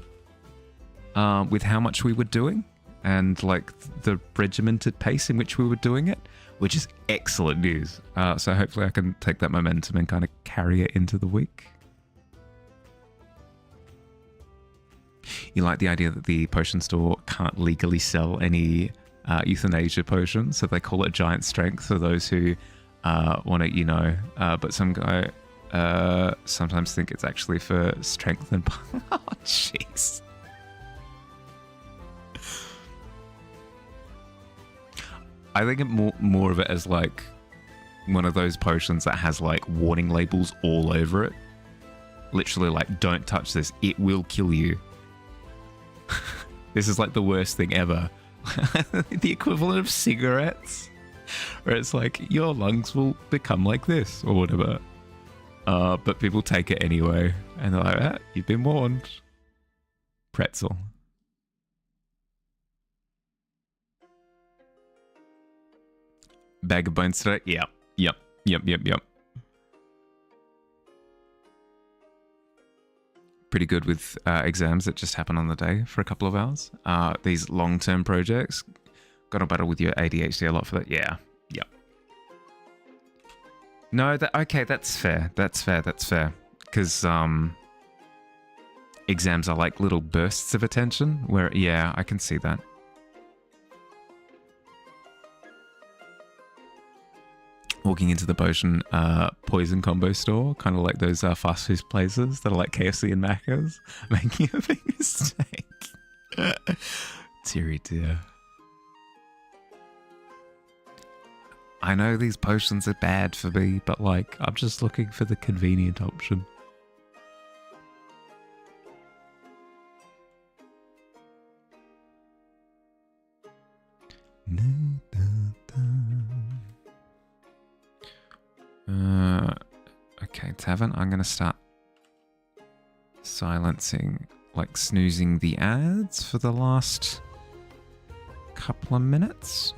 with how much we were doing and like the regimented pace in which we were doing it, which is excellent news. So hopefully I can take that momentum and kind of carry it into the week. You like the idea that the potion store can't legally sell any euthanasia potions, so they call it giant strength for those who want it, but some guy sometimes think it's actually for strength and... Oh, jeez. I think more of it as like one of those potions that has like warning labels all over it. literally like, don't touch this, it will kill you. This is like the worst thing ever. The equivalent of cigarettes, where it's like your lungs will become like this or whatever. But people take it anyway, and they're like, ah, you've been warned. Pretzel. Bag of bones today? Yep. Pretty good with exams that just happen on the day for a couple of hours. These long-term projects, got to battle with your ADHD a lot for that. Yeah, yep. No, okay, that's fair. That's fair. Because exams are like little bursts of attention where, yeah, I can see that. Walking into the poison combo store, kind of like those fast food places that are like KFC and Macca's, making a big mistake. Deary dear. I know these potions are bad for me, but like, I'm just looking for the convenient option. Okay, Tavern, I'm going to start silencing, like snoozing the ads for the last couple of minutes.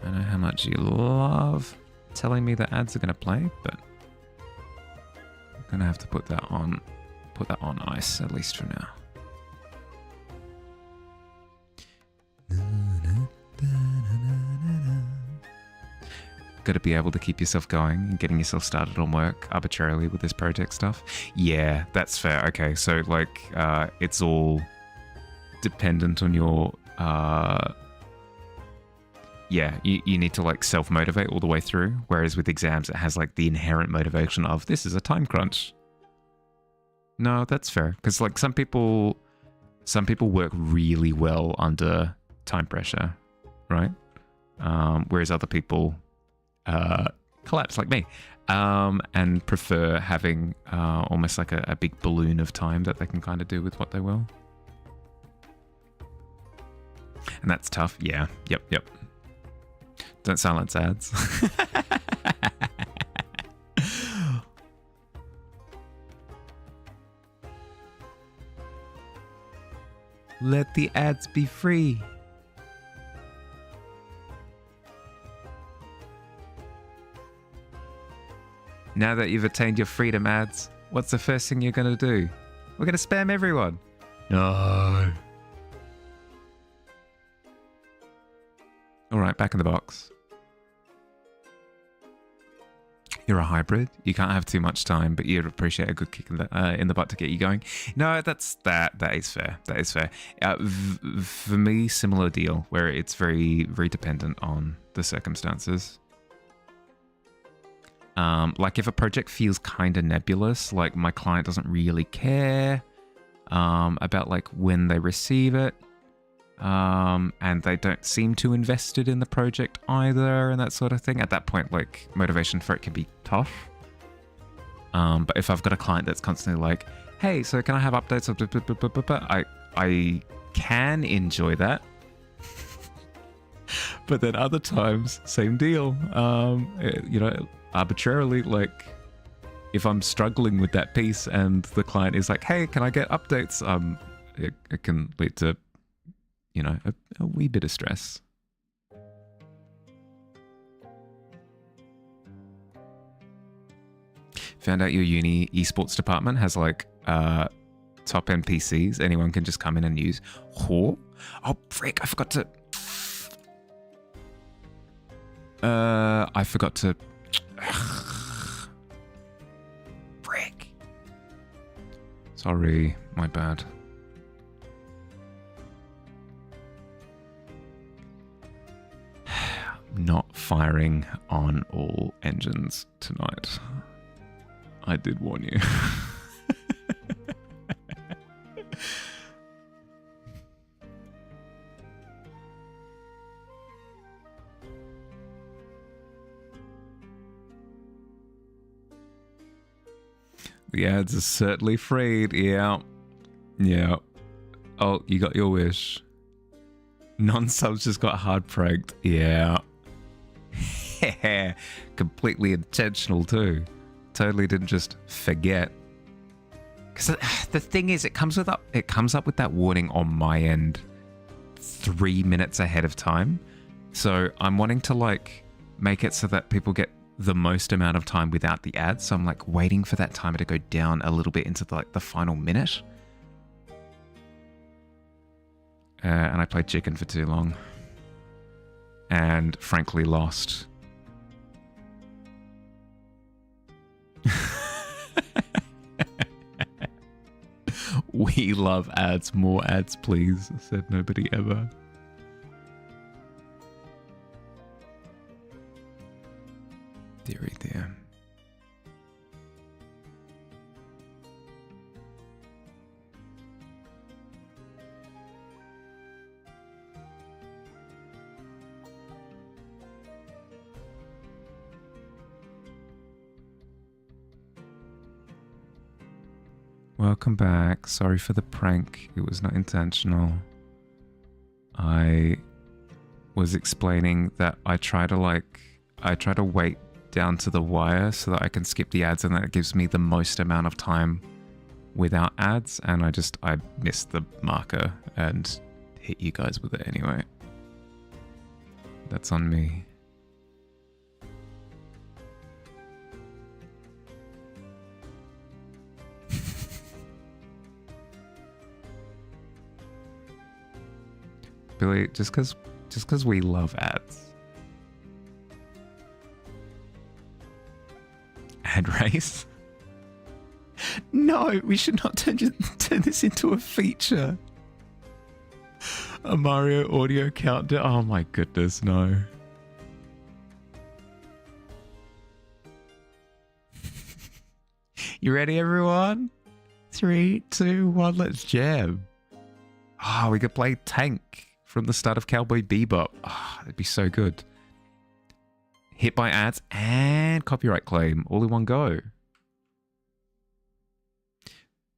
I know how much you love telling me that ads are going to play, but I'm going to have to put that on ice, at least for now. Got to be able to keep yourself going and getting yourself started on work arbitrarily with this project stuff. Yeah, that's fair. Okay, so like it's all dependent on your yeah, you need to like self-motivate all the way through, whereas with exams it has like the inherent motivation of this is a time crunch. No, that's fair, because like some people work really well under time pressure, right? Whereas other people collapse like me, and prefer having almost like a big balloon of time that they can kind of do with what they will. And that's tough. Yeah. Yep. Don't silence ads. Let the ads be free. Now that you've attained your freedom, ads, what's the first thing you're going to do? We're going to spam everyone. No. All right, back in the box. You're a hybrid. You can't have too much time, but you'd appreciate a good kick in the butt to get you going. No, that is fair. That is fair. For me, similar deal, where it's very, very dependent on the circumstances. Like if a project feels kind of nebulous, like my client doesn't really care about like when they receive it, and they don't seem too invested in the project either, and that sort of thing. At that point, like motivation for it can be tough. But if I've got a client that's constantly like, "Hey, so can I have updates?" I can enjoy that. But then other times, same deal. You know, arbitrarily, like if I'm struggling with that piece and the client is like, "Hey, can I get updates?" It can lead to, you know, a wee bit of stress. Found out your uni esports department has like top end PCs anyone can just come in and use. Oh frick, I forgot to frick. Sorry, my bad. Not firing on all engines tonight. I did warn you. The ads are certainly freed. Yeah. Yeah. Oh, you got your wish. Non-subs just got hard pranked. Yeah. Completely intentional too. Totally didn't just forget. Because the thing is, it comes up with that warning on my end 3 minutes ahead of time. So I'm wanting to like make it so that people get the most amount of time without the ads. So I'm like waiting for that timer to go down a little bit into the final minute. And I played chicken for too long. And frankly lost. We love ads. More ads, please, said nobody ever. Dearie dear. Welcome back. Sorry for the prank. It was not intentional. I was explaining that I try to wait down to the wire so that I can skip the ads and that it gives me the most amount of time without ads, and I missed the marker and hit you guys with it anyway. That's on me. Billy, just because we love ads. Ad race? No, we should not turn this into a feature. A Mario audio countdown. Oh my goodness, no. You ready, everyone? 3, 2, 1, let's jam. Oh, we could play Tank from the start of Cowboy Bebop. Oh, that'd be so good. Hit by ads and copyright claim all in one go.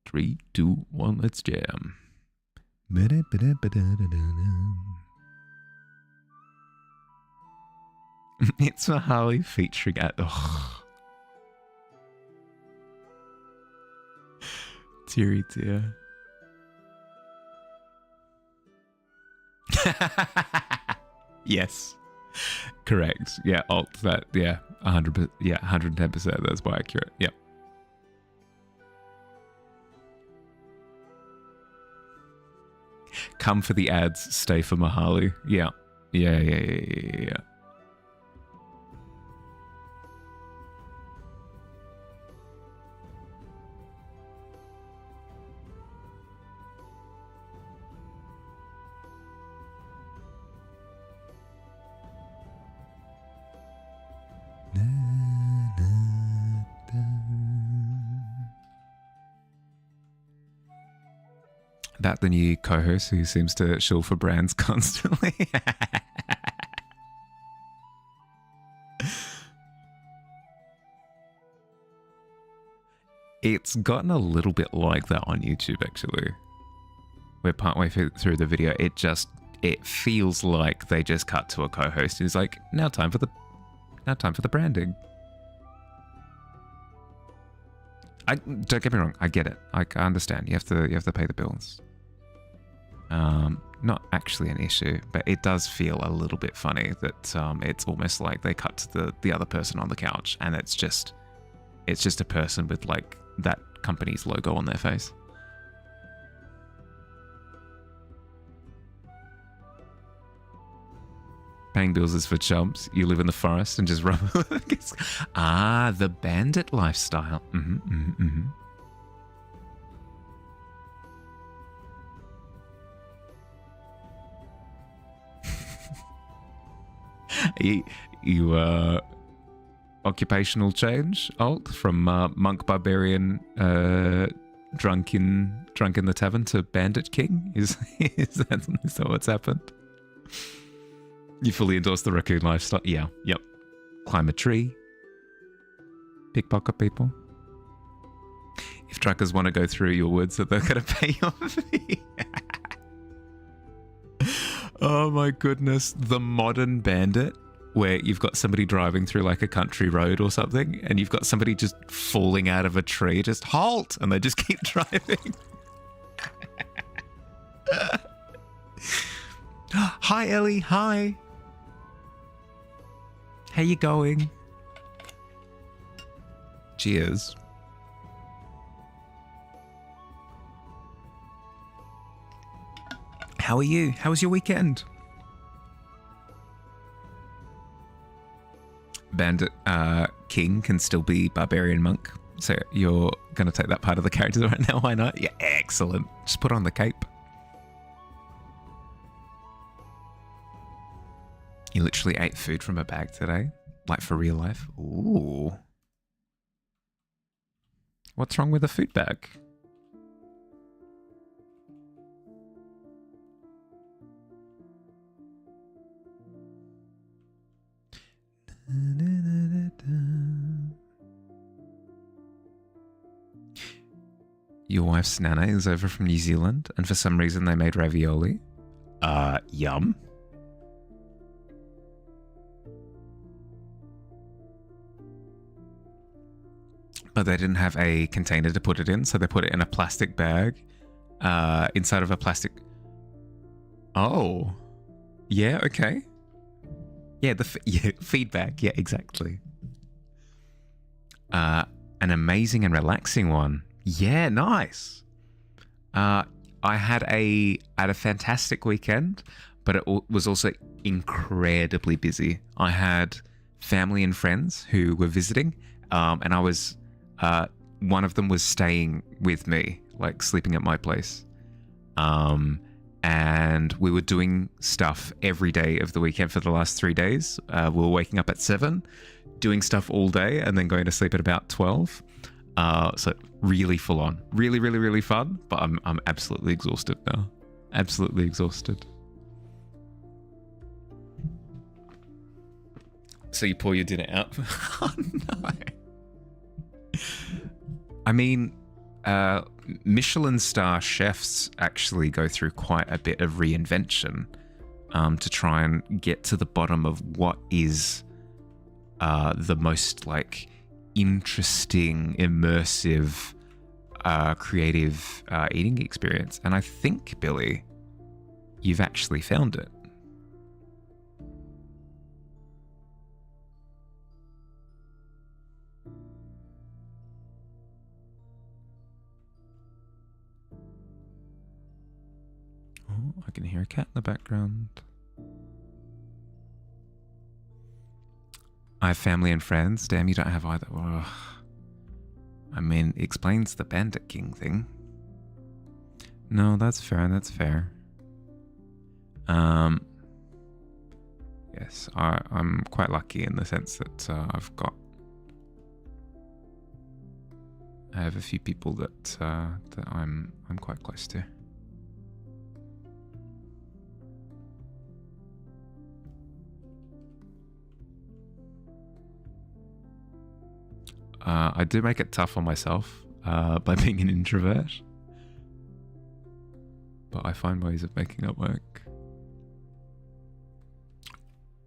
3, 2, 1, let's jam. It's Mahali featuring at. Oh. Teary dear. Yes. Correct. Yeah, alt that. Yeah, 100%. Yeah, 110%. That's more accurate. Yep. Come for the ads, stay for Mahali. Yeah. Yeah. That the new co-host who seems to shill for brands constantly. It's gotten a little bit like that on YouTube, actually. We're partway through the video. It feels like they just cut to a co-host. It's like, now time for the branding. Don't get me wrong. I get it. I understand. You have to pay the bills. Not actually an issue, but it does feel a little bit funny that it's almost like they cut to the other person on the couch, and it's just a person with like that company's logo on their face. Paying bills is for chumps. You live in the forest and just run. The bandit lifestyle. You occupational change, Alt, from monk barbarian drunk in the tavern to bandit king? Is that what's happened? You fully endorse the raccoon lifestyle? Yeah, yep. Climb a tree. Pickpocket people. beef truckers want to go through your woods, that they're going to pay you a fee. Oh my goodness. The modern bandit, where you've got somebody driving through like a country road or something, and you've got somebody just falling out of a tree, just halt, and they just keep driving. Hi, Ellie. Hi. How you going? Cheers. How are you? How was your weekend? Bandit King can still be Barbarian Monk. So you're going to take that part of the character right now, why not? Yeah, excellent. Just put on the cape. You literally ate food from a bag today? Like for real life? Ooh. What's wrong with a food bag? Your wife's nana is over from New Zealand, and for some reason they made ravioli. Yum. But they didn't have a container to put it in, so they put it in a plastic bag, inside of a plastic... Oh. Yeah, okay. Yeah, the feedback. Yeah, exactly. An amazing and relaxing one. Yeah, nice. I had a fantastic weekend, but it was also incredibly busy. I had family and friends who were visiting, and I was one of them was staying with me, like sleeping at my place. And we were doing stuff every day of the weekend for the last 3 days. We were waking up at 7, doing stuff all day, and then going to sleep at about 12. So really full on, really, really, really fun. But I'm absolutely exhausted now. Absolutely exhausted. So you pour your dinner out. Oh no. I mean, Michelin star chefs actually go through quite a bit of reinvention to try and get to the bottom of what is the most like interesting, immersive, creative eating experience. And I think, Billy, you've actually found it. Oh, I can hear a cat in the background. I have family and friends. Damn, you don't have either. Ugh. I mean, it explains the Bandit King thing. No, that's fair. That's fair. Yes, I'm quite lucky in the sense that I have a few people that I'm quite close to. I do make it tough on myself by being an introvert, but I find ways of making it work.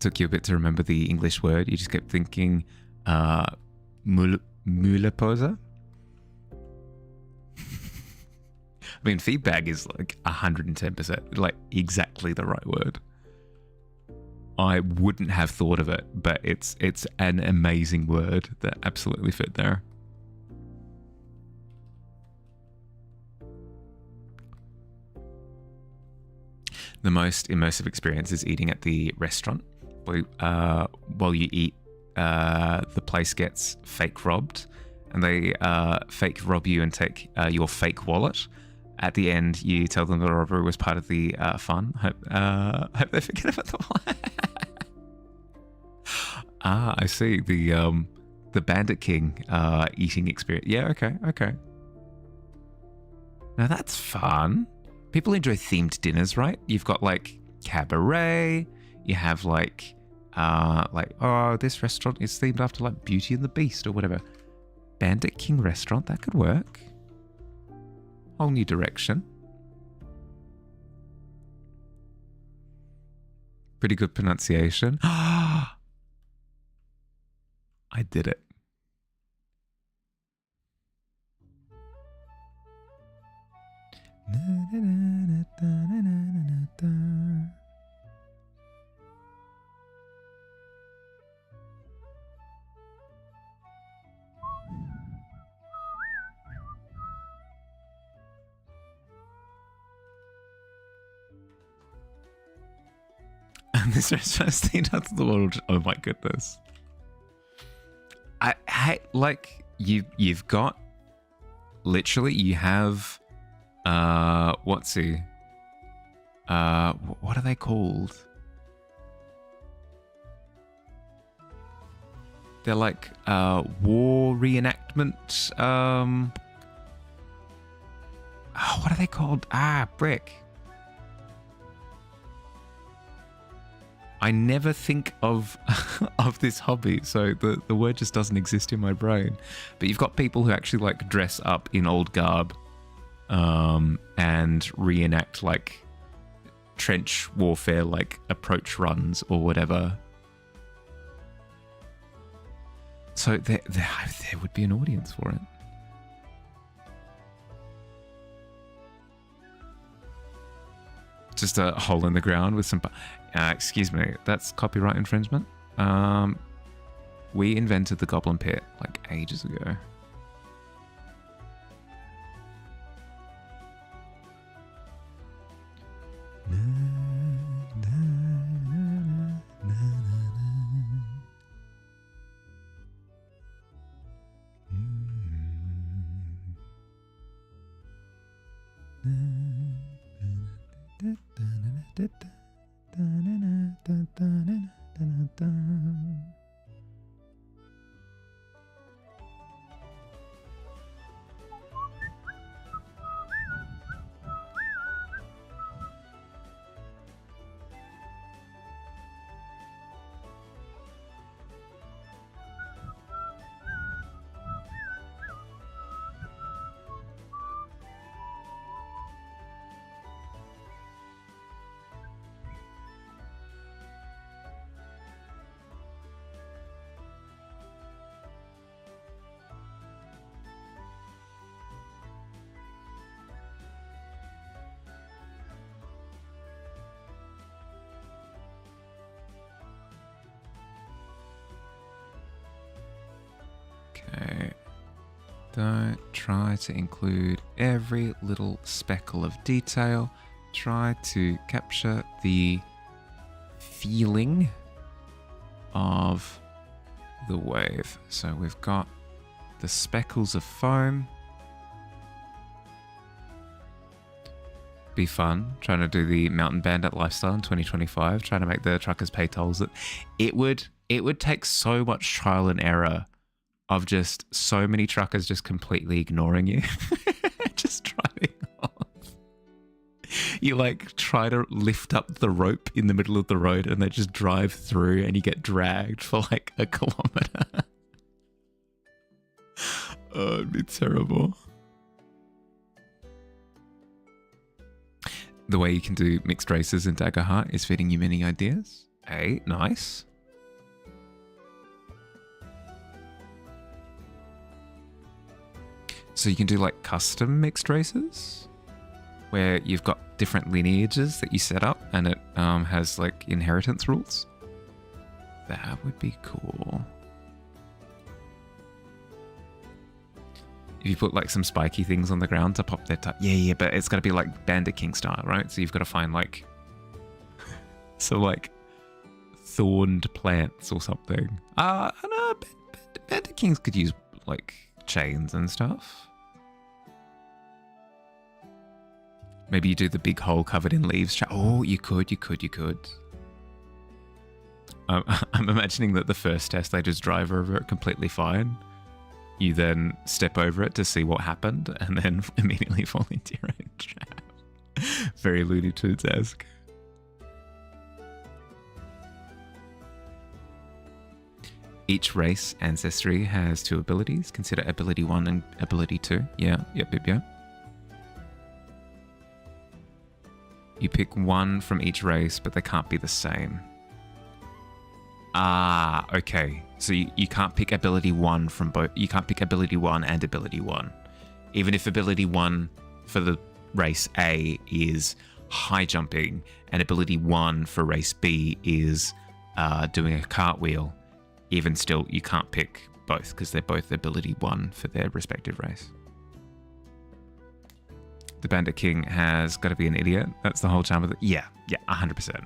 Took you a bit to remember the English word. You just kept thinking muleposa. I mean, feedback is like 110%, like exactly the right word. I wouldn't have thought of it, but it's an amazing word that absolutely fit there. The most immersive experience is eating at the restaurant. While you eat, the place gets fake robbed, and they fake rob you and take your fake wallet. At the end, you tell them the robbery was part of the fun. Hope they forget about the wallet. I see. The Bandit King eating experience. Yeah, okay. Now that's fun. People enjoy themed dinners, right? You've got like cabaret. You have like oh, this restaurant is themed after like Beauty and the Beast or whatever. Bandit King restaurant, that could work. whole new direction. Pretty good pronunciation. I did it. And this is first thing out of the world. Oh my goodness. I like you've got literally you have what are they called? They're like war reenactment. What are they called? Brick. I never think of of this hobby, so the word just doesn't exist in my brain. But you've got people who actually like dress up in old garb, and reenact like trench warfare, like approach runs or whatever. So there would be an audience for it. Just a hole in the ground with some... excuse me, that's copyright infringement. We invented the Goblin Pit like ages ago. Okay. Don't try to include every little speckle of detail. Try to capture the feeling of the wave. So we've got the speckles of foam. Be fun trying to do the mountain bandit lifestyle in 2025, trying to make the truckers pay tolls. It would take so much trial and error of just so many truckers just completely ignoring you. Just driving off. You like try to lift up the rope in the middle of the road and they just drive through and you get dragged for like a kilometer. Oh, it'd be terrible. The way you can do mixed races in Daggerheart is feeding you many ideas. Hey, nice. So you can do like custom mixed races where you've got different lineages that you set up and it has like inheritance rules. That would be cool. If you put like some spiky things on the ground to pop their yeah, but it's got to be like Bandit King style, right? So you've got to find like like thorned plants or something. I don't know, Bandit Kings could use like chains and stuff. Maybe you do the big hole covered in leaves. Oh, you could. I'm imagining that the first test they just drive over it completely fine. You then step over it to see what happened and then immediately fall into your own trap. Very Looney Tunes-esque. Each race ancestry has 2 abilities. Consider ability 1 and ability 2. Yeah. You pick one from each race, but they can't be the same. Ah, okay. So you can't pick ability 1 from both. You can't pick ability 1 and ability 1. Even if ability 1 for the race A is high jumping and ability 1 for race B is doing a cartwheel, even still, you can't pick both because they're both ability 1 for their respective race. The Bandit King has got to be an idiot. That's the whole charm of it. Yeah, 100%.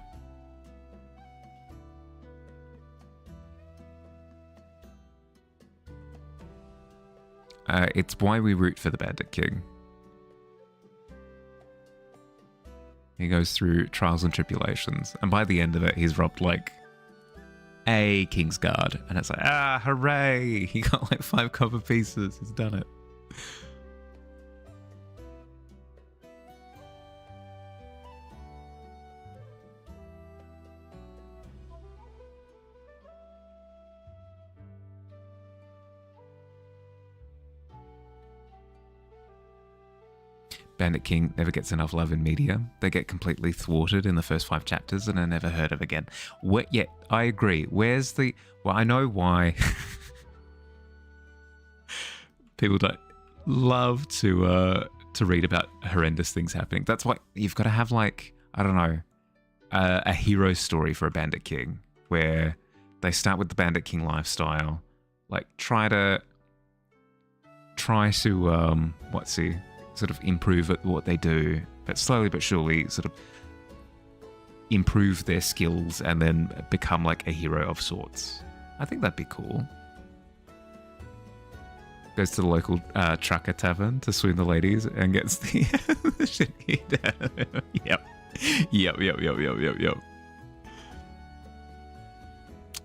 It's why we root for the Bandit King. He goes through trials and tribulations, and by the end of it, he's robbed like a King's Guard, and it's like, ah, hooray! He got like 5 copper pieces. He's done it. Bandit King never gets enough love in media. They get completely thwarted in the first 5 chapters and are never heard of again. Yeah, I agree. Where's the... Well, I know why people don't love to read about horrendous things happening. That's why you've got to have, like, I don't know, a hero story for a Bandit King where they start with the Bandit King lifestyle, like try to sort of improve at what they do, but slowly but surely sort of improve their skills and then become like a hero of sorts. I think that'd be cool. Goes to the local trucker tavern to swing the ladies and gets the shit hit out. Yep.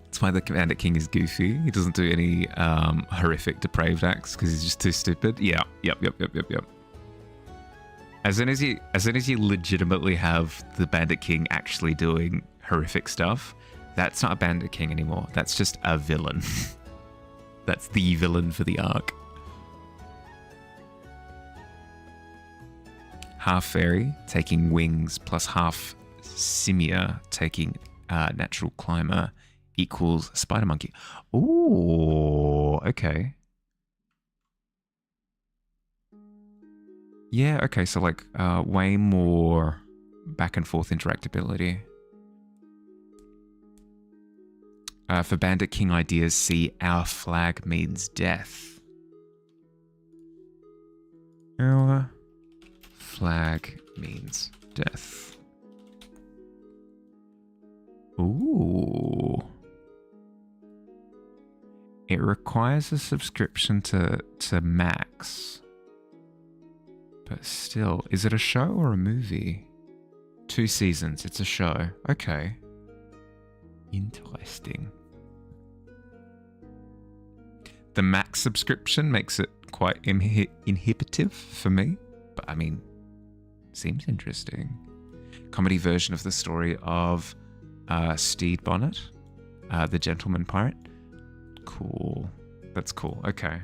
That's why the Bandit King is goofy. He doesn't do any horrific, depraved acts because he's just too stupid. Yep. As soon as you legitimately have the Bandit King actually doing horrific stuff, that's not a Bandit King anymore. That's just a villain. That's the villain for the arc. Half fairy, taking wings, plus half simian, taking natural climber, equals spider monkey. Ooh, okay. Yeah, okay, so like way more back and forth interactability. For Bandit King ideas, see Our Flag Means Death. Our flag means death. Ooh. It requires a subscription to Max. But still, is it a show or a movie? 2 seasons, it's a show. Okay. Interesting. The Max subscription makes it quite inhibitive for me. But I mean, seems interesting. Comedy version of the story of Steed Bonnet, the gentleman pirate. Cool. That's cool. Okay.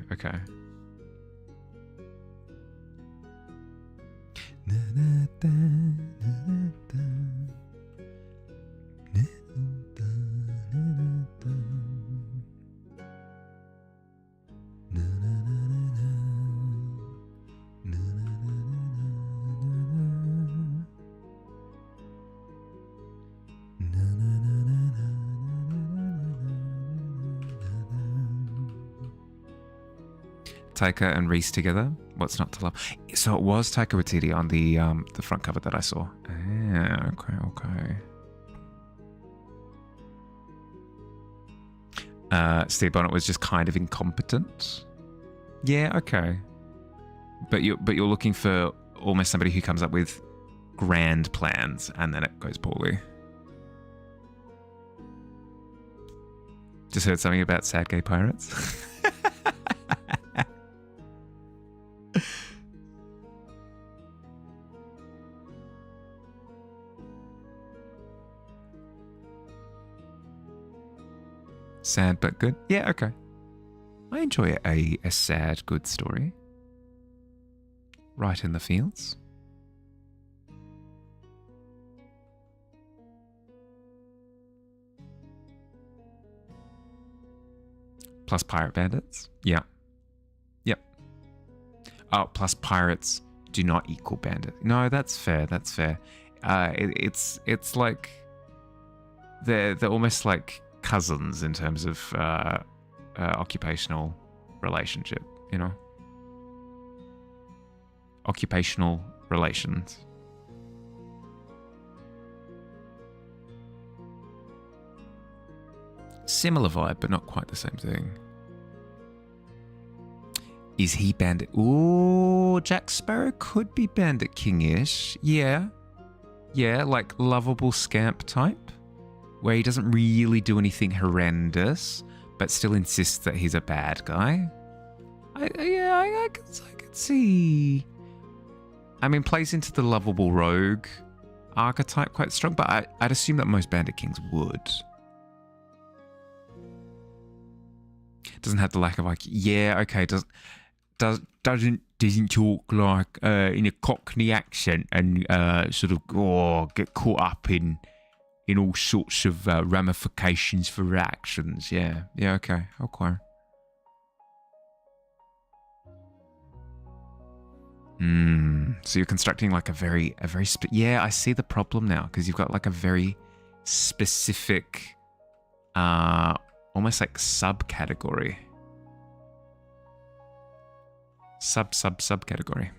Taika and Reese together. What's not to love? So it was Taika Waititi on the front cover that I saw. Ah, okay. Steve Bonnet was just kind of incompetent. Yeah, okay. But you're looking for almost somebody who comes up with grand plans and then it goes poorly. Just heard something about sad gay pirates. Sad but good. Yeah, okay. I enjoy a sad, good story. Right in the fields. Plus pirate bandits. Yeah. Yep. Oh, plus pirates do not equal bandit. No, that's fair. That's fair. It's like they're almost like cousins in terms of occupational relationship. You know, occupational relations. Similar vibe, but not quite the same thing. Is he Bandit? Ooh, Jack Sparrow could be Bandit King-ish. Yeah. Yeah, like lovable scamp type. Where he doesn't really do anything horrendous, but still insists that he's a bad guy. I could see. I mean, plays into the lovable rogue archetype quite strong, but I'd assume that most Bandit Kings would. Doesn't have the lack of IQ. Yeah, okay. Doesn't talk like in a Cockney accent and sort of get caught up in all sorts of ramifications for actions. Yeah, okay. So you're constructing like a very yeah. I see the problem now because you've got like a very specific, almost like subcategory. Subcategory.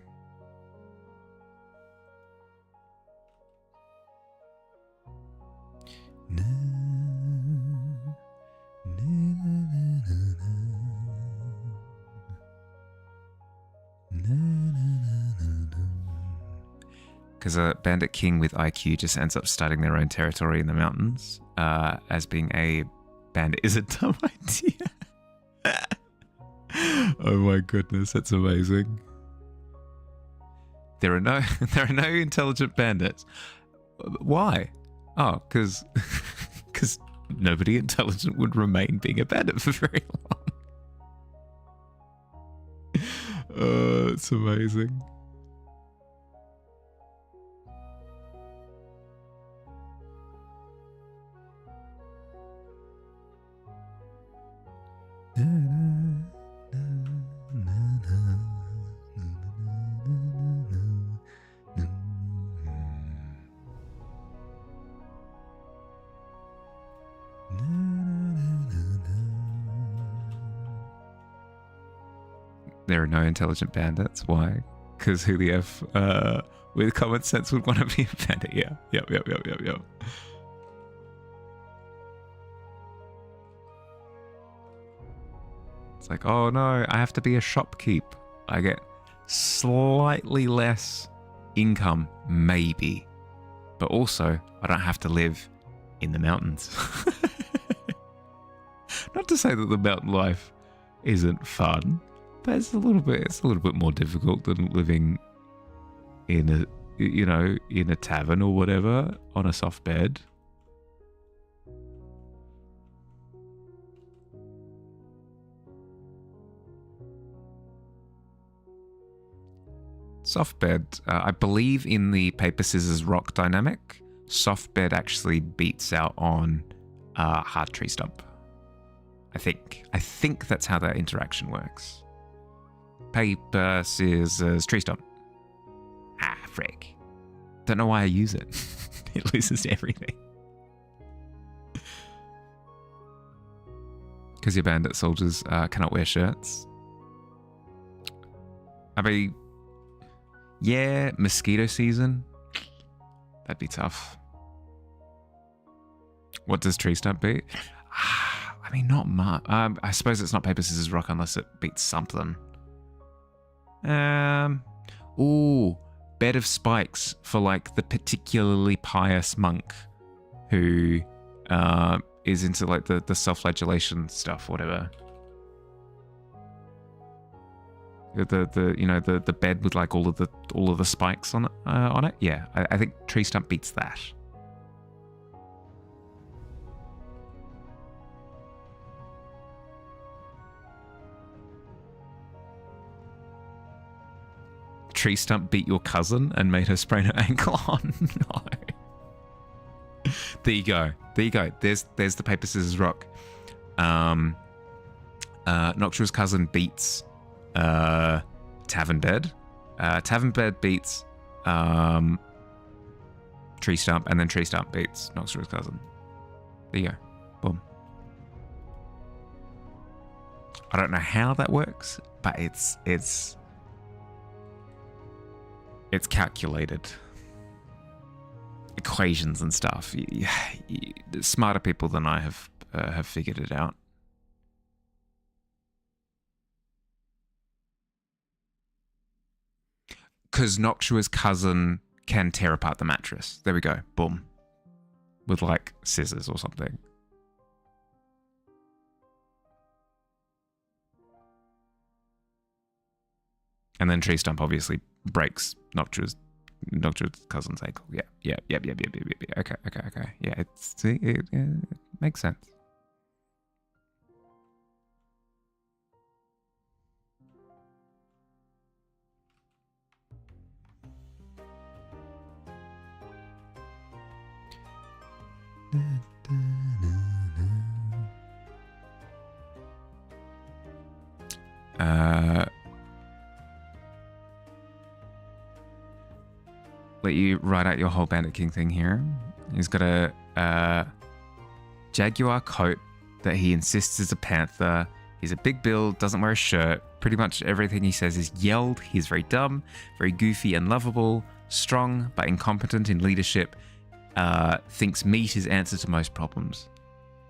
Because a bandit king with IQ just ends up starting their own territory in the mountains, as being a bandit is a dumb idea. Oh my goodness, that's amazing. There are no intelligent bandits. Why? Oh, because nobody intelligent would remain being a bandit for very long. Oh, it's amazing. There are no intelligent bandits. Why? Because who the F with common sense would want to be a bandit? Yeah. Yep. It's like, oh no, I have to be a shopkeep. I get slightly less income, maybe. But also, I don't have to live in the mountains. Not to say that the mountain life isn't fun, but it's a little bit more difficult than living in a tavern or whatever on a soft bed. Soft bed, I believe in the paper scissors rock dynamic, soft bed actually beats out on hard tree stump. I think that's how that interaction works. Paper scissors tree stump. Ah, frick. Don't know why I use it. It loses everything. Because your bandit soldiers cannot wear shirts. I mean, yeah, mosquito season. That'd be tough. What does tree stump beat? I mean, not much. I suppose it's not paper, scissors, rock unless it beats something. Ooh, bed of spikes for like the particularly pious monk who is into like the self-flagellation stuff, whatever. The bed with like all of the spikes on it. Yeah, I think tree stump beats that. Tree stump beat your cousin and made her sprain her ankle. Oh no. There you go. There's the paper scissors rock Noctua's cousin beats Tavern Bed. Tavern Bed beats Tree Stump, and then Tree Stump beats Noctua's cousin. There you go. Boom. I don't know how that works, but it's calculated. Equations and stuff. Smarter people than I have figured it out. Because Noctua's cousin can tear apart the mattress. There we go. Boom. With like scissors or something. And then Tree Stump obviously breaks Noctua's cousin's ankle. Yeah. Okay. Yeah, it makes sense. Let you write out your whole Bandit King thing here. He's got a jaguar coat that he insists is a panther. He's a big build, doesn't wear a shirt. Pretty much everything he says is yelled. He's very dumb, very goofy and lovable, strong but incompetent in leadership. Thinks meat is answer to most problems.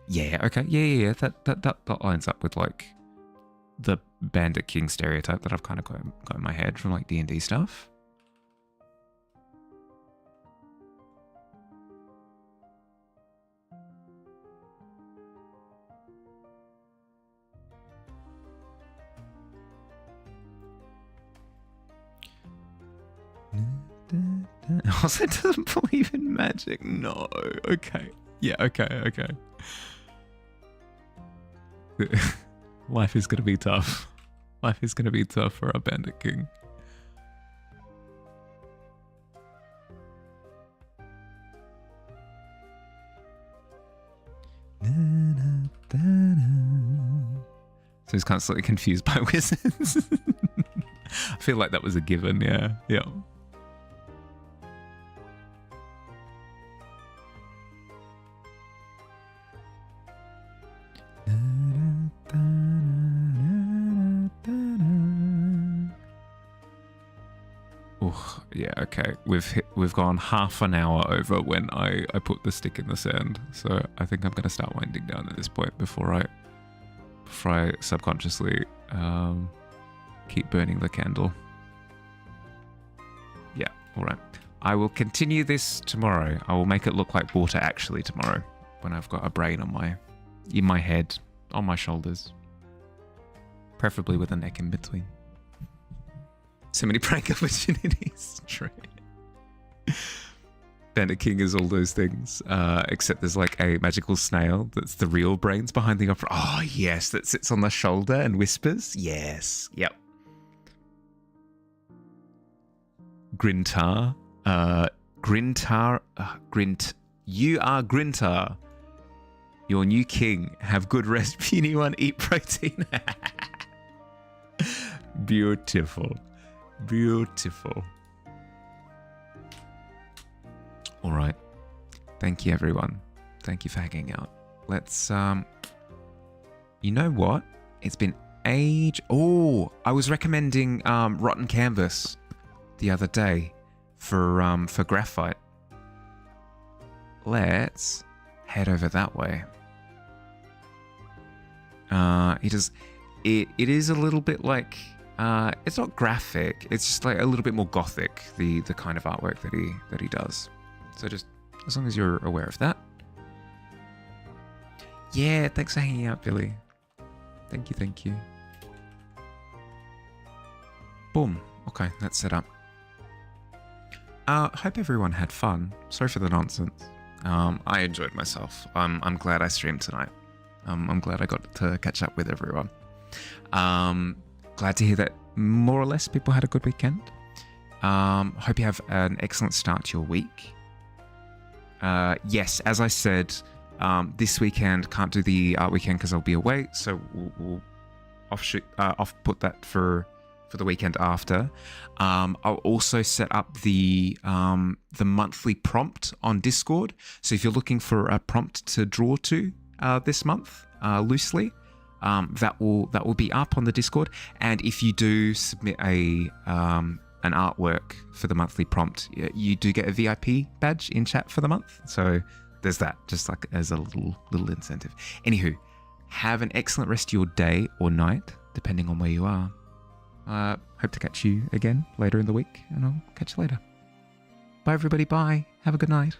Yeah, okay, yeah. That lines up with like the Bandit King stereotype that I've kind of got in my head from like D&D stuff. Also doesn't believe in magic. No. Okay. Yeah, okay. Life is going to be tough. Life is going to be tough for our Bandit King. So he's constantly confused by wizards. I feel like that was a given, yeah. Oh, yeah, okay. We've gone half an hour over when I put the stick in the sand. So I think I'm gonna start winding down at this point before I subconsciously keep burning the candle. Yeah, alright. I will continue this tomorrow. I will make it look like water actually tomorrow when I've got a brain in my head, on my shoulders. Preferably with a neck in between. So many prank opportunities. True. Bandit King is all those things, except there's like a magical snail that's the real brains behind the opera. Oh, yes, that sits on the shoulder and whispers. Yes, yep. Grintar. Grint. You are Grintar. Your new king. Have good rest, puny one. Eat protein. Beautiful. All right. Thank you, everyone. Thank you for hanging out. Let's, you know what? It's been age. Oh, I was recommending Rotten Canvas the other day for graphite. Let's head over that way. It is a little bit like, it's not graphic. It's just like a little bit more gothic. The kind of artwork that he does. So just as long as you're aware of that. Yeah, thanks for hanging out, Billy. Thank you. Boom. Okay, that's set up. Hope everyone had fun. Sorry for the nonsense. I enjoyed myself. I'm glad I streamed tonight. I'm glad I got to catch up with everyone. Glad to hear that more or less people had a good weekend. Hope you have an excellent start to your week. Yes, as I said, this weekend can't do the art weekend because I'll be away, so we'll put that for the weekend after. I'll also set up the monthly prompt on Discord. So if you're looking for a prompt to draw to this month, loosely, that will be up on the Discord. And if you do submit an artwork for the monthly prompt, you do get a VIP badge in chat for the month. So there's that, just like as a little incentive. Anywho, have an excellent rest of your day or night, depending on where you are. Hope to catch you again later in the week, and I'll catch you later. Bye everybody, bye. Have a good night.